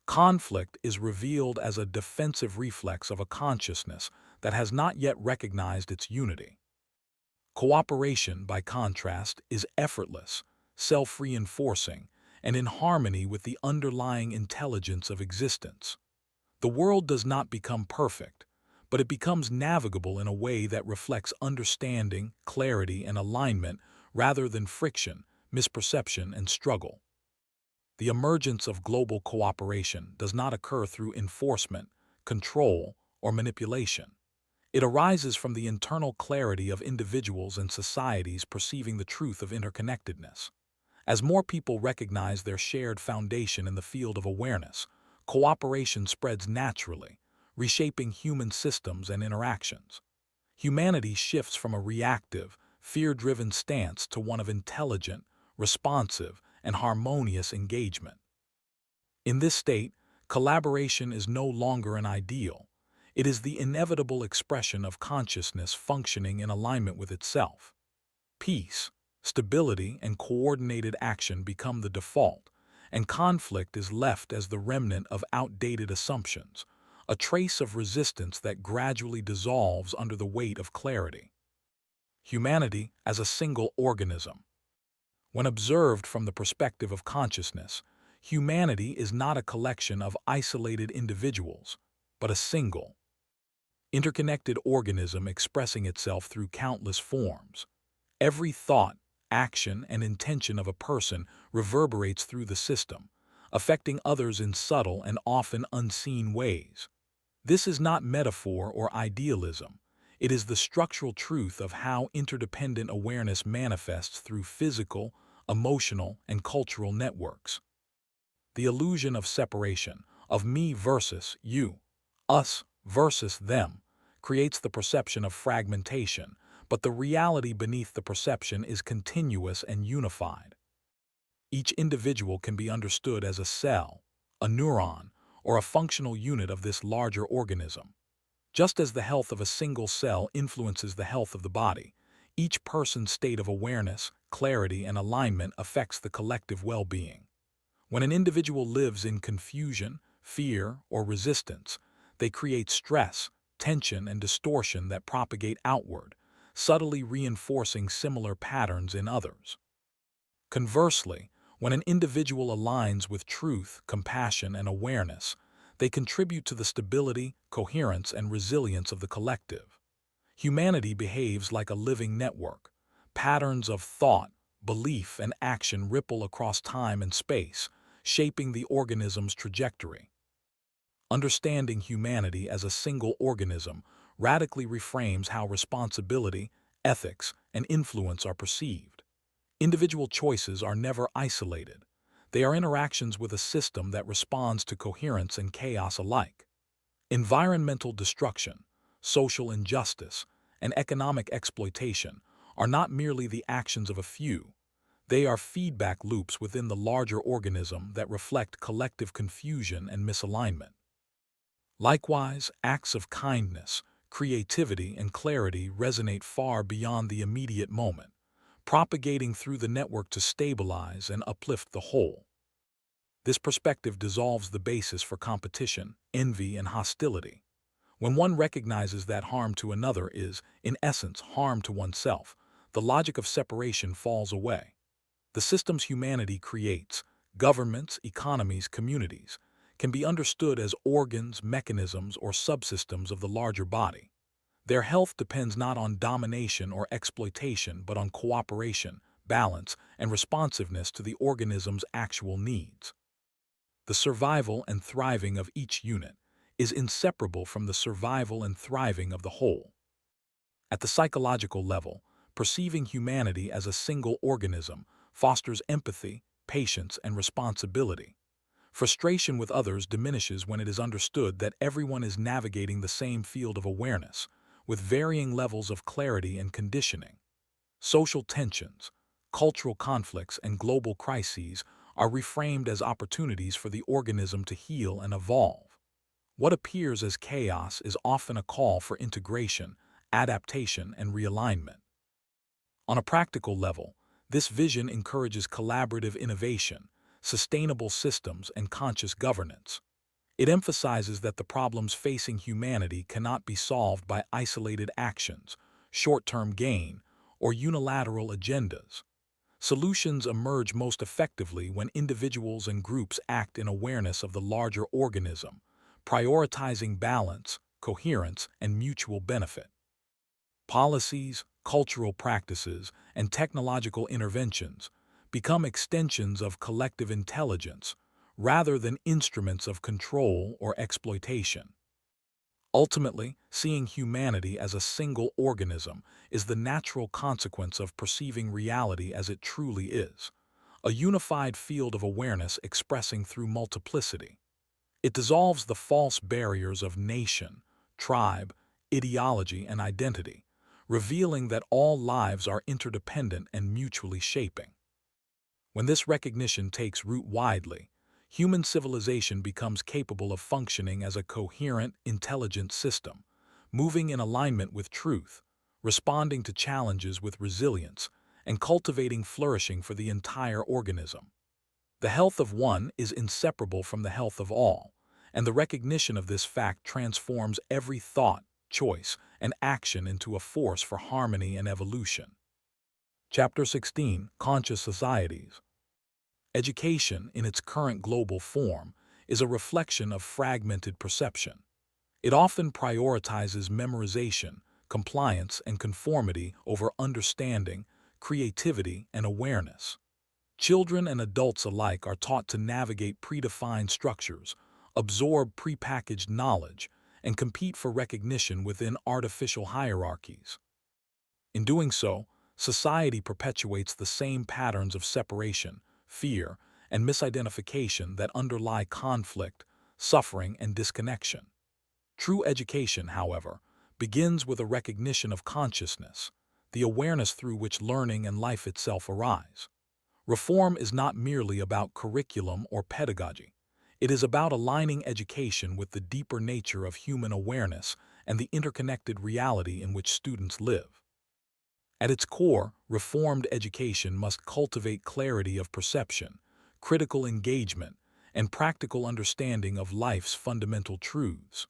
Speaker 1: Conflict is revealed as a defensive reflex of a consciousness that has not yet recognized its unity. Cooperation, by contrast, is effortless, self-reinforcing, and in harmony with the underlying intelligence of existence. The world does not become perfect, but it becomes navigable in a way that reflects understanding, clarity, and alignment rather than friction, misperception, and struggle. The emergence of global cooperation does not occur through enforcement, control, or manipulation. It arises from the internal clarity of individuals and societies perceiving the truth of interconnectedness. As more people recognize their shared foundation in the field of awareness, cooperation spreads naturally, reshaping human systems and interactions. Humanity shifts from a reactive, fear-driven stance to one of intelligent, responsive, and harmonious engagement. In this state, collaboration is no longer an ideal. It is the inevitable expression of consciousness functioning in alignment with itself. Peace, stability, and coordinated action become the default, and conflict is left as the remnant of outdated assumptions, a trace of resistance that gradually dissolves under the weight of clarity. Humanity as a single organism. When observed from the perspective of consciousness, humanity is not a collection of isolated individuals, but a single, interconnected organism expressing itself through countless forms. Every thought, action, and intention of a person reverberates through the system, affecting others in subtle and often unseen ways. This is not metaphor or idealism. It is the structural truth of how interdependent awareness manifests through physical, emotional, and cultural networks. The illusion of separation, of me versus you, us versus them, creates the perception of fragmentation, but the reality beneath the perception is continuous and unified. Each individual can be understood as a cell, a neuron, or a functional unit of this larger organism. Just as the health of a single cell influences the health of the body, each person's state of awareness, clarity, and alignment affects the collective well-being. When an individual lives in confusion, fear, or resistance, they create stress, tension, and distortion that propagate outward, subtly reinforcing similar patterns in others. Conversely, when an individual aligns with truth, compassion, and awareness, they contribute to the stability, coherence, and resilience of the collective. Humanity behaves like a living network. Patterns of thought, belief, and action ripple across time and space, shaping the organism's trajectory. Understanding humanity as a single organism radically reframes how responsibility, ethics, and influence are perceived. Individual choices are never isolated. They are interactions with a system that responds to coherence and chaos alike. Environmental destruction, social injustice, and economic exploitation are not merely the actions of a few. They are feedback loops within the larger organism that reflect collective confusion and misalignment. Likewise, acts of kindness, creativity, and clarity resonate far beyond the immediate moment, propagating through the network to stabilize and uplift the whole. This perspective dissolves the basis for competition, envy, and hostility. When one recognizes that harm to another is, in essence, harm to oneself, the logic of separation falls away. The systems humanity creates, governments, economies, communities, can be understood as organs, mechanisms, or subsystems of the larger body. Their health depends not on domination or exploitation, but on cooperation, balance, and responsiveness to the organism's actual needs. The survival and thriving of each unit is inseparable from the survival and thriving of the whole. At the psychological level, perceiving humanity as a single organism fosters empathy, patience, and responsibility. Frustration with others diminishes when it is understood that everyone is navigating the same field of awareness, with varying levels of clarity and conditioning. Social tensions, cultural conflicts, and global crises are reframed as opportunities for the organism to heal and evolve. What appears as chaos is often a call for integration, adaptation, and realignment. On a practical level, this vision encourages collaborative innovation, sustainable systems, and conscious governance. It emphasizes that the problems facing humanity cannot be solved by isolated actions, short-term gain, or unilateral agendas. Solutions emerge most effectively when individuals and groups act in awareness of the larger organism, prioritizing balance, coherence, and mutual benefit. Policies, cultural practices, and technological interventions become extensions of collective intelligence rather than instruments of control or exploitation. Ultimately, seeing humanity as a single organism is the natural consequence of perceiving reality as it truly is, a unified field of awareness expressing through multiplicity. It dissolves the false barriers of nation, tribe, ideology, and identity, revealing that all lives are interdependent and mutually shaping. When this recognition takes root widely, human civilization becomes capable of functioning as a coherent, intelligent system, moving in alignment with truth, responding to challenges with resilience, and cultivating flourishing for the entire organism. The health of one is inseparable from the health of all, and the recognition of this fact transforms every thought, choice, and action into a force for harmony and evolution. Chapter 16: Conscious Societies. Education, in its current global form, is a reflection of fragmented perception. It often prioritizes memorization, compliance, and conformity over understanding, creativity, and awareness. Children and adults alike are taught to navigate predefined structures, absorb prepackaged knowledge, and compete for recognition within artificial hierarchies. In doing so, society perpetuates the same patterns of separation, fear, and misidentification that underlie conflict, suffering, and disconnection. True education, however, begins with a recognition of consciousness, the awareness through which learning and life itself arise. Reform is not merely about curriculum or pedagogy. It is about aligning education with the deeper nature of human awareness and the interconnected reality in which students live. At its core, reformed education must cultivate clarity of perception, critical engagement, and practical understanding of life's fundamental truths.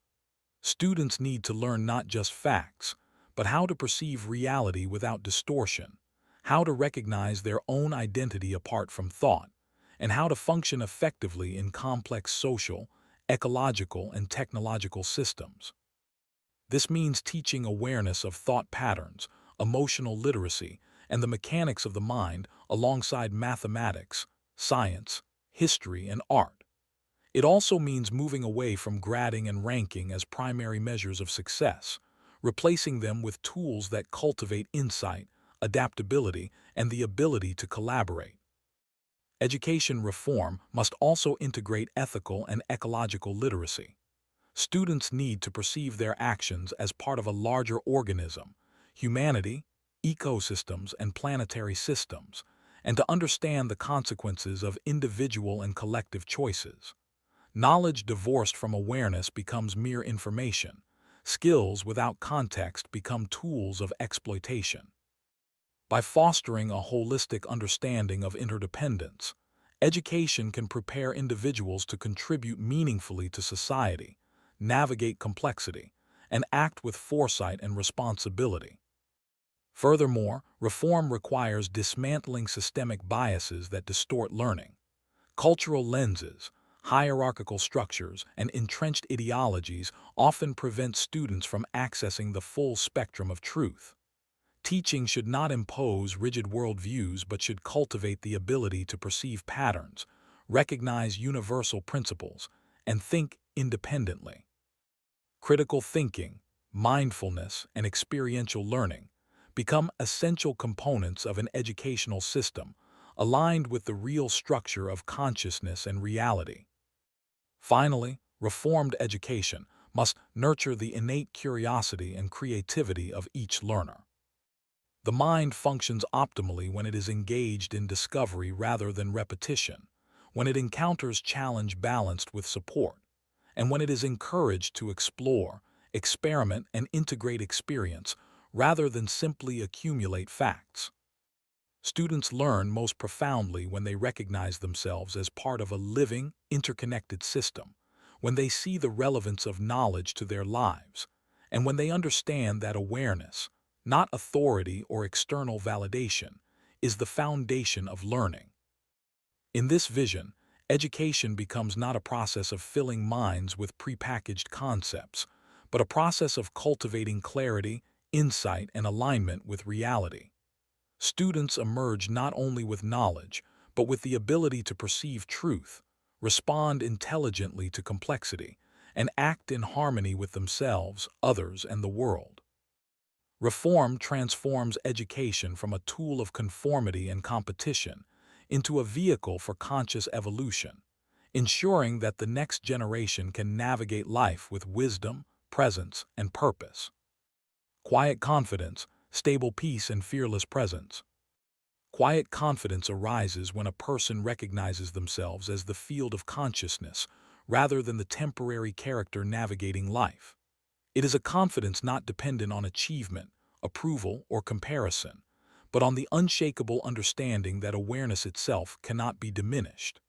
Speaker 1: Students need to learn not just facts, but how to perceive reality without distortion, how to recognize their own identity apart from thought, and how to function effectively in complex social, ecological, and technological systems. This means teaching awareness of thought patterns, emotional literacy, and the mechanics of the mind alongside mathematics, science, history, and art. It also means moving away from grading and ranking as primary measures of success, replacing them with tools that cultivate insight, adaptability, and the ability to collaborate. Education reform must also integrate ethical and ecological literacy. Students need to perceive their actions as part of a larger organism, humanity, ecosystems, and planetary systems, and to understand the consequences of individual and collective choices. Knowledge divorced from awareness becomes mere information. Skills without context become tools of exploitation. By fostering a holistic understanding of interdependence, education can prepare individuals to contribute meaningfully to society, navigate complexity, and act with foresight and responsibility. Furthermore, reform requires dismantling systemic biases that distort learning. Cultural lenses, hierarchical structures, and entrenched ideologies often prevent students from accessing the full spectrum of truth. Teaching should not impose rigid worldviews but should cultivate the ability to perceive patterns, recognize universal principles, and think independently. Critical thinking, mindfulness, and experiential learning become essential components of an educational system aligned with the real structure of consciousness and reality. Finally, reformed education must nurture the innate curiosity and creativity of each learner. The mind functions optimally when it is engaged in discovery rather than repetition, when it encounters challenge balanced with support, and when it is encouraged to explore, experiment, and integrate experience rather than simply accumulate facts. Students learn most profoundly when they recognize themselves as part of a living, interconnected system, when they see the relevance of knowledge to their lives, and when they understand that awareness, not authority or external validation, is the foundation of learning. In this vision, education becomes not a process of filling minds with prepackaged concepts, but a process of cultivating clarity, insight, and alignment with reality. Students emerge not only with knowledge, but with the ability to perceive truth, respond intelligently to complexity, and act in harmony with themselves, others, and the world. Reform transforms education from a tool of conformity and competition into a vehicle for conscious evolution, ensuring that the next generation can navigate life with wisdom, presence, and purpose. Quiet confidence, stable peace, and fearless presence. Quiet confidence arises when a person recognizes themselves as the field of consciousness rather than the temporary character navigating life. It is a confidence not dependent on achievement, approval, or comparison, but on the unshakable understanding that awareness itself cannot be diminished.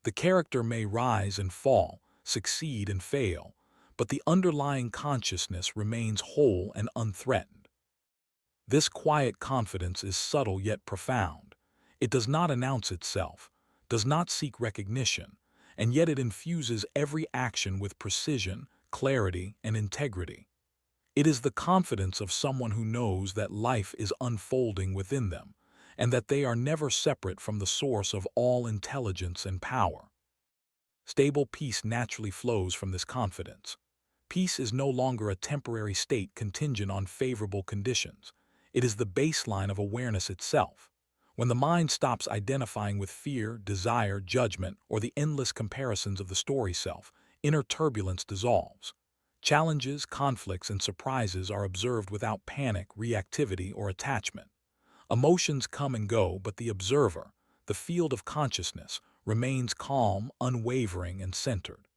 Speaker 1: The character may rise and fall, succeed and fail, but the underlying consciousness remains whole and unthreatened. This quiet confidence is subtle yet profound. It does not announce itself, does not seek recognition, and yet it infuses every action with precision, clarity, and integrity. It is the confidence of someone who knows that life is unfolding within them, and that they are never separate from the source of all intelligence and power. Stable peace naturally flows from this confidence. Peace is no longer a temporary state contingent on favorable conditions. It is the baseline of awareness itself. When the mind stops identifying with fear, desire, judgment, or the endless comparisons of the story self, inner turbulence dissolves. Challenges, conflicts, and surprises are observed without panic, reactivity, or attachment. Emotions come and go, but the observer, the field of consciousness, remains calm, unwavering, and centered.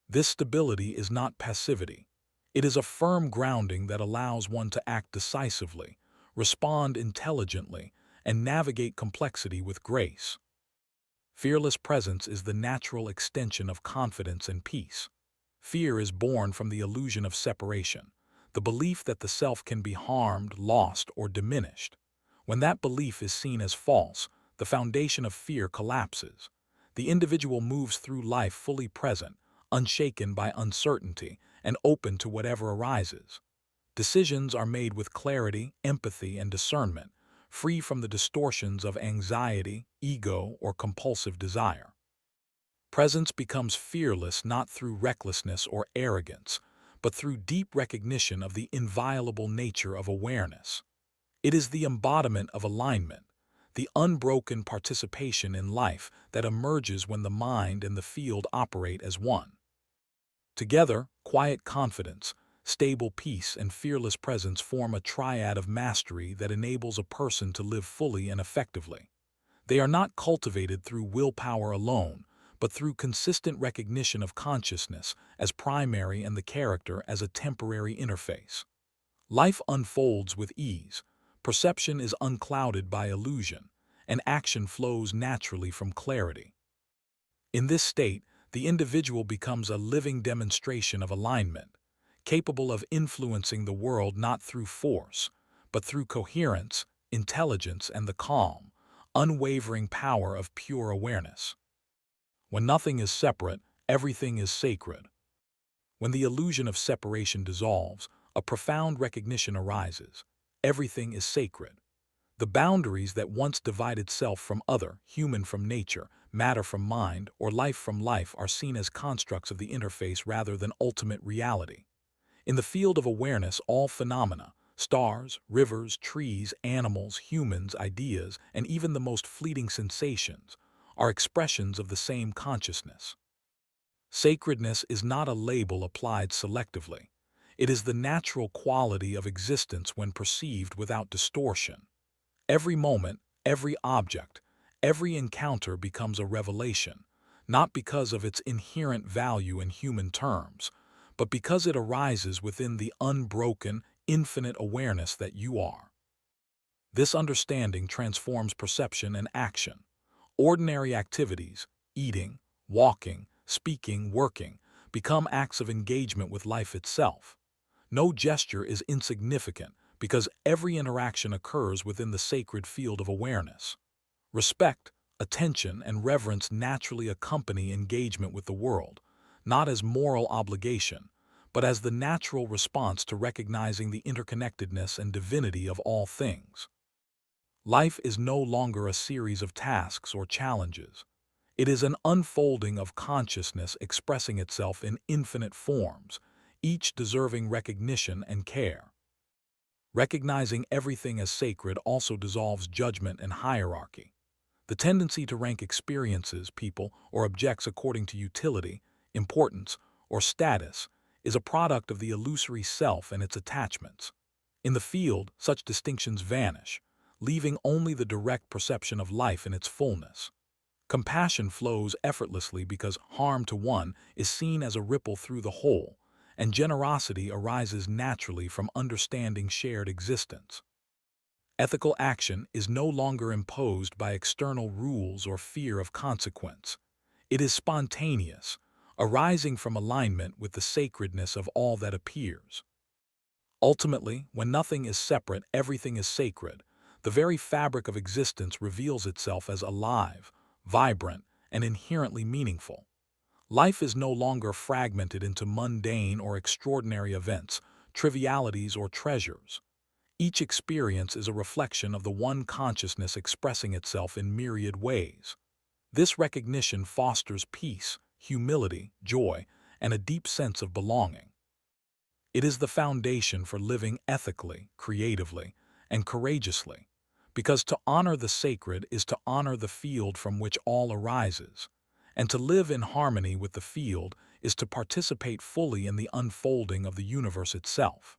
Speaker 1: This stability is not passivity. It is a firm grounding that allows one to act decisively, respond intelligently, and navigate complexity with grace. Fearless presence is the natural extension of confidence and peace. Fear is born from the illusion of separation, the belief that the self can be harmed, lost, or diminished. When that belief is seen as false, the foundation of fear collapses. The individual moves through life fully present, unshaken by uncertainty, and open to whatever arises. Decisions are made with clarity, empathy, and discernment, free from the distortions of anxiety, ego, or compulsive desire. Presence becomes fearless not through recklessness or arrogance, but through deep recognition of the inviolable nature of awareness. It is the embodiment of alignment, the unbroken participation in life that emerges when the mind and the field operate as one. Together, quiet confidence, stable peace, and fearless presence form a triad of mastery that enables a person to live fully and effectively. They are not cultivated through willpower alone, but through consistent recognition of consciousness as primary and the character as a temporary interface. Life unfolds with ease, perception is unclouded by illusion, and action flows naturally from clarity. In this state, the individual becomes a living demonstration of alignment, capable of influencing the world not through force, but through coherence, intelligence, and the calm, unwavering power of pure awareness. When nothing is separate, everything is sacred. When the illusion of separation dissolves, a profound recognition arises. Everything is sacred. The boundaries that once divided self from other, human from nature, matter from mind, or life from life are seen as constructs of the interface rather than ultimate reality. In the field of awareness, all phenomena, stars, rivers, trees, animals, humans, ideas, and even the most fleeting sensations, are expressions of the same consciousness. Sacredness is not a label applied selectively. It is the natural quality of existence when perceived without distortion. Every moment, every object, every encounter becomes a revelation, not because of its inherent value in human terms, but because it arises within the unbroken, infinite awareness that you are. This understanding transforms perception and action. Ordinary activities, eating, walking, speaking, working, become acts of engagement with life itself. No gesture is insignificant because every interaction occurs within the sacred field of awareness. Respect, attention, and reverence naturally accompany engagement with the world, not as moral obligation, but as the natural response to recognizing the interconnectedness and divinity of all things. Life is no longer a series of tasks or challenges. It is an unfolding of consciousness expressing itself in infinite forms, each deserving recognition and care. Recognizing everything as sacred also dissolves judgment and hierarchy. The tendency to rank experiences, people, or objects according to utility, importance, or status is a product of the illusory self and its attachments. In the field, such distinctions vanish, leaving only the direct perception of life in its fullness. Compassion flows effortlessly because harm to one is seen as a ripple through the whole, and generosity arises naturally from understanding shared existence. Ethical action is no longer imposed by external rules or fear of consequence. It is spontaneous, arising from alignment with the sacredness of all that appears. Ultimately, when nothing is separate, everything is sacred. The very fabric of existence reveals itself as alive, vibrant, and inherently meaningful. Life is no longer fragmented into mundane or extraordinary events, trivialities or treasures. Each experience is a reflection of the one consciousness expressing itself in myriad ways. This recognition fosters peace, humility, joy, and a deep sense of belonging. It is the foundation for living ethically, creatively, and courageously, because to honor the sacred is to honor the field from which all arises, and to live in harmony with the field is to participate fully in the unfolding of the universe itself.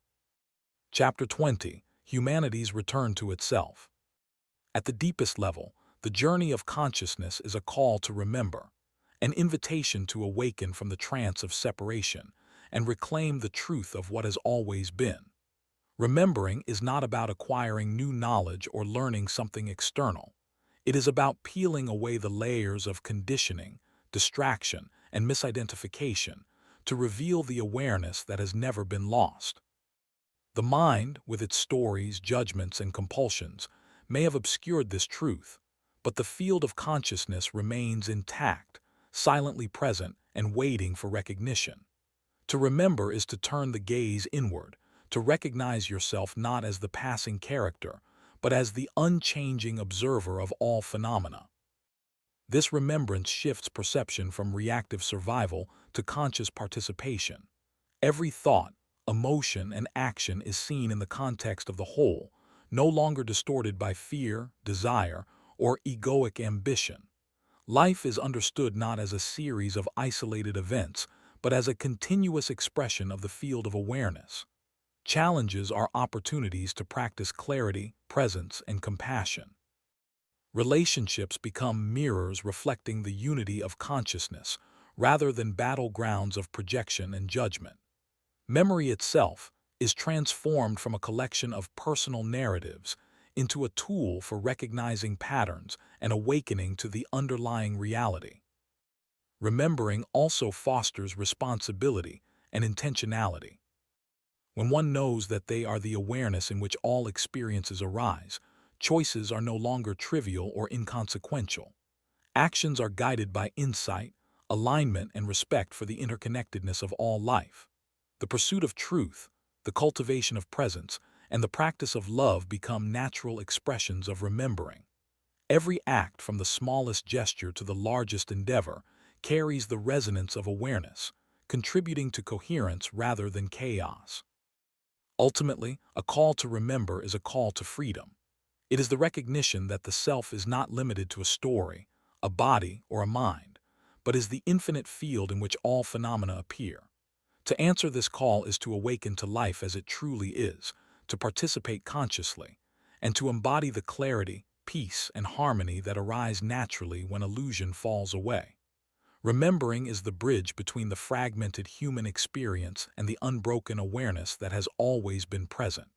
Speaker 1: Chapter 20: Humanity's Return to Itself. At the deepest level, the journey of consciousness is a call to remember, an invitation to awaken from the trance of separation and reclaim the truth of what has always been. Remembering is not about acquiring new knowledge or learning something external. It is about peeling away the layers of conditioning, distraction, and misidentification to reveal the awareness that has never been lost. The mind, with its stories, judgments, and compulsions, may have obscured this truth, but the field of consciousness remains intact, silently present, and waiting for recognition. To remember is to turn the gaze inward, to recognize yourself not as the passing character, but as the unchanging observer of all phenomena. This remembrance shifts perception from reactive survival to conscious participation. Every thought, emotion, and action is seen in the context of the whole, no longer distorted by fear, desire, or egoic ambition. Life is understood not as a series of isolated events, but as a continuous expression of the field of awareness. Challenges are opportunities to practice clarity, presence, and compassion. Relationships become mirrors reflecting the unity of consciousness, rather than battlegrounds of projection and judgment. Memory itself is transformed from a collection of personal narratives into a tool for recognizing patterns and awakening to the underlying reality. Remembering also fosters responsibility and intentionality. When one knows that they are the awareness in which all experiences arise, choices are no longer trivial or inconsequential. Actions are guided by insight, alignment, and respect for the interconnectedness of all life. The pursuit of truth, the cultivation of presence, and the practice of love become natural expressions of remembering. Every act, from the smallest gesture to the largest endeavor, carries the resonance of awareness, contributing to coherence rather than chaos. Ultimately, a call to remember is a call to freedom. It is the recognition that the self is not limited to a story, a body, or a mind, but is the infinite field in which all phenomena appear. To answer this call is to awaken to life as it truly is, to participate consciously, and to embody the clarity, peace, and harmony that arise naturally when illusion falls away. Remembering is the bridge between the fragmented human experience and the unbroken awareness that has always been present.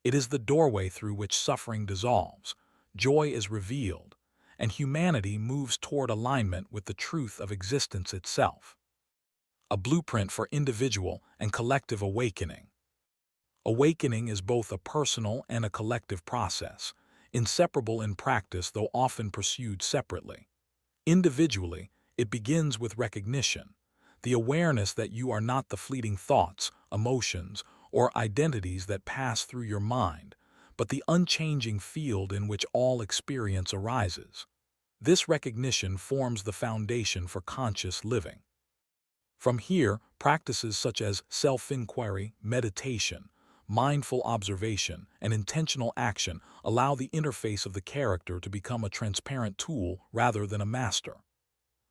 Speaker 1: It is the doorway through which suffering dissolves, joy is revealed, and humanity moves toward alignment with the truth of existence itself. A blueprint for individual and collective awakening. Awakening is both a personal and a collective process, inseparable in practice though often pursued separately. Individually, it begins with recognition, the awareness that you are not the fleeting thoughts, emotions, or identities that pass through your mind, but the unchanging field in which all experience arises. This recognition forms the foundation for conscious living. From here, practices such as self-inquiry, meditation, mindful observation, and intentional action allow the interface of the character to become a transparent tool rather than a master.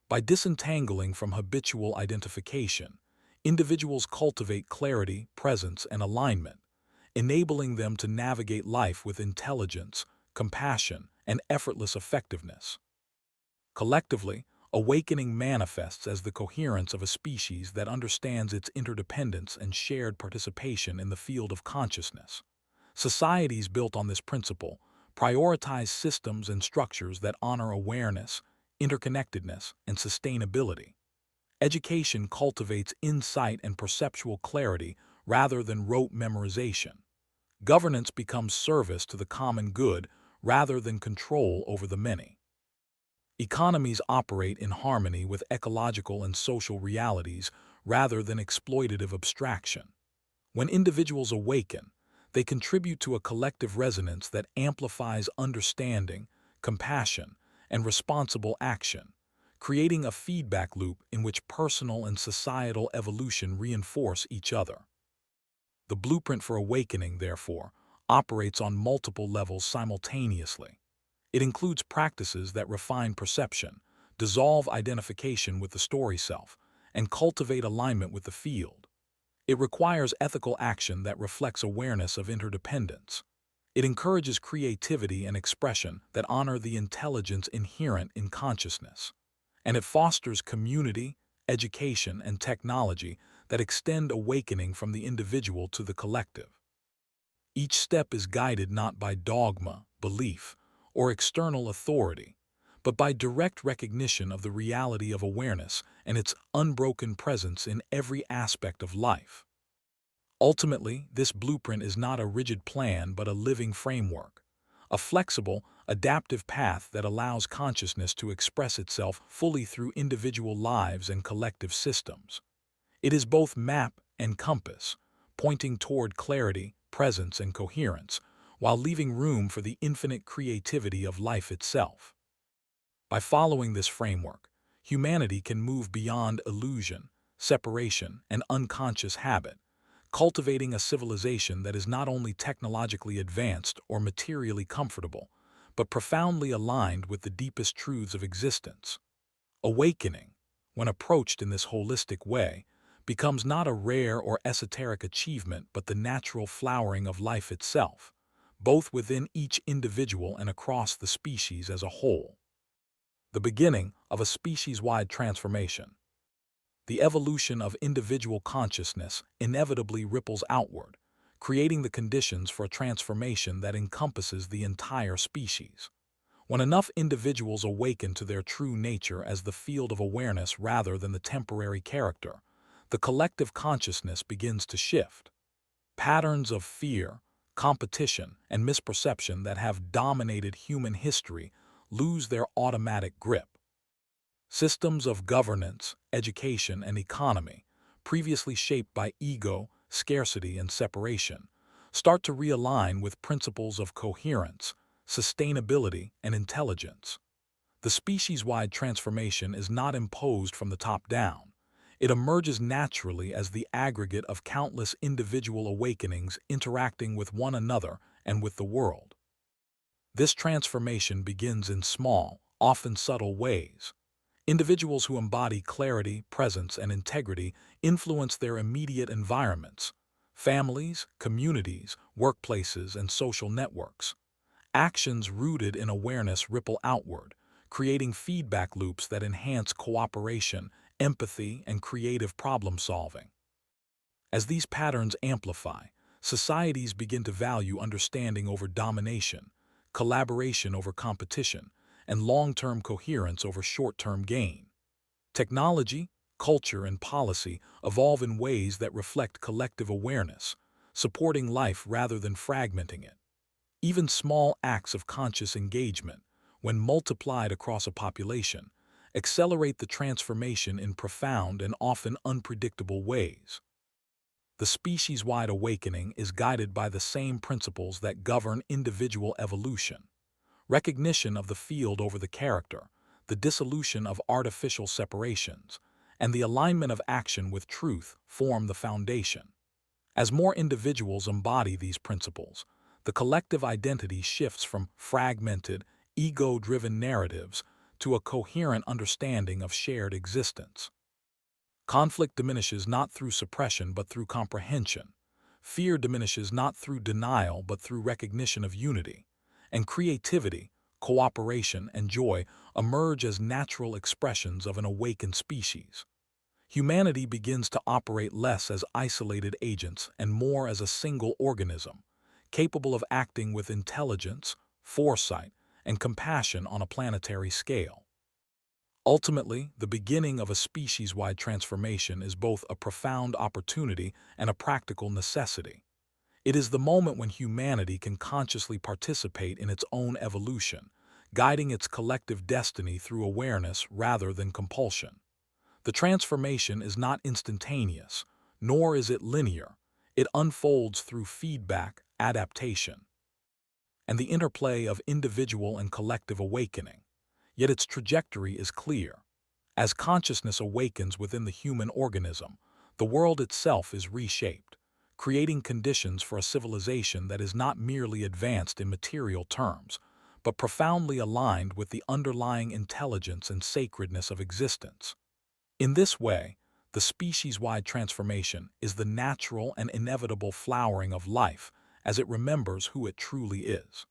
Speaker 1: By disentangling from habitual identification, individuals cultivate clarity, presence, and alignment, enabling them to navigate life with intelligence, compassion, and effortless effectiveness. Collectively, awakening manifests as the coherence of a species that understands its interdependence and shared participation in the field of consciousness. Societies built on this principle prioritize systems and structures that honor awareness, interconnectedness, and sustainability. Education cultivates insight and perceptual clarity rather than rote memorization. Governance becomes service to the common good rather than control over the many. Economies operate in harmony with ecological and social realities rather than exploitative abstraction. When individuals awaken, they contribute to a collective resonance that amplifies understanding, compassion, and responsible action, creating a feedback loop in which personal and societal evolution reinforce each other. The blueprint for awakening, therefore, operates on multiple levels simultaneously. It includes practices that refine perception, dissolve identification with the story self, and cultivate alignment with the field. It requires ethical action that reflects awareness of interdependence. It encourages creativity and expression that honor the intelligence inherent in consciousness. And it fosters community, education, and technology that extend awakening from the individual to the collective. Each step is guided not by dogma, belief, or external authority, but by direct recognition of the reality of awareness and its unbroken presence in every aspect of life. Ultimately, this blueprint is not a rigid plan but a living framework, a flexible, adaptive path that allows consciousness to express itself fully through individual lives and collective systems. It is both map and compass, pointing toward clarity, presence, and coherence, while leaving room for the infinite creativity of life itself. By following this framework, humanity can move beyond illusion, separation, and unconscious habit, cultivating a civilization that is not only technologically advanced or materially comfortable, but profoundly aligned with the deepest truths of existence. Awakening, when approached in this holistic way, becomes not a rare or esoteric achievement but the natural flowering of life itself, both within each individual and across the species as a whole. The beginning of a species-wide transformation. The evolution of individual consciousness inevitably ripples outward, creating the conditions for a transformation that encompasses the entire species. When enough individuals awaken to their true nature as the field of awareness rather than the temporary character, the collective consciousness begins to shift. Patterns of fear, competition, and misperception that have dominated human history lose their automatic grip. Systems of governance, education, and economy, previously shaped by ego, scarcity, and separation, start to realign with principles of coherence, sustainability, and intelligence. The species-wide transformation is not imposed from the top down. It emerges naturally as the aggregate of countless individual awakenings interacting with one another and with the world. This transformation begins in small, often subtle ways. Individuals who embody clarity, presence, and integrity influence their immediate environments, families, communities, workplaces, and social networks. Actions rooted in awareness ripple outward, creating feedback loops that enhance cooperation, empathy, and creative problem-solving. As these patterns amplify, societies begin to value understanding over domination, collaboration over competition, and long-term coherence over short-term gain. Technology, culture, and policy evolve in ways that reflect collective awareness, supporting life rather than fragmenting it. Even small acts of conscious engagement, when multiplied across a population, accelerate the transformation in profound and often unpredictable ways. The species-wide awakening is guided by the same principles that govern individual evolution. Recognition of the field over the character, the dissolution of artificial separations, and the alignment of action with truth form the foundation. As more individuals embody these principles, the collective identity shifts from fragmented, ego-driven narratives to a coherent understanding of shared existence. Conflict diminishes not through suppression but through comprehension. Fear diminishes not through denial but through recognition of unity. And creativity, cooperation, and joy emerge as natural expressions of an awakened species. Humanity begins to operate less as isolated agents and more as a single organism, capable of acting with intelligence, foresight, and compassion on a planetary scale. Ultimately, the beginning of a species-wide transformation is both a profound opportunity and a practical necessity. It is the moment when humanity can consciously participate in its own evolution, guiding its collective destiny through awareness rather than compulsion. The transformation is not instantaneous, nor is it linear. It unfolds through feedback, adaptation, and the interplay of individual and collective awakening. Yet its trajectory is clear. As consciousness awakens within the human organism, the world itself is reshaped, creating conditions for a civilization that is not merely advanced in material terms, but profoundly aligned with the underlying intelligence and sacredness of existence. In this way, the species-wide transformation is the natural and inevitable flowering of life as it remembers who it truly is.